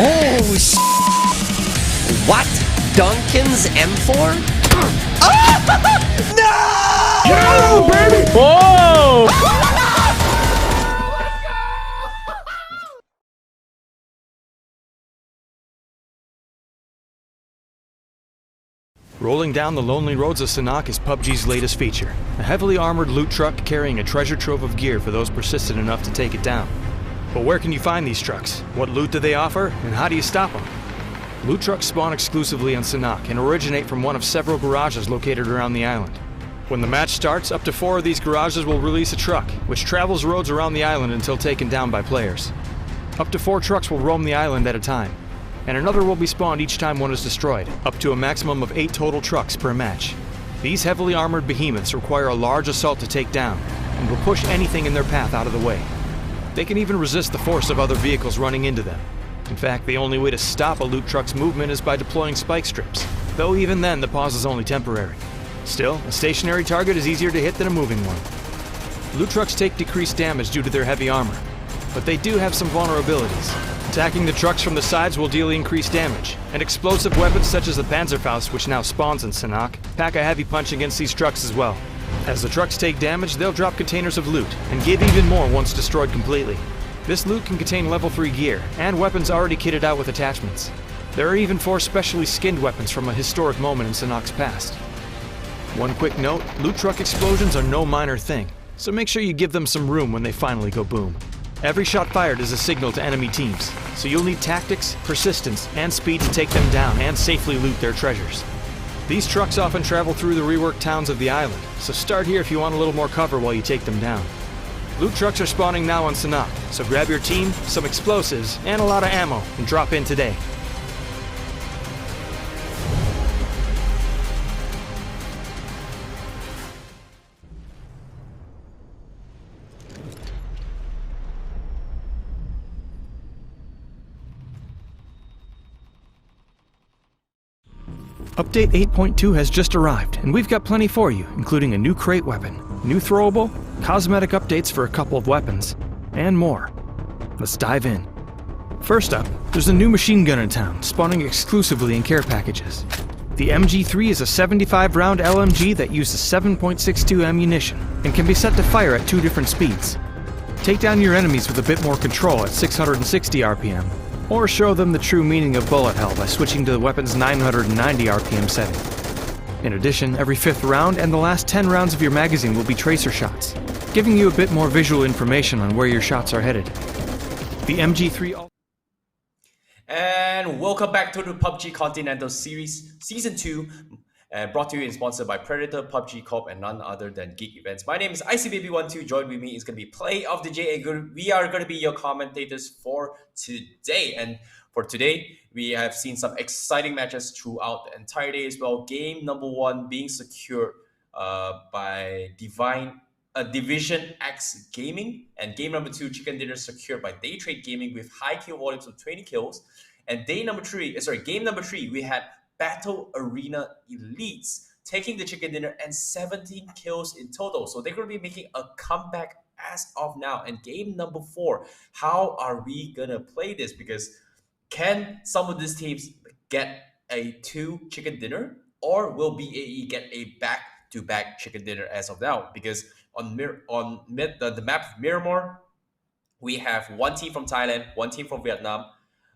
Oh, what? Duncan's M4? Rolling down the lonely roads of Sanhok is PUBG's latest feature, a heavily armored loot truck carrying a treasure trove of gear for those persistent enough to take it down. But where can you find these trucks? What loot do they offer? And how do you stop them? Loot trucks spawn exclusively on Sanhok and originate from one of several garages located around the island. When the match starts, up to 4 of these garages will release a truck, which travels roads around the island until taken down by players. Up to 4 trucks will roam the island at a time, and another will be spawned each time one is destroyed, up to a maximum of 8 total trucks per match. These heavily armored behemoths require a large assault to take down, and will push anything in their path out of the way. They can even resist the force of other vehicles running into them. In fact, the only way to stop a loot truck's movement is by deploying spike strips, though even then the pause is only temporary. Still, a stationary target is easier to hit than a moving one. Loot trucks take decreased damage due to their heavy armor, but they do have some vulnerabilities. Attacking the trucks from the sides will deal increased damage, and explosive weapons such as the Panzerfaust, which now spawns in Sanhok, pack a heavy punch against these trucks as well. As the trucks take damage, they'll drop containers of loot, and give even more once destroyed completely. This loot can contain level 3 gear, and weapons already kitted out with attachments. There are even 4 specially skinned weapons from a historic moment in Sanhok's past. One quick note, loot truck explosions are no minor thing, so make sure you give them some room when they finally go boom. Every shot fired is a signal to enemy teams, so you'll need tactics, persistence, and speed to take them down and safely loot their treasures. These trucks often travel through the reworked towns of the island, so start here if you want a little more cover while you take them down. Loot trucks are spawning now on Sanhok, so grab your team, some explosives, and a lot of ammo, and drop in today. Update 8.2 has just arrived, and we've got plenty for you, including a new crate weapon, new throwable, cosmetic updates for a couple of weapons, and more. Let's dive in. First up, there's a new machine gun in town, spawning exclusively in care packages. The MG3 is a 75-round LMG that uses 7.62 ammunition, and can be set to fire at 2 different speeds. Take down your enemies with a bit more control at 660 RPM, or show them the true meaning of bullet hell by switching to the weapon's 990 RPM setting. In addition, every 5th round and the last 10 rounds of your magazine will be tracer shots, giving you a bit more visual information on where your shots are headed. The MG3... And welcome back to the PUBG Continental Series Season 2, brought to you and sponsored by Predator, PUBG Corp, and none other than Geek Events. My name is ICBaby12. Join with me is going to be Play of the J, and we are going to be your commentators for today. And for today, we have seen some exciting matches throughout the entire day as well. Game number 1 being secured by Division X Gaming, and game number 2, Chicken Dinner, secured by Day Trade Gaming with high kill volumes of 20 kills. And game number 3, we had Battle Arena Elites taking the chicken dinner, and 17 kills in total. So they're going to be making a comeback as of now. And game number 4, how are we going to play this? Because can some of these teams get a 2 chicken dinner, or will BAE get a back-to-back chicken dinner as of now? Because on the map of Miramar, we have 1 team from Thailand, 1 team from Vietnam.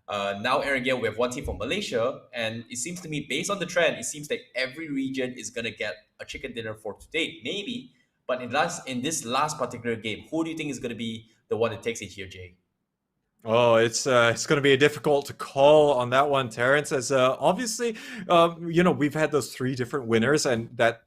Now, Erangel, we have 1 team from Malaysia. And it seems to me, based on the trend, it seems like every region is going to get a chicken dinner for today. Maybe. But in this last particular game, who do you think is going to be the one that takes it here, Jay? Oh, it's going to be difficult to call on that one, Terrence, as obviously, we've had those 3 different winners, and that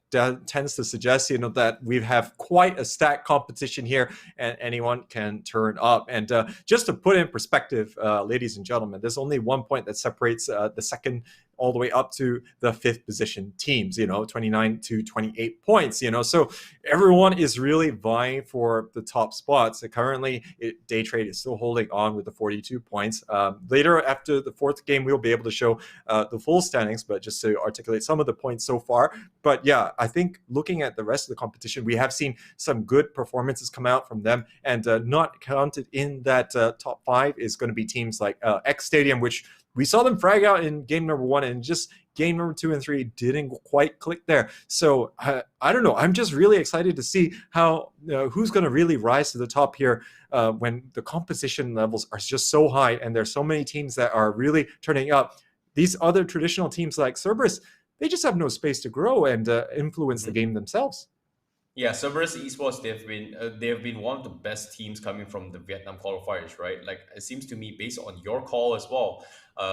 tends to suggest, that we have quite a stacked competition here, and anyone can turn up. And just to put in perspective, ladies and gentlemen, there's only 1 point that separates the second all the way up to the 5th position teams, 29 to 28 points, so everyone is really vying for the top spots. So currently, Day Trade is still holding on with the 42 points. Later, after the 4th game, we'll be able to show the full standings, but just to articulate some of the points so far. But yeah, I think looking at the rest of the competition, we have seen some good performances come out from them, and not counted in that top 5 is going to be teams like X Stadium, which we saw them frag out in game number 1, and just game number 2 and 3 didn't quite click there. So I don't know. I'm just really excited to see how who's going to really rise to the top here when the competition levels are just so high, and there's so many teams that are really turning up. These other traditional teams like Cerberus, they just have no space to grow and influence the game themselves. Yeah, Cerberus Esports, they've been one of the best teams coming from the Vietnam qualifiers, right? Like, it seems to me, based on your call as well,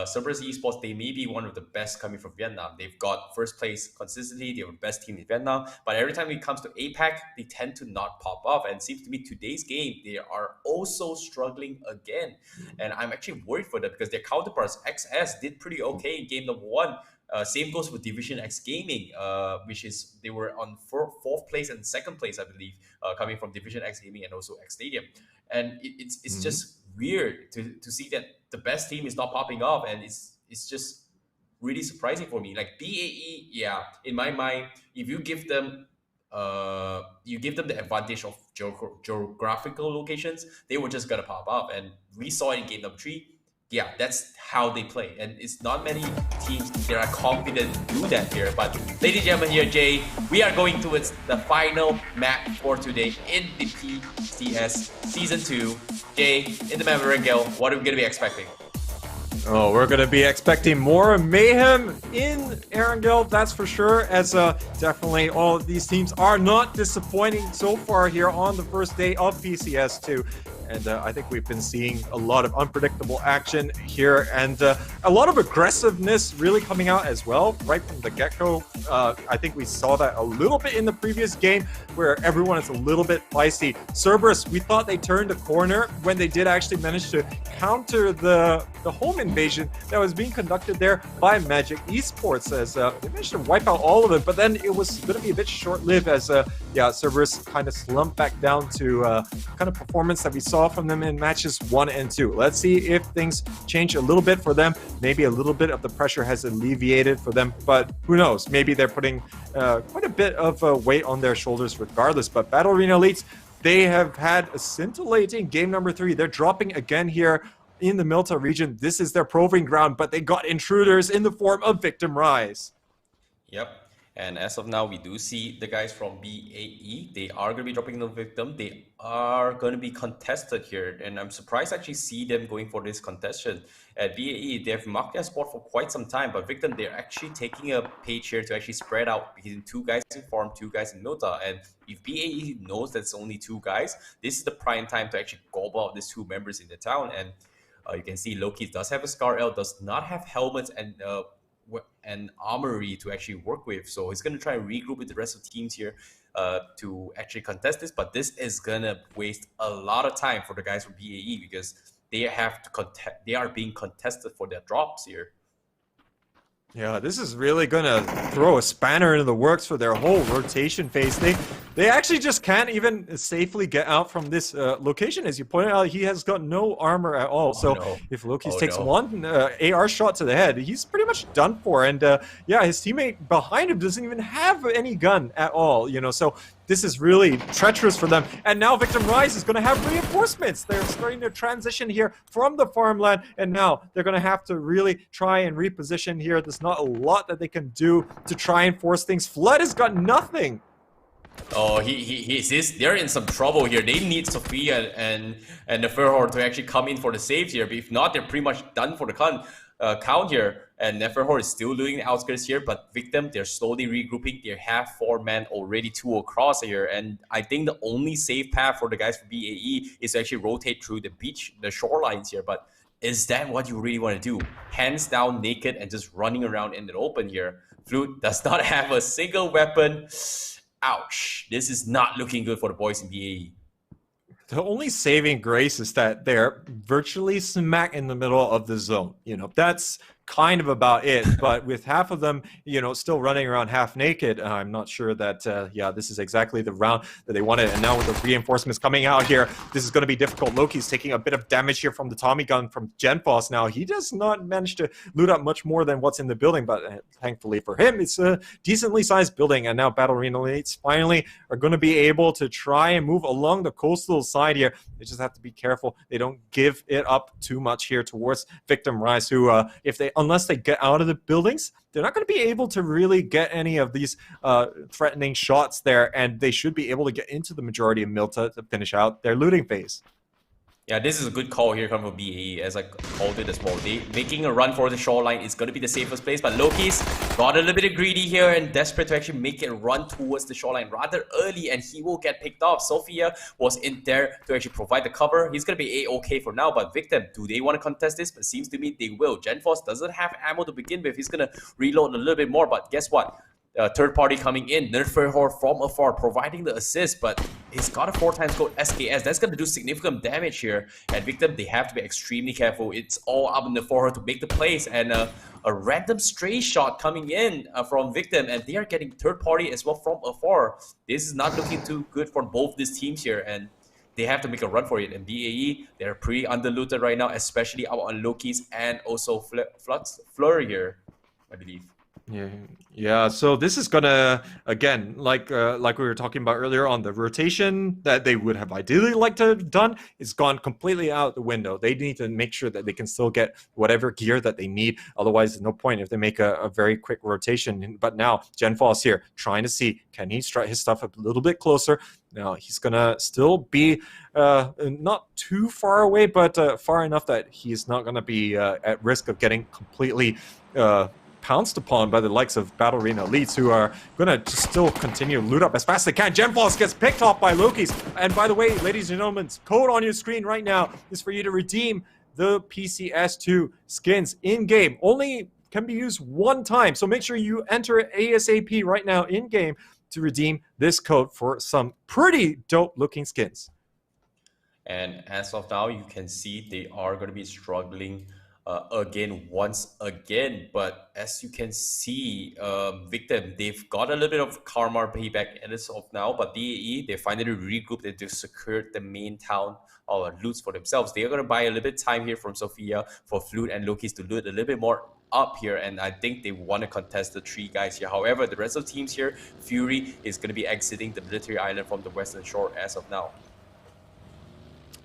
Cerberus Esports, they may be one of the best coming from Vietnam. They've got first place consistently. They're the best team in Vietnam. But every time it comes to APAC, they tend to not pop off. And it seems to me today's game, they are also struggling again. And I'm actually worried for them because their counterparts, XS, did pretty okay in game number 1. Same goes with Division X Gaming, which is they were on 4th place and 2nd place, I believe, coming from Division X Gaming and also X Stadium. And it's just weird to see that the best team is not popping off, and it's just really surprising for me. Like BAE, yeah, in my mind, if you give them the advantage of geographical locations, they were just gonna pop up, and we saw it in game number 3. Yeah, that's how they play. And it's not many teams that are confident to do that here. But ladies and gentlemen, here, Jay, we are going towards the final map for today in the PCS Season 2. Jay, in the map of Erangel, what are we going to be expecting? Oh, we're going to be expecting more mayhem in Erangel, that's for sure, as definitely all of these teams are not disappointing so far here on the first day of PCS2. And I think we've been seeing a lot of unpredictable action here, and a lot of aggressiveness really coming out as well, right from the get-go. I think we saw that a little bit in the previous game, where everyone is a little bit feisty. Cerberus, we thought they turned a corner when they did actually manage to counter the home invasion that was being conducted there by Magic Esports, as they managed to wipe out all of it, but then it was going to be a bit short-lived as Cerberus kind of slumped back down to kind of performance that we saw from them in matches 1 and 2. Let's see if things change a little bit for them. Maybe a little bit of the pressure has alleviated for them, but who knows? Maybe they're putting quite a bit of weight on their shoulders regardless. But Battle Arena Elites, they have had a scintillating game number 3. They're dropping again here in the Milta region. This is their proving ground, but they got intruders in the form of Victim Rise. Yep. And as of now, we do see the guys from BAE. They are going to be dropping the Victim. They are going to be contested here. And I'm surprised to actually see them going for this contestation. At BAE, they have marked their spot for quite some time. But Victim, they're actually taking a page here to actually spread out between 2 guys in Farm, 2 guys in Milta. And if BAE knows that's only 2 guys, this is the prime time to actually gobble out these 2 members in the town. And you can see Loki does have a Scar L, does not have helmets and armory to actually work with, so he's going to try and regroup with the rest of the teams here to actually contest this. But this is going to waste a lot of time for the guys from BAE because they have to they are being contested for their drops here. Yeah, this is really going to throw a spanner into the works for their whole rotation phase. They actually just can't even safely get out from this location. As you pointed out, he has got no armor at all. So if Loki's takes one AR shot to the head, he's pretty much done for. And yeah, his teammate behind him doesn't even have any gun at all, you know. So this is really treacherous for them. And now Victim Rise is going to have reinforcements. They're starting to transition here from the farmland. And now they're going to have to really try and reposition here. There's not a lot that they can do to try and force things. Flood has got nothing. Oh, they're in some trouble here. They need Sophia and the Neferhor to actually come in for the saves here. But if not, they're pretty much done for the count here. And Neferhor is still doing the outskirts here, but Victim, they're slowly regrouping. They have 4 men already 2 across here. And I think the only safe path for the guys for BAE is to actually rotate through the beach, the shorelines here. But is that what you really want to do? Hands down, naked, and just running around in the open here. Flute does not have a single weapon. Ouch. This is not looking good for the boys in BAE. The only saving grace is that they're virtually smack in the middle of the zone. You know, that's kind of about it. But with half of them, you know, still running around half naked, I'm not sure that, yeah, this is exactly the round that they wanted. And now with the reinforcements coming out here, this is going to be difficult. Loki's taking a bit of damage here from the Tommy gun from Genfos. Now, he does not manage to loot up much more than what's in the building, but thankfully for him, it's a decently sized building. And now Battle Arena Elites finally are going to be able to try and move along the coastal side here. They just have to be careful. They don't give it up too much here towards Victim Rise, who, unless they get out of the buildings, they're not going to be able to really get any of these threatening shots there, and they should be able to get into the majority of Milta to finish out their looting phase. Yeah, this is a good call here coming from BAE, as I called it as well. They making a run for the shoreline is going to be the safest place, but Loki's got a little bit of greedy here and desperate to actually make it run towards the shoreline rather early, and he will get picked off. Sophia was in there to actually provide the cover. He's going to be A-okay for now, but Victim, do they want to contest this? But it seems to me they will. Genforce doesn't have ammo to begin with. He's going to reload a little bit more, but guess what? Third party coming in, Neferhor from afar providing the assist, but he's got a 4x code SKS. That's going to do significant damage here. And Victim, they have to be extremely careful. It's all up in Neferhor to make the plays, and a random stray shot coming in from Victim, and they are getting third party as well from afar. This is not looking too good for both these teams here, and they have to make a run for it. And BAE, they're pretty underlooted right now, especially out on Loki's and also Fleur here, I believe. Yeah. So this is gonna, again, like we were talking about earlier on, the rotation that they would have ideally liked to have done is gone completely out the window. They need to make sure that they can still get whatever gear that they need. Otherwise, there's no point if they make a very quick rotation. But now Genfos here trying to see, can he strut his stuff up a little bit closer? Now he's gonna still be not too far away, but far enough that he's not gonna be at risk of getting completely pounced upon by the likes of Battle Arena Elites, who are going to still continue to loot up as fast as they can. Genfos gets picked off by Loki's. And by the way, ladies and gentlemen, code on your screen right now is for you to redeem the Pcs2 skins in-game. Only can be used one time, so make sure you enter it ASAP right now in-game to redeem this code for some pretty dope-looking skins. And as of now, you can see they are going to be struggling once again, but as you can see, Victim, they've got a little bit of karma payback as of now, but BAE, they finally regrouped and they've secured the main town loots for themselves. They're going to buy a little bit of time here from Sophia for Flute and Loki's to loot a little bit more up here, and I think they want to contest the 3 guys here. However, the rest of the teams here, Fury is going to be exiting the military island from the western shore as of now.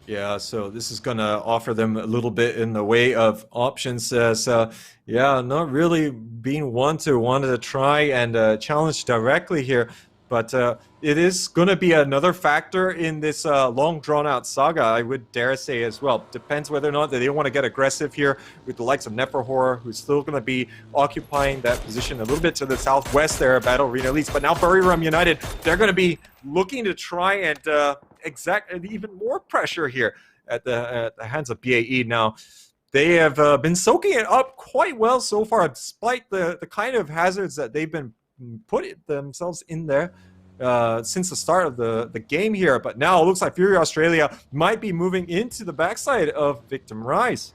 Yeah, so this is going to offer them a little bit in the way of options. Yeah, not really being one to try and challenge directly here. But it is going to be another factor in this long drawn-out saga, I would dare say as well. Depends whether or not they want to get aggressive here with the likes of Neferhor, who's still going to be occupying that position a little bit to the southwest there at Battle Arena Elites. But now Buriram United, they're going to be looking to try and exact even more pressure here at the hands of BAE. Now, they have been soaking it up quite well so far, despite the kind of hazards that they've been putting themselves in there since the start of the game here. But now it looks like Fury Australia might be moving into the backside of Victim Rise.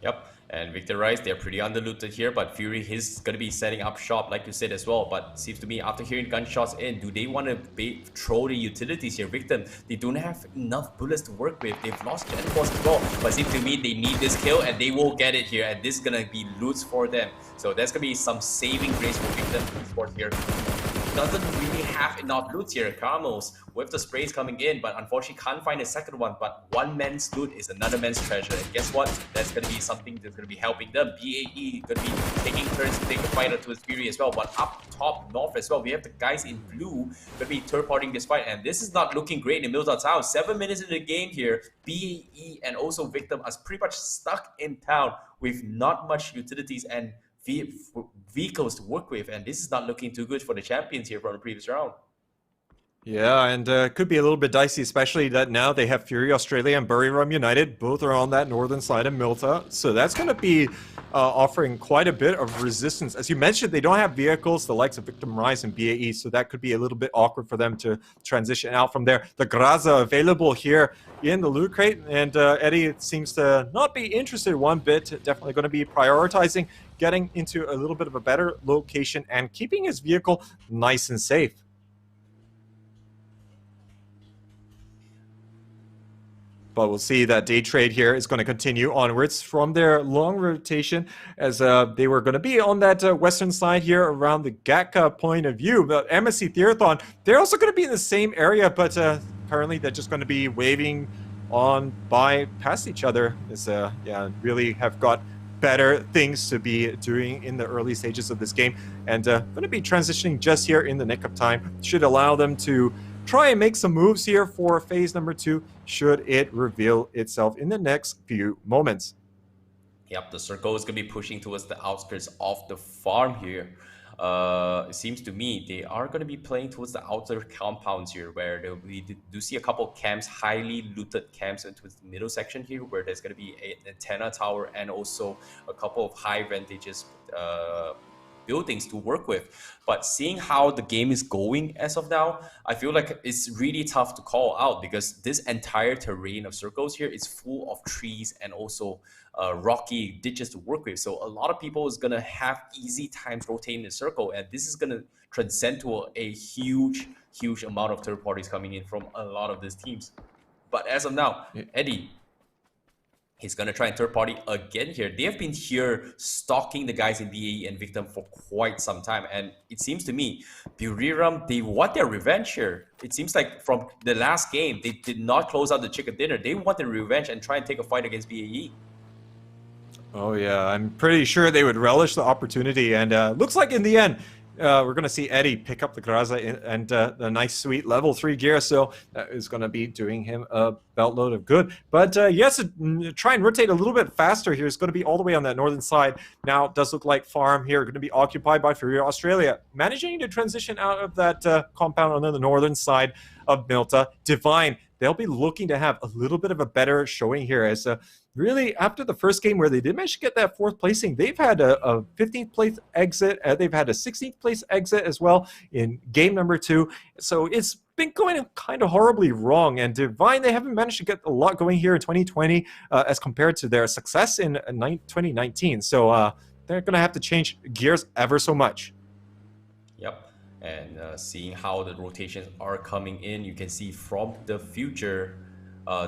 Yep. And Victor Rice, they're pretty underlooted here, but Fury is going to be setting up shop, like you said as well. But seems to me, after hearing gunshots in, do they want to throw the utilities here? Victim, they don't have enough bullets to work with. They've lost Gen Force as well, but seems to me they need this kill, and they will get it here, and this is going to be loot for them. So there's going to be some saving grace for Victim Esports here. Doesn't really have enough loot here. Caramels with the sprays coming in, but unfortunately can't find a second one. But one man's loot is another man's treasure. And guess what? That's going to be something that's going to be helping them. BAE going to be taking turns to take the fight to his Fury as well. But up top north as well, we have the guys in blue going to be third-partying this fight. And this is not looking great in Middletown Town. 7 minutes in the game here, BAE and also Victim are pretty much stuck in town with not much utilities and vehicles to work with, and this is not looking too good for the champions here from the previous round. Yeah, and could be a little bit dicey, especially that now they have Fury Australia and Buriram United. Both are on that northern side of Milta, so that's going to be offering quite a bit of resistance. As you mentioned, they don't have vehicles, the likes of Victim Rise and BAE, so that could be a little bit awkward for them to transition out from there. The Graza available here in the loot crate, and Eddie seems to not be interested one bit. Definitely going to be prioritizing getting into a little bit of a better location and keeping his vehicle nice and safe. But we'll see that day trade here is going to continue onwards from their long rotation, as they were going to be on that western side here around the Gatka point of view. But MSC Theathon, they're also going to be in the same area, but apparently they're just going to be waving on by past each other. As yeah, really have got better things to be doing in the early stages of this game, and going to be transitioning just here in the nick of time. Should allow them to try and make some moves here for phase number 2, should it reveal itself in the next few moments. Yep, the circle is going to be pushing towards the outskirts of the farm here. It seems to me they are going to be playing towards the outer compounds here, where we do see a couple camps, highly looted camps into the middle section here, where there's going to be an antenna tower and also a couple of high vantages buildings to work with. But seeing how the game is going as of now, I feel like it's really tough to call out, because this entire terrain of circles here is full of trees and also rocky ditches to work with. So a lot of people is going to have easy times rotating the circle, and this is going to transcend to a huge amount of third parties coming in from a lot of these teams. But as of now, Eddie, he's going to try and third party again here. They have been here stalking the guys in BAE and Victim for quite some time. And it seems to me, Buriram, they want their revenge here. It seems like from the last game, they did not close out the chicken dinner. They want their revenge and try and take a fight against BAE. Oh yeah, I'm pretty sure they would relish the opportunity. And looks like in the end, we're going to see Eddie pick up the Graza and the nice sweet level 3 gear, so that is going to be doing him a beltload of good. But yes, try and rotate a little bit faster here. It's going to be all the way on that northern side. Now it does look like farm here going to be occupied by Fury Australia, managing to transition out of that compound on the northern side of Milta. Divine, they'll be looking to have a little bit of a better showing here, as really after the first game where they did manage to get that 4th placing, they've had a 15th place exit, they've had a 16th place exit as well in game number 2. So it's been going kind of horribly wrong, and Divine, they haven't managed to get a lot going here in 2020 as compared to their success in 2019. So they're going to have to change gears ever so much. Yep. And seeing how the rotations are coming in, you can see from the future,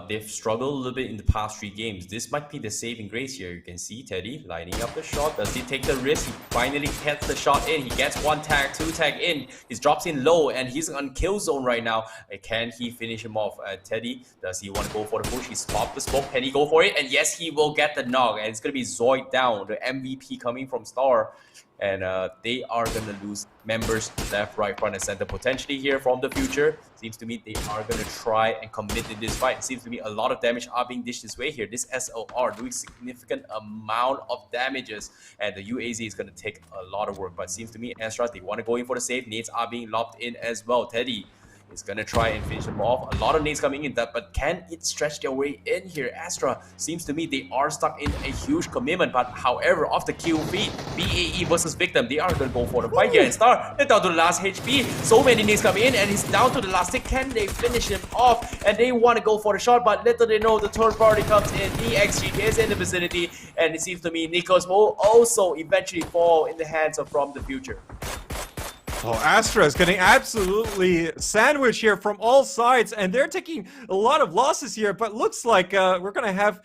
they've struggled a little bit in the past 3 games. This might be the saving grace here. You can see Teddy lining up the shot. Does he take the risk? He finally gets the shot in. He gets 1 tag, 2 tag in. He drops in low, and he's on kill zone right now. Can he finish him off? Teddy, does he want to go for the push? He popped the smoke. Can he go for it? And yes, he will get the knock. And it's going to be Zoid down, the MVP coming from Star. And they are going to lose members left, right, front, and center potentially here from the future. Seems to me they are going to try and commit in this fight. It seems to me a lot of damage are being dished this way here. This SLR doing significant amount of damages, and the UAZ is going to take a lot of work. But it seems to me Ezra, they want to go in for the save. Nades are being lobbed in as well. Teddy, is gonna try and finish them off. A lot of nades coming in, but can it stretch their way in here? Astra seems to me they are stuck in a huge commitment, but however, off the kill feed, BAE versus Victim, they are gonna go for the fight here. And Star, they're down to the last HP. So many nades coming in, and he's down to the last tick. Can they finish him off? And they want to go for the shot, but little they know the third party comes in. DXG is in the vicinity, and it seems to me Nikos will also eventually fall in the hands of From the Future. Oh, Astra is getting absolutely sandwiched here from all sides, and they're taking a lot of losses here, but looks like we're going to have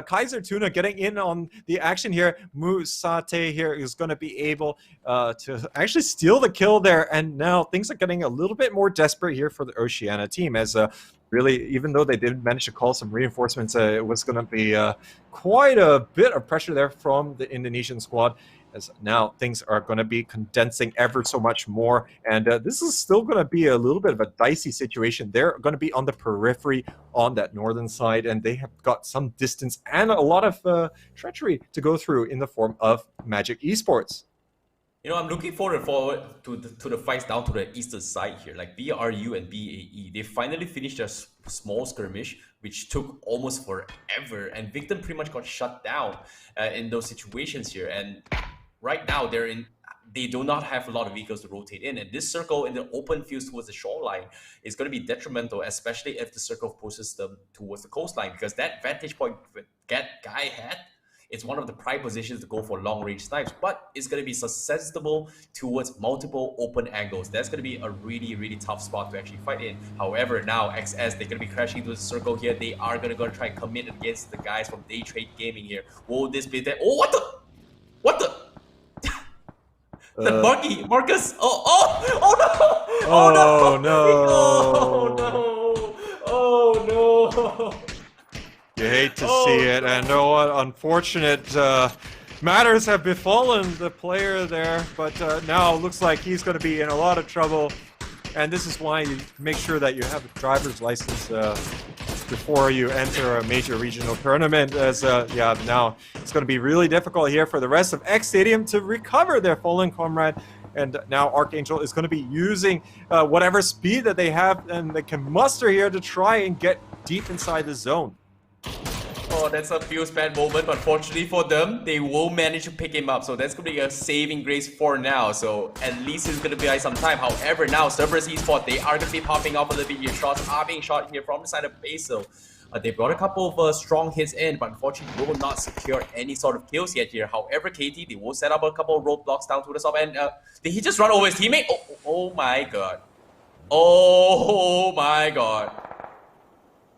Kaiser Tuna getting in on the action here. Musate here is going to be able to actually steal the kill there, and now things are getting a little bit more desperate here for the Oceania team, as really, even though they did manage to call some reinforcements, it was going to be quite a bit of pressure there from the Indonesian squad, as now things are going to be condensing ever so much more, and this is still going to be a little bit of a dicey situation. They're going to be on the periphery on that northern side, and they have got some distance and a lot of treachery to go through in the form of Magic Esports. You know, I'm looking forward to the fights down to the eastern side here, like BRU and BAE. They finally finished their small skirmish, which took almost forever, and Victim pretty much got shut down in those situations here. And right now, they do not have a lot of vehicles to rotate in, and this circle in the open fields towards the shoreline is going to be detrimental, especially if the circle pushes them towards the coastline, because that vantage point that guy had, it's one of the prime positions to go for long-range snipes, but it's going to be susceptible towards multiple open angles. That's going to be a really, really tough spot to actually fight in. However, now XS, they're going to be crashing into the circle here. They are going to try and commit against the guys from Day Trade Gaming here. Will this be that? Oh, what the? The Marcus! Oh no! Oh no! Oh no! You hate to see it, and know what unfortunate matters have befallen the player there, but now it looks like he's going to be in a lot of trouble, and this is why you make sure that you have a driver's license before you enter a major regional tournament, as yeah, now it's going to be really difficult here for the rest of X Stadium to recover their fallen comrade. And now Archangel is going to be using whatever speed that they have and they can muster here to try and get deep inside the zone. Oh, that's a feels bad moment, but fortunately for them, they will manage to pick him up. So that's going to be a saving grace for now. So at least it's going to be some time. However, now Cerberus Esports, they are going to be popping off a little bit here. Shots are being shot here from the side of Basil. They've got a couple of strong hits in, but unfortunately will not secure any sort of kills yet here. However, KT, they will set up a couple of roadblocks down to the top. And did he just run over his teammate? Oh my god. Oh my god.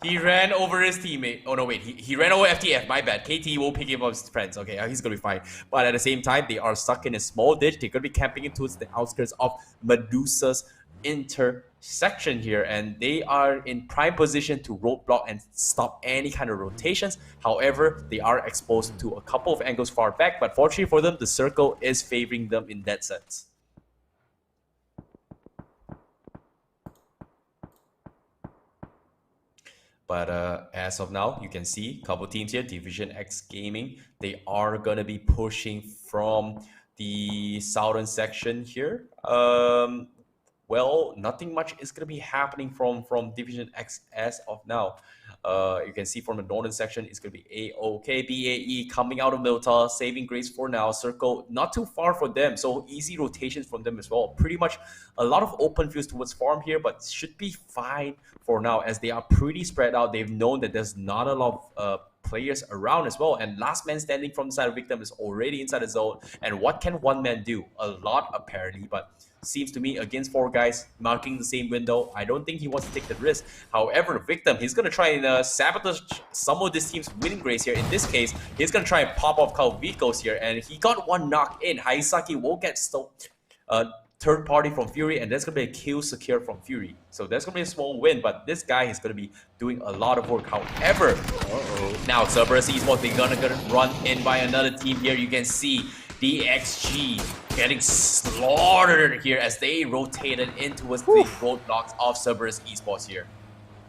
He ran over his teammate. Oh no, wait. He ran over FTF. My bad. KT will pick him up his friends. Okay, he's gonna be fine. But at the same time, they are stuck in a small ditch. They're gonna be camping in towards the outskirts of Medusa's intersection here, and they are in prime position to roadblock and stop any kind of rotations. However, they are exposed to a couple of angles far back, but fortunately for them, the circle is favoring them in that sense. But as of now, you can see a couple teams here, Division X Gaming, they are going to be pushing from the southern section here. Well, nothing much is going to be happening from Division X as of now. You can see from the northern section, it's going to be AOK, BAE coming out of Milta, saving grace for now. Circle, not too far for them, so easy rotations from them as well. Pretty much a lot of open fields towards farm here, but should be fine for now as they are pretty spread out. They've known that there's not a lot of players around as well, and last man standing from the side of Victim is already inside the zone. And what can one man do? A lot apparently, but seems to me against four guys marking the same window, I don't think he wants to take the risk. However, Victim, he's going to try and sabotage some of this team's winning grace here. In this case, he's going to try and pop off couple vehicles here, and he got one knock in. Haisaki will get third party from Fury, and that's going to be a kill secure from Fury. So that's going to be a small win, but this guy is going to be doing a lot of work. However, now Cerberus Esports, they're going to run in by another team here. You can see DXG getting slaughtered here as they rotated into the roadblocks of Cerberus Esports here.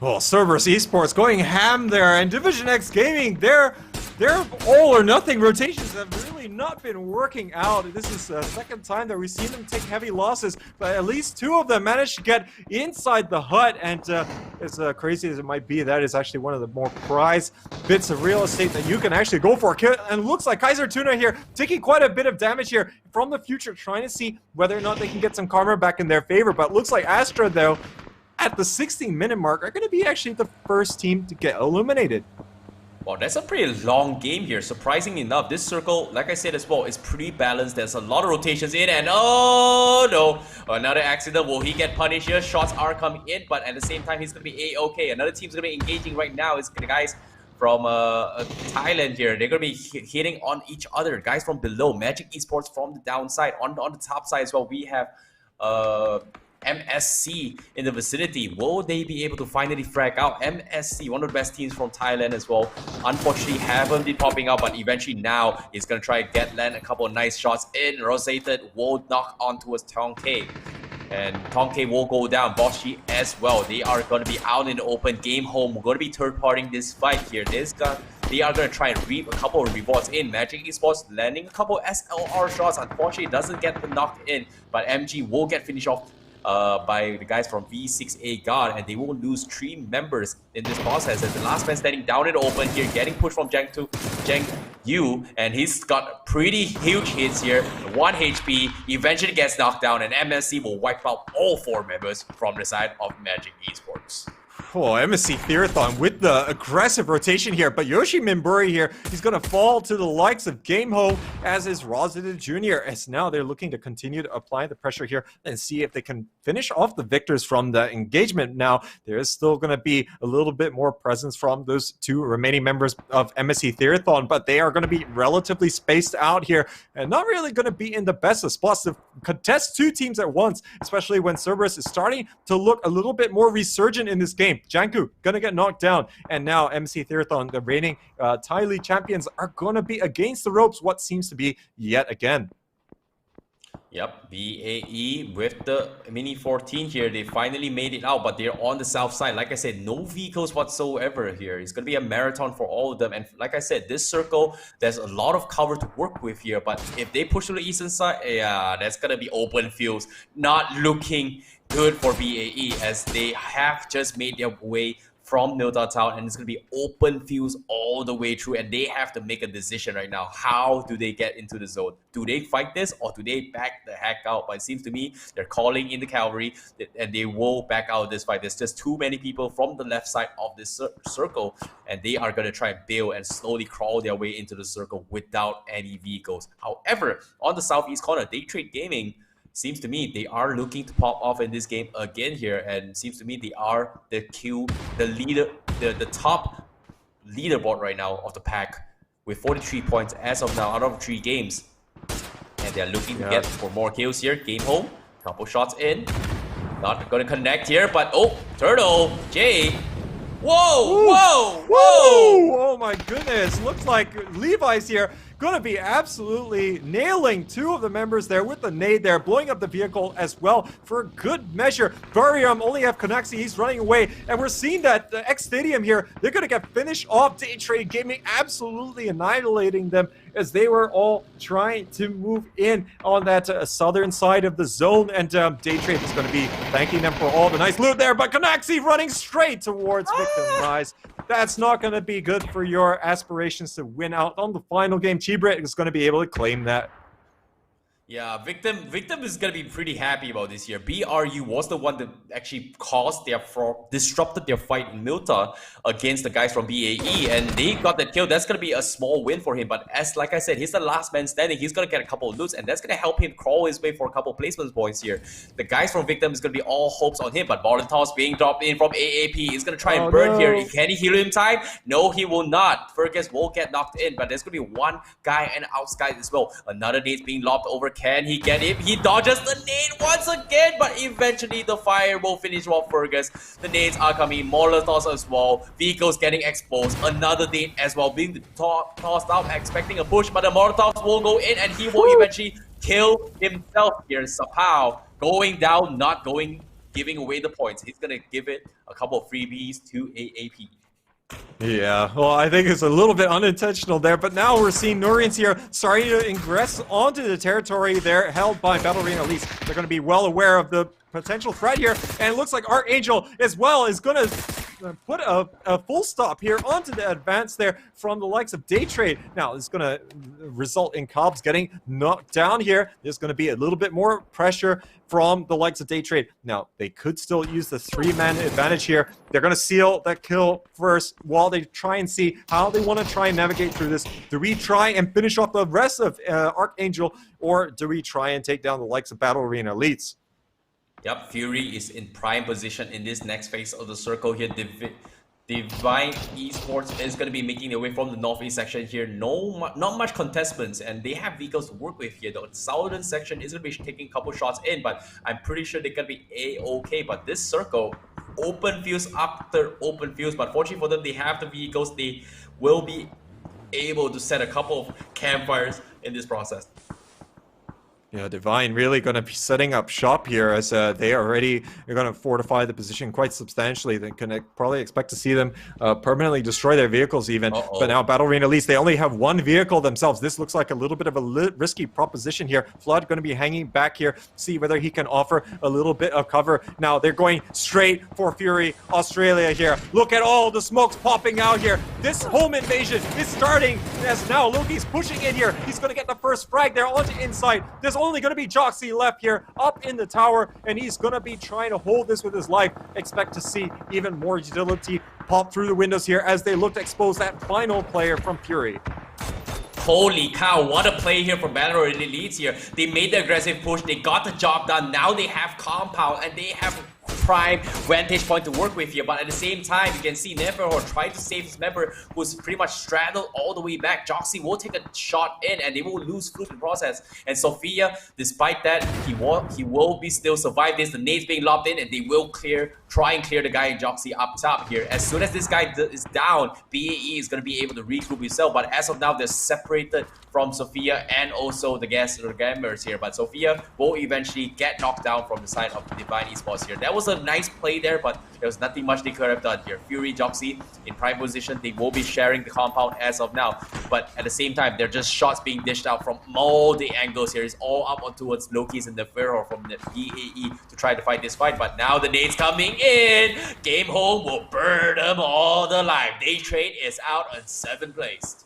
Well, Cerberus Esports going ham there, and Division X Gaming, they're their all or nothing rotations have really not been working out. This is the second time that we've seen them take heavy losses, but at least 2 of them managed to get inside the hut, and as crazy as it might be, that is actually one of the more prized bits of real estate that you can actually go for. And looks like Kaiser Tuna here taking quite a bit of damage here from the future, trying to see whether or not they can get some karma back in their favor. But looks like Astra, though, at the 16-minute mark, are going to be actually the first team to get eliminated. Well, that's a pretty long game here. Surprisingly enough, this circle, like I said as well, is pretty balanced. There's a lot of rotations in, and oh no, another accident. Will he get punished here? Shots are coming in, but at the same time, he's going to be A-okay. Another team's going to be engaging right now. It's the guys from Thailand here. They're going to be hitting on each other. Guys from below, Magic Esports from the downside. On the top side as well, we have MSC in the vicinity. Will they be able to finally frag out? MSC, one of the best teams from Thailand as well. Unfortunately, haven't been popping out, but eventually now he's going to try to land a couple of nice shots in. Rotated will knock on towards Tongke. And Tongke will go down. Boshi as well. They are going to be out in the open. Game Home. We're going to be third-partying this fight here. They are going to try and reap a couple of rewards in. Magic Esports landing a couple of SLR shots. Unfortunately, it doesn't get the knock in, but MG will get finished off by the guys from V6A God, and they will lose 3 members in this process. As the last man standing down in the open here, getting pushed from Zheng Yu, and he's got pretty huge hits here. 1 HP, eventually gets knocked down, and MSC will wipe out all 4 members from the side of Magic Esports. Oh, MSC Theathon with the aggressive rotation here, but Yoshi Minburi here, he's going to fall to the likes of Gameho, as is Rosita Jr., as now they're looking to continue to apply the pressure here and see if they can finish off the victors from the engagement. Now, there is still going to be a little bit more presence from those 2 remaining members of MSC Theathon, but they are going to be relatively spaced out here and not really going to be in the best of spots to contest 2 teams at once, especially when Cerberus is starting to look a little bit more resurgent in this game. Janku gonna get knocked down, and now MC Theathon, the reigning Thai League champions, are gonna be against the ropes. What seems to be yet again. Yep, BAE with the Mini 14 here. They finally made it out, but they're on the south side. Like I said, no vehicles whatsoever here. It's going to be a marathon for all of them. And like I said, this circle, there's a lot of cover to work with here. But if they push to the eastern side, yeah, that's going to be open fields. Not looking good for BAE, as they have just made their way from Nilta Town, and it's going to be open fields all the way through, and they have to make a decision right now. How do they get into the zone? Do they fight this, or do they back the heck out? But it seems to me they're calling in the cavalry, and they will back out of this fight. There's just too many people from the left side of this circle, and they are going to try and bail and slowly crawl their way into the circle without any vehicles. However, on the southeast corner, Day Trade Gaming, seems to me they are looking to pop off in this game again here, and seems to me they are the top leaderboard right now of the pack with 43 points as of now out of 3 games, and they're looking to get for more kills here. Game Home, couple shots in, not gonna connect here, but oh, Turtle Jay. Whoa, whoa, whoa! Oh my goodness, looks like Levi's here gonna be absolutely nailing 2 of the members there with the nade there, blowing up the vehicle as well for good measure. Burium only have Konaxi, he's running away, and we're seeing that the X Stadium here, they're gonna get finished off. Day Trade Gaming absolutely annihilating them as they were all trying to move in on that southern side of the zone, and Day Trade is gonna be thanking them for all the nice loot there, but Konaxi running straight towards Victim Rise. That's not going to be good for your aspirations to win out on the final game. Chibrit is going to be able to claim that. Yeah, Victim is gonna be pretty happy about this year. BRU was the one that actually disrupted their fight in Milta against the guys from BAE, and they got that kill. That's gonna be a small win for him. But as like I said, he's the last man standing. He's gonna get a couple of loots, and that's gonna help him crawl his way for a couple of placement points here. The guys from Victim is gonna be all hopes on him, but Molotov's being dropped in from AAP. He's gonna try and burn here. Can he heal him in time? No, he will not. Fergus will get knocked in, but there's gonna be one guy and outside as well. Another nade's being lobbed over. Can he get him? He dodges the nade once again, but eventually the fire will finish off Fergus. The nades are coming, Molotovs as well, vehicles getting exposed, another nade as well being tossed out, expecting a push, but the Molotovs will go in and he will eventually kill himself here somehow. Going down, not giving away the points. He's gonna give it a couple of freebies to AAP. Yeah, well, I think it's a little bit unintentional there, but now we're seeing Norians here starting to ingress onto the territory there held by Battle Arena Elites. They're going to be well aware of the potential threat here, and it looks like Archangel as well is going to put a full stop here onto the advance there from the likes of Daytrade. Now, it's going to result in Cobbs getting knocked down here. There's going to be a little bit more pressure from the likes of Daytrade. Now, they could still use the 3-man advantage here. They're going to seal that kill first while they try and see how they want to try and navigate through this. Do we try and finish off the rest of Archangel, or do we try and take down the likes of Battle Arena Elites? Yep, Fury is in prime position in this next phase of the circle here. Divine Esports is going to be making their way from the northeast section here. Not much contestants, and they have vehicles to work with here. The southern section is going to be taking a couple shots in, but I'm pretty sure they're going to be A-okay. But this circle, open fields after open fields, but fortunately for them, they have the vehicles. They will be able to set a couple of campfires in this process. Yeah, Divine really going to be setting up shop here, as they already are going to fortify the position quite substantially. They can probably expect to see them permanently destroy their vehicles even. But now Battle Arena Elites, they only have one vehicle themselves. This looks like a little bit of a risky proposition here. Flood going to be hanging back here, see whether he can offer a little bit of cover. Now they're going straight for Fury Australia here. Look at all the smokes popping out here. This home invasion is starting as now Loki's pushing in here. He's going to get the first frag there onto inside. There's only going to be Joxy left here up in the tower, and he's going to be trying to hold this with his life. Expect to see even more utility pop through the windows here as they look to expose that final player from Fury. Holy cow, what a play here from Battle Arena Elites here. They made the aggressive push, they got the job done. Now they have compound and they have prime vantage point to work with here, but at the same time you can see Neferhor trying to save his member who's pretty much straddled all the way back. Joxy will take a shot in and they will lose fruit in the process, and Sophia, despite that, he will be still survive this. The nades being lobbed in and they will try and clear the guy in Joxy up top here. As soon as this guy is down, BAE is going to be able to regroup himself, but as of now they're separated from Sophia and also the gamers here, but Sophia will eventually get knocked down from the side of Divine Esports here. That was a nice play there, but there was nothing much they could have done here. Fury, Joxy in prime position. They will be sharing the compound as of now, but at the same time, they're just shots being dished out from all the angles here. It's all up towards Loki's and the Neferhor from the BAE to try to fight this fight, but now the nades coming in. Game Home will burn them all alive. Daytrade is out on 7th place.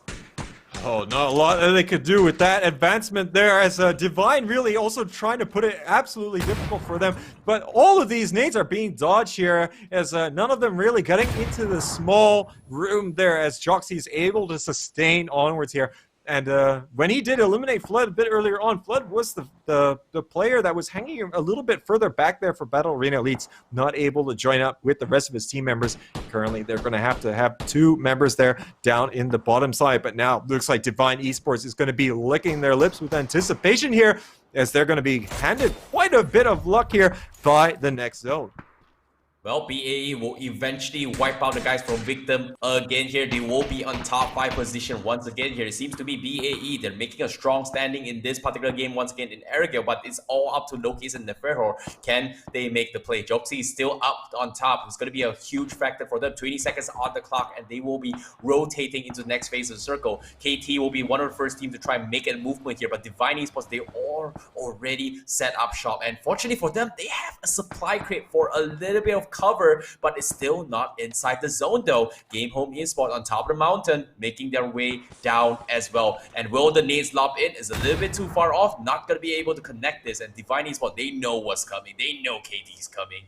Oh, not a lot that they could do with that advancement there, as Divine really also trying to put it absolutely difficult for them. But all of these nades are being dodged here, as none of them really getting into the small room there, as Joxy's able to sustain onwards here. And when he did eliminate Flood a bit earlier on, Flood was the player that was hanging a little bit further back there for Battle Arena Elites, not able to join up with the rest of his team members. Currently, they're going to have 2 members there down in the bottom side. But now, looks like Divine Esports is going to be licking their lips with anticipation here, as they're going to be handed quite a bit of luck here by the next zone. Well, BAE will eventually wipe out the guys from Victim again here. They will be on top 5 position once again here. It seems to be BAE. They're making a strong standing in this particular game once again in Arrogate, but it's all up to Loki's and Neferhor. Can they make the play? Joxy is still up on top. It's going to be a huge factor for them. 20 seconds on the clock, and they will be rotating into the next phase of the circle. KT will be one of the first teams to try and make a movement here, but Divine Esports, they are already set up shop. And fortunately for them, they have a supply crate for a little bit of cover, but it's still not inside the zone though. Game Home Esports on top of the mountain, making their way down as well. And will the nades lob in? Is a little bit too far off, not going to be able to connect this. And Divine Esports, they know what's coming. They know KT's coming.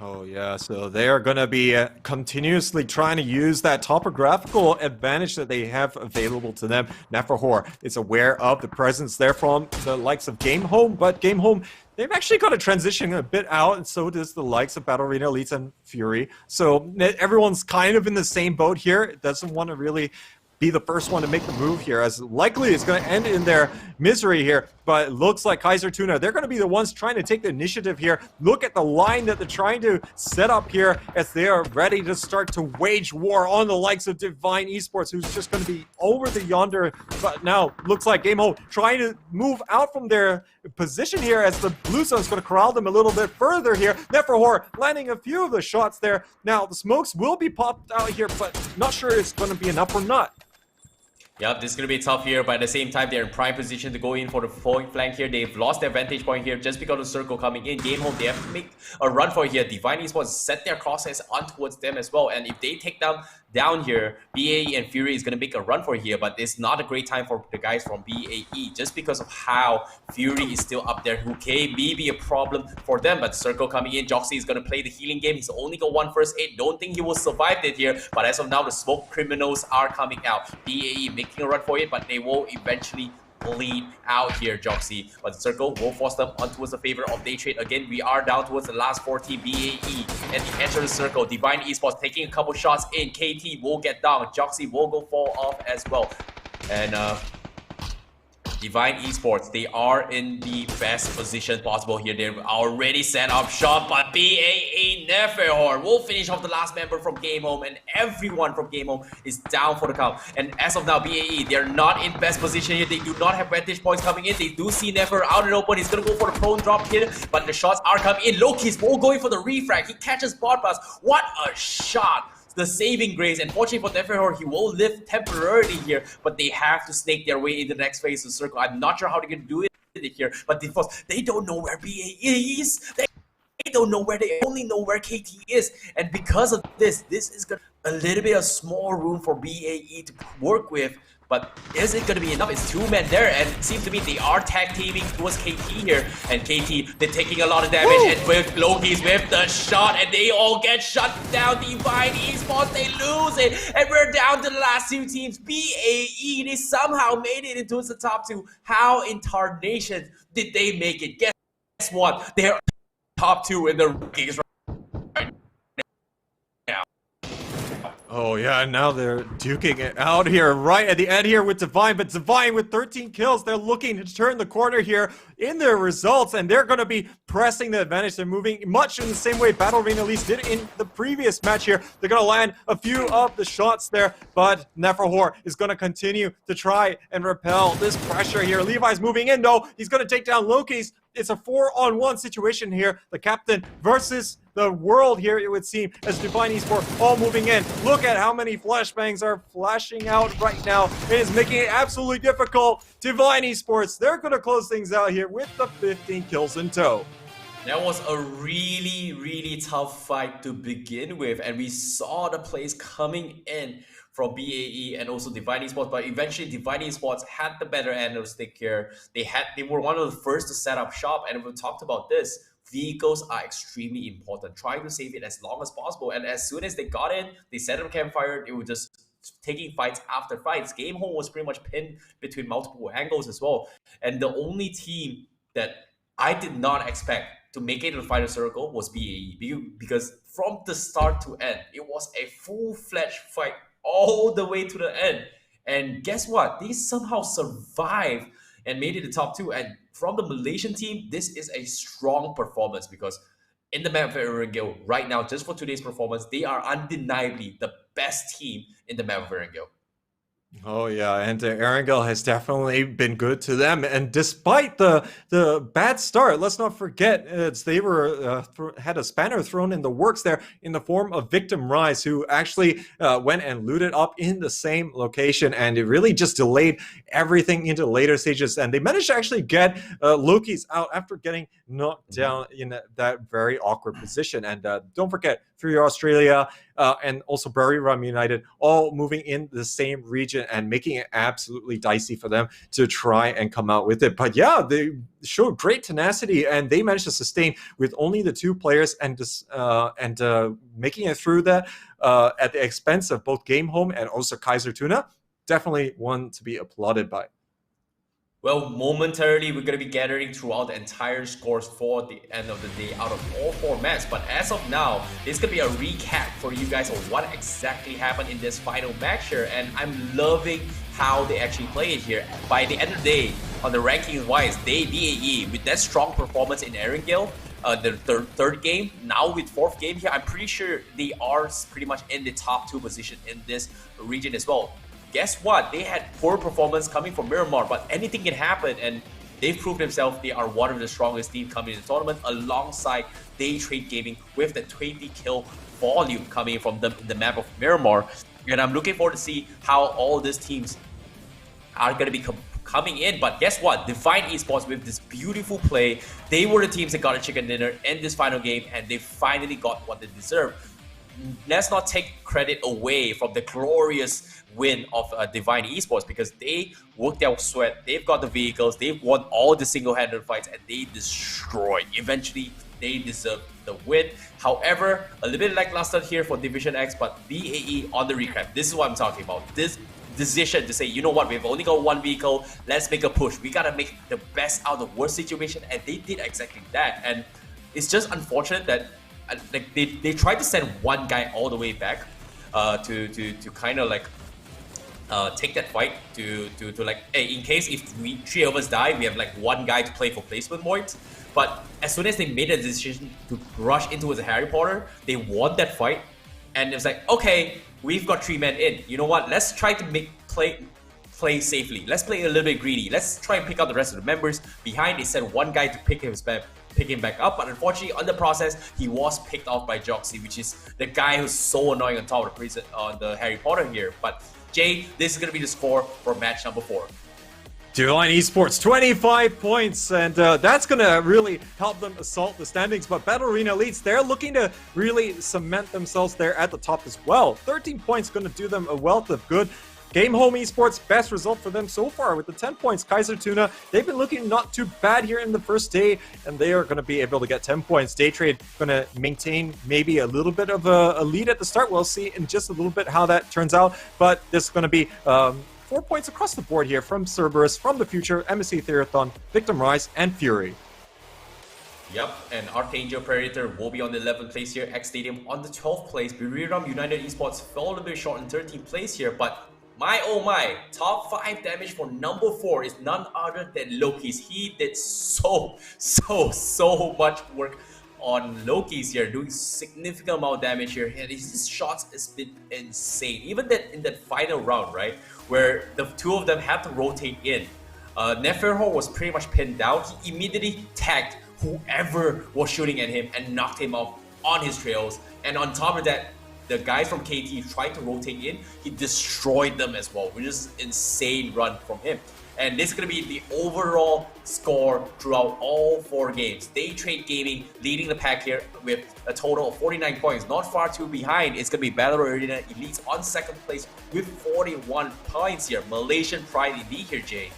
Oh yeah, so they are going to be continuously trying to use that topographical advantage that they have available to them. Neferhor is aware of the presence there from the likes of Game Home, but Game Home, they've actually got to transition a bit out, and so does the likes of Battle Arena Elites and Fury. So everyone's kind of in the same boat here. It doesn't want to really be the first one to make the move here, as likely it's going to end in their misery here. But it looks like Kaiser2, they're going to be the ones trying to take the initiative here. Look at the line that they're trying to set up here as they are ready to start to wage war on the likes of Divine Esports, who's just going to be over the yonder. But now looks like Game Home trying to move out from their position here as the blue zone is going to corral them a little bit further here. Neferhor landing a few of the shots there. Now the smokes will be popped out here, but not sure it's going to be enough or not. Yep, this is going to be tough here, but at the same time, they're in prime position to go in for the flank here. They've lost their vantage point here just because of the circle coming in. Game Home, they have to make a run for it here. Divine Esports set their crosshairs on towards them as well, and if they take them down here, BAE and Fury is going to make a run for it here, but it's not a great time for the guys from BAE just because of how Fury is still up there. Who may be a problem for them, but circle coming in. Joxy is going to play the healing game. He's only got 1 first aid. Don't think he will survive it here, but as of now, the smoke criminals are coming out. BAE making a run for it, but they will eventually bleed out here, Joxy. But the circle will force them on towards the favor of Day Trade. Again, we are down towards the last 40. BAE at the edge of the circle. Divine Esports taking a couple shots in. KT will get down. Joxy will go fall off as well. And Divine Esports, they are in the best position possible here. They're already set up shop, but BAE Neferhor will finish off the last member from Game Home, and everyone from Game Home is down for the count. And as of now, BAE, they're not in best position here. They do not have vantage points coming in. They do see Nefer out and open. He's going to go for the prone drop here, but the shots are coming in. Lokis will going for the refrag. He catches bot pass. What a shot! The saving grace. Unfortunately for Neferhor, he will live temporarily here, but they have to snake their way in the next phase of the circle. I'm not sure how they're going to do it here, but they don't know where BAE is. They don't know where, they only know where KT is. And because of this is going to a little bit of small room for BAE to work with. But is it going to be enough? It's 2 men there, and it seems to me they are tag teaming towards KT here. And KT, they're taking a lot of damage. Woo! And with Loki's with the shot, and they all get shut down. Divine Esports, they lose it. And we're down to the last 2 teams. BAE, they somehow made it into the top 2. How in tarnation did they make it? Guess what? They're top 2 in the rankings right now. Oh yeah, now they're duking it out here right at the end here with Divine, but Divine with 13 kills, they're looking to turn the corner here in their results, and they're going to be pressing the advantage. They're moving much in the same way Battle Arena at least did in the previous match here. They're going to land a few of the shots there, but Neferhor is going to continue to try and repel this pressure here. Levi's moving in though. He's going to take down Loki's. It's a 4-on-1 situation here. The captain versus the world here, it would seem, as Divine Esports all moving in. Look at how many flashbangs are flashing out right now. It is making it absolutely difficult. Divine Esports, they're going to close things out here with the 15 kills in tow. That was a really, really tough fight to begin with, and we saw the plays coming in from BAE and also Divine Esports, but eventually Divine Esports had the better end of the stick here. They were one of the first to set up shop, and we talked about this. Vehicles are extremely important. Try to save it as long as possible, and as soon as they got in, they set up a campfire. They were just taking fights after fights. Game Home was pretty much pinned between multiple angles as well, and the only team that I did not expect to make it to the final circle was BAE, because from the start to end, it was a full-fledged fight all the way to the end. And guess what? They somehow survived and made it the top 2. And from the Malaysian team, this is a strong performance, because in the map of Erangel right now, just for today's performance, they are undeniably the best team in the map of Erangel. Oh yeah, and Erangel has definitely been good to them, and despite the bad start, let's not forget they were had a spanner thrown in the works there in the form of Victim Rise, who actually went and looted up in the same location, and it really just delayed everything into later stages, and they managed to actually get Loki's out after getting knocked down in that very awkward position. And don't forget, Fury Australia and also Buriram United all moving in the same region and making it absolutely dicey for them to try and come out with it. But yeah, they showed great tenacity, and they managed to sustain with only the 2 players, and making it through that at the expense of both Game Home and also Kaiser2. Definitely one to be applauded by. Well, momentarily, we're going to be gathering throughout the entire scores for the end of the day out of all formats. But as of now, it's going to be a recap for you guys of what exactly happened in this final match here. And I'm loving how they actually play it here. By the end of the day, on the rankings-wise, BAE, with that strong performance in Erangel, the third game, now with fourth game here, I'm pretty sure they are pretty much in the top 2 position in this region as well. Guess what? They had poor performance coming from Miramar, but anything can happen, and they've proved themselves they are one of the strongest teams coming in the tournament, alongside Day Trade Gaming with the 20 kill volume coming from them in the map of Miramar. And I'm looking forward to see how all these teams are going to be coming in. But guess what? Divine Esports, with this beautiful play, they were the teams that got a chicken dinner in this final game, and they finally got what they deserve. Let's not take credit away from the glorious win of Divine Esports, because they worked their sweat, they've got the vehicles, they've won all the single-handed fights, and they destroyed. Eventually, they deserve the win. However, a little bit lackluster here for Division X, but BAE on the recap. This is what I'm talking about. This decision to say, you know what, we've only got one vehicle, let's make a push. We gotta make the best out of the worst situation, and they did exactly that. And it's just unfortunate that like they tried to send one guy all the way back to kind of like take that fight to like, hey, in case if we 3 of us die, we have like one guy to play for placement points. But as soon as they made a decision to rush into a Harry Potter, they won that fight, and it was like, okay, we've got 3 men in. You know what? Let's try to play safely. Let's play a little bit greedy. Let's try and pick out the rest of the members behind. They sent one guy to pick him back up, but unfortunately, on the process, he was picked off by Joxy, which is the guy who's so annoying on top of the Harry Potter here. But Jay, this is going to be the score for match number 4. Divine Esports, 25 points, and that's going to really help them assault the standings. But Battle Arena Elites, they're looking to really cement themselves there at the top as well. 13 points going to do them a wealth of good. Game Home Esports, best result for them so far with the 10 points. Kaiser Tuna, they've been looking not too bad here in the first day, and they are going to be able to get 10 points. Day Trade going to maintain maybe a little bit of a lead at the start. We'll see in just a little bit how that turns out, but this is going to be 4 points across the board here from Cerberus, from the future, MSC Therathon, Victim Rise, and Fury. Yep, and Archangel Predator will be on the 11th place here. X Stadium on the 12th place. Buriram United Esports fell a little bit short in 13th place here, but my oh my, top 5 damage for number 4 is none other than Loki's. He did so much work on Loki's here, doing significant amount of damage here, and his shots has been insane. Even that in that final round, right, where the 2 of them had to rotate in, Neferho was pretty much pinned down. He immediately tagged whoever was shooting at him and knocked him off on his trails. And on top of that, the guys from KT tried to rotate in, he destroyed them as well, which is an insane run from him. And this is going to be the overall score throughout all 4 games. Day Trade Gaming leading the pack here with a total of 49 points. Not far too behind, it's going to be Battle Arena Elites on 2nd place with 41 points here. Malaysian Pride Elite here, Jay.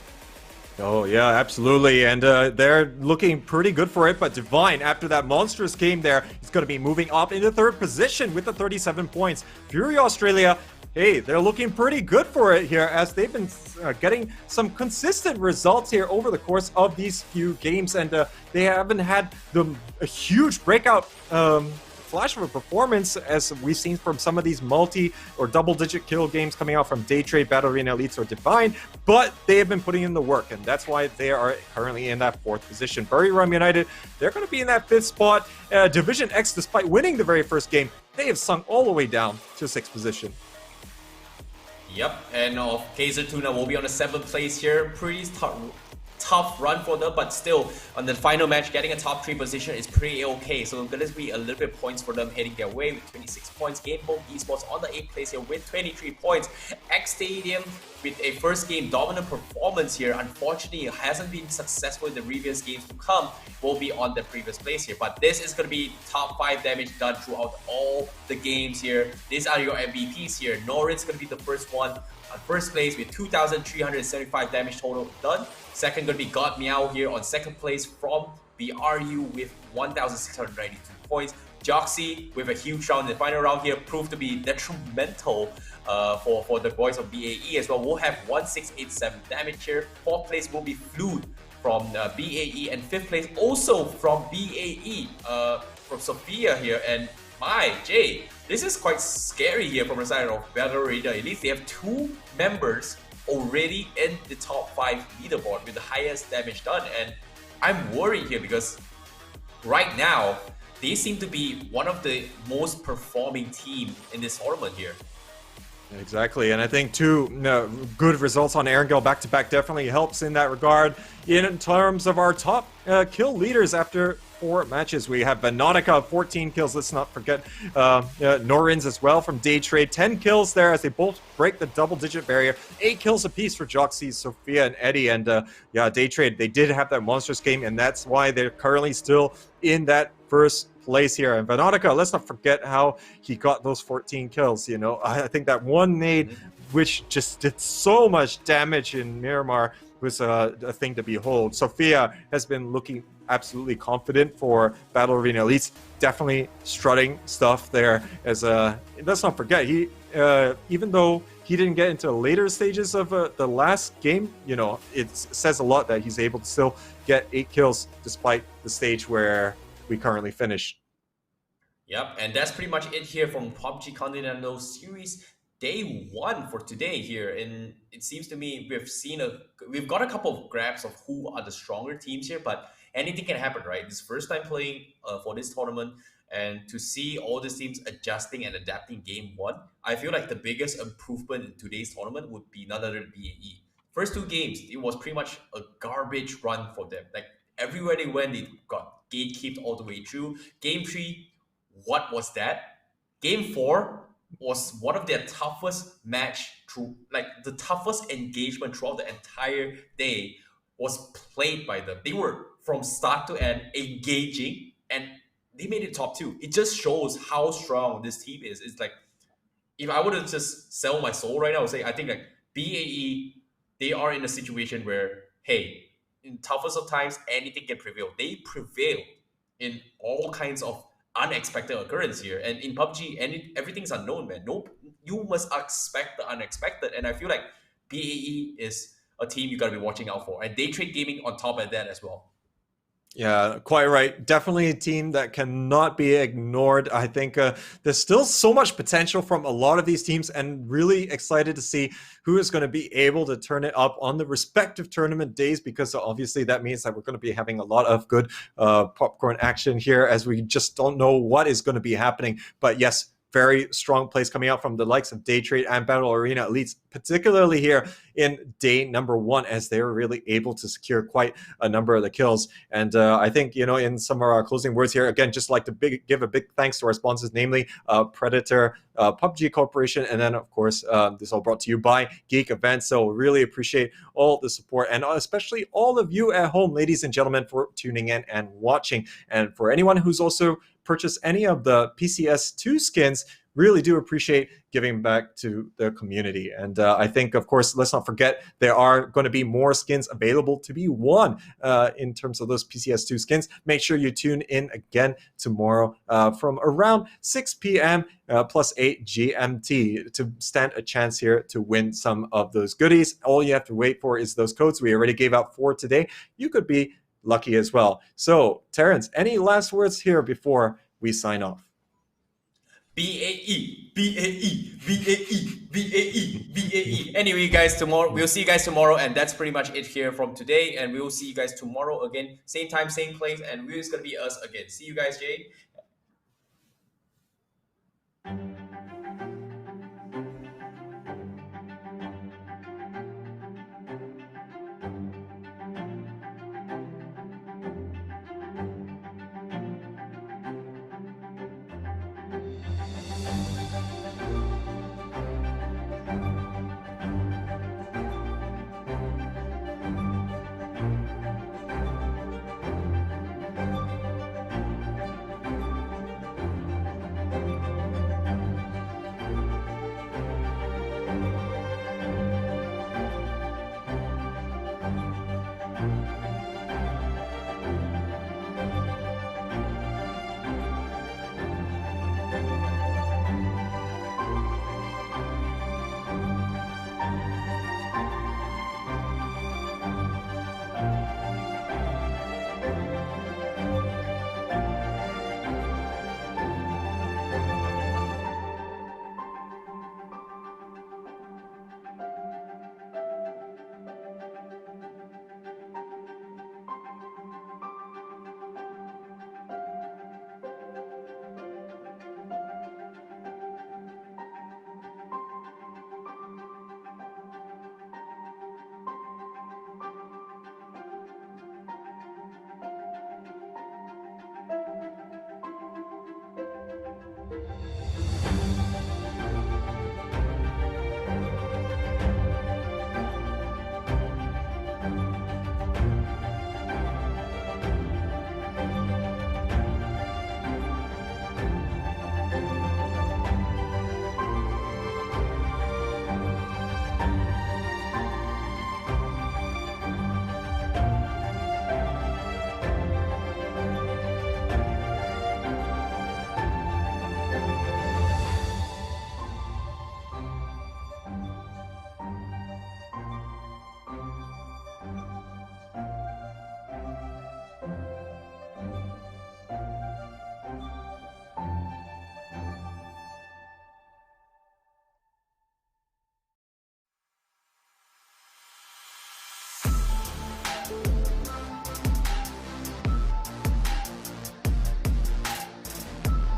Oh, yeah, absolutely. And they're looking pretty good for it. But Divine, after that monstrous game there, is going to be moving up into 3rd position with the 37 points. Fury Australia, hey, they're looking pretty good for it here, as they've been getting some consistent results here over the course of these few games. And they haven't had a huge breakout flash of a performance as we've seen from some of these multi or double-digit kill games coming out from Day Trade, Battle Arena Elites, or Divine, but they have been putting in the work, and that's why they are currently in that 4th position. Buriram United, they're going to be in that 5th spot. Division X, despite winning the very first game, they have sunk all the way down to 6th position. Yep, and Kaiser Tuna will be on the 7th place here. Pretty tough run for them, but still on the final match, getting a top 3 position is pretty okay. So it's going to be a little bit points for them heading their way with 26 points. Game Home Esports on the 8th place here with 23 points. X Stadium with a first game dominant performance here. Unfortunately, it hasn't been successful in the previous games to come. Will be on the previous place here, but this is going to be top 5 damage done throughout all the games here. These are your MVPs here. Norrin's going to be the first one on 1st place with 2,375 damage total done. Second going to be God Meow here on 2nd place from BRU with 1,692 points. Joxy with a huge round in the final round here proved to be detrimental for the boys of BAE as well. We'll have 1687 damage here. 4th place will be Fluid from BAE, and 5th place also from BAE from Sophia here. And my Jay, this is quite scary here from the side of Battle Arena. At least they have 2 members already in the top 5 leaderboard with the highest damage done, and I'm worried here because right now they seem to be one of the most performing team in this tournament here. Exactly, and I think two good results on Erangel back-to-back definitely helps in that regard. In terms of our top kill leaders after 4 matches, we have Venautica, 14 kills. Let's not forget Norins as well from Day Trade, 10 kills there as they both break the double-digit barrier. 8 kills apiece for Joxy, Sophia, and Eddie. And yeah, Day Trade, they did have that monstrous game, and that's why they're currently still in that first place here. And Venautica, let's not forget how he got those 14 kills. You know, I think that one nade, which just did so much damage in Miramar, was a thing to behold. Sophia has been looking absolutely confident for Battle Arena Elites, definitely strutting stuff there. As let's not forget, he even though he didn't get into later stages of the last game, you know, it says a lot that he's able to still get 8 kills despite the stage where we currently finished. Yep, and that's pretty much it here from PUBG Continental Series Day 1 for today here. And it seems to me we've got a couple of grabs of who are the stronger teams here, but anything can happen, right? This first time playing for this tournament, and to see all these teams adjusting and adapting game 1, I feel like the biggest improvement in today's tournament would be none other than BAE. First 2 games, it was pretty much a garbage run for them. Like everywhere they went, they got gatekept all the way through. Game 3, what was that? Game 4 was one of their toughest match through, like the toughest engagement throughout the entire day was played by them. They were from start to end engaging, and they made it top 2. It just shows how strong this team is. It's like, if I were to just sell my soul right now, I would say I think like BAE, they are in a situation where, hey, in toughest of times, anything can prevail. They prevail in all kinds of unexpected occurrence here. And in PUBG, everything's unknown, man. Nope, you must expect the unexpected. And I feel like BAE is a team you gotta be watching out for. And Day Trade Gaming on top of that as well. Yeah, quite right. Definitely a team that cannot be ignored. I think there's still so much potential from a lot of these teams, and really excited to see who is going to be able to turn it up on the respective tournament days, because obviously that means that we're going to be having a lot of good popcorn action here, as we just don't know what is going to be happening. But yes, very strong plays coming out from the likes of Day Trade and Battle Arena Elites, particularly here in day number 1, as they were really able to secure quite a number of the kills. And I think, you know, in some of our closing words here, again, just like to give a big thanks to our sponsors, namely Predator, PUBG Corporation, and then, of course, this is all brought to you by Geek Events. So really appreciate all the support, and especially all of you at home, ladies and gentlemen, for tuning in and watching. And for anyone who's also purchase any of the Pcs2 skins, really do appreciate giving back to the community. And I think, of course, let's not forget, there are going to be more skins available to be won in terms of those Pcs2 skins. Make sure you tune in again tomorrow from around 6 p.m. +8 GMT to stand a chance here to win some of those goodies. All you have to wait for is those codes. We already gave out 4 today. You could be lucky as well. So, Terrence, any last words here before we sign off? BAE, BAE, BAE, BAE, BAE. Anyway, guys, we'll see you guys tomorrow, and that's pretty much it here from today. And we will see you guys tomorrow again, same time, same place, and it's gonna be us again. See you guys, Jay.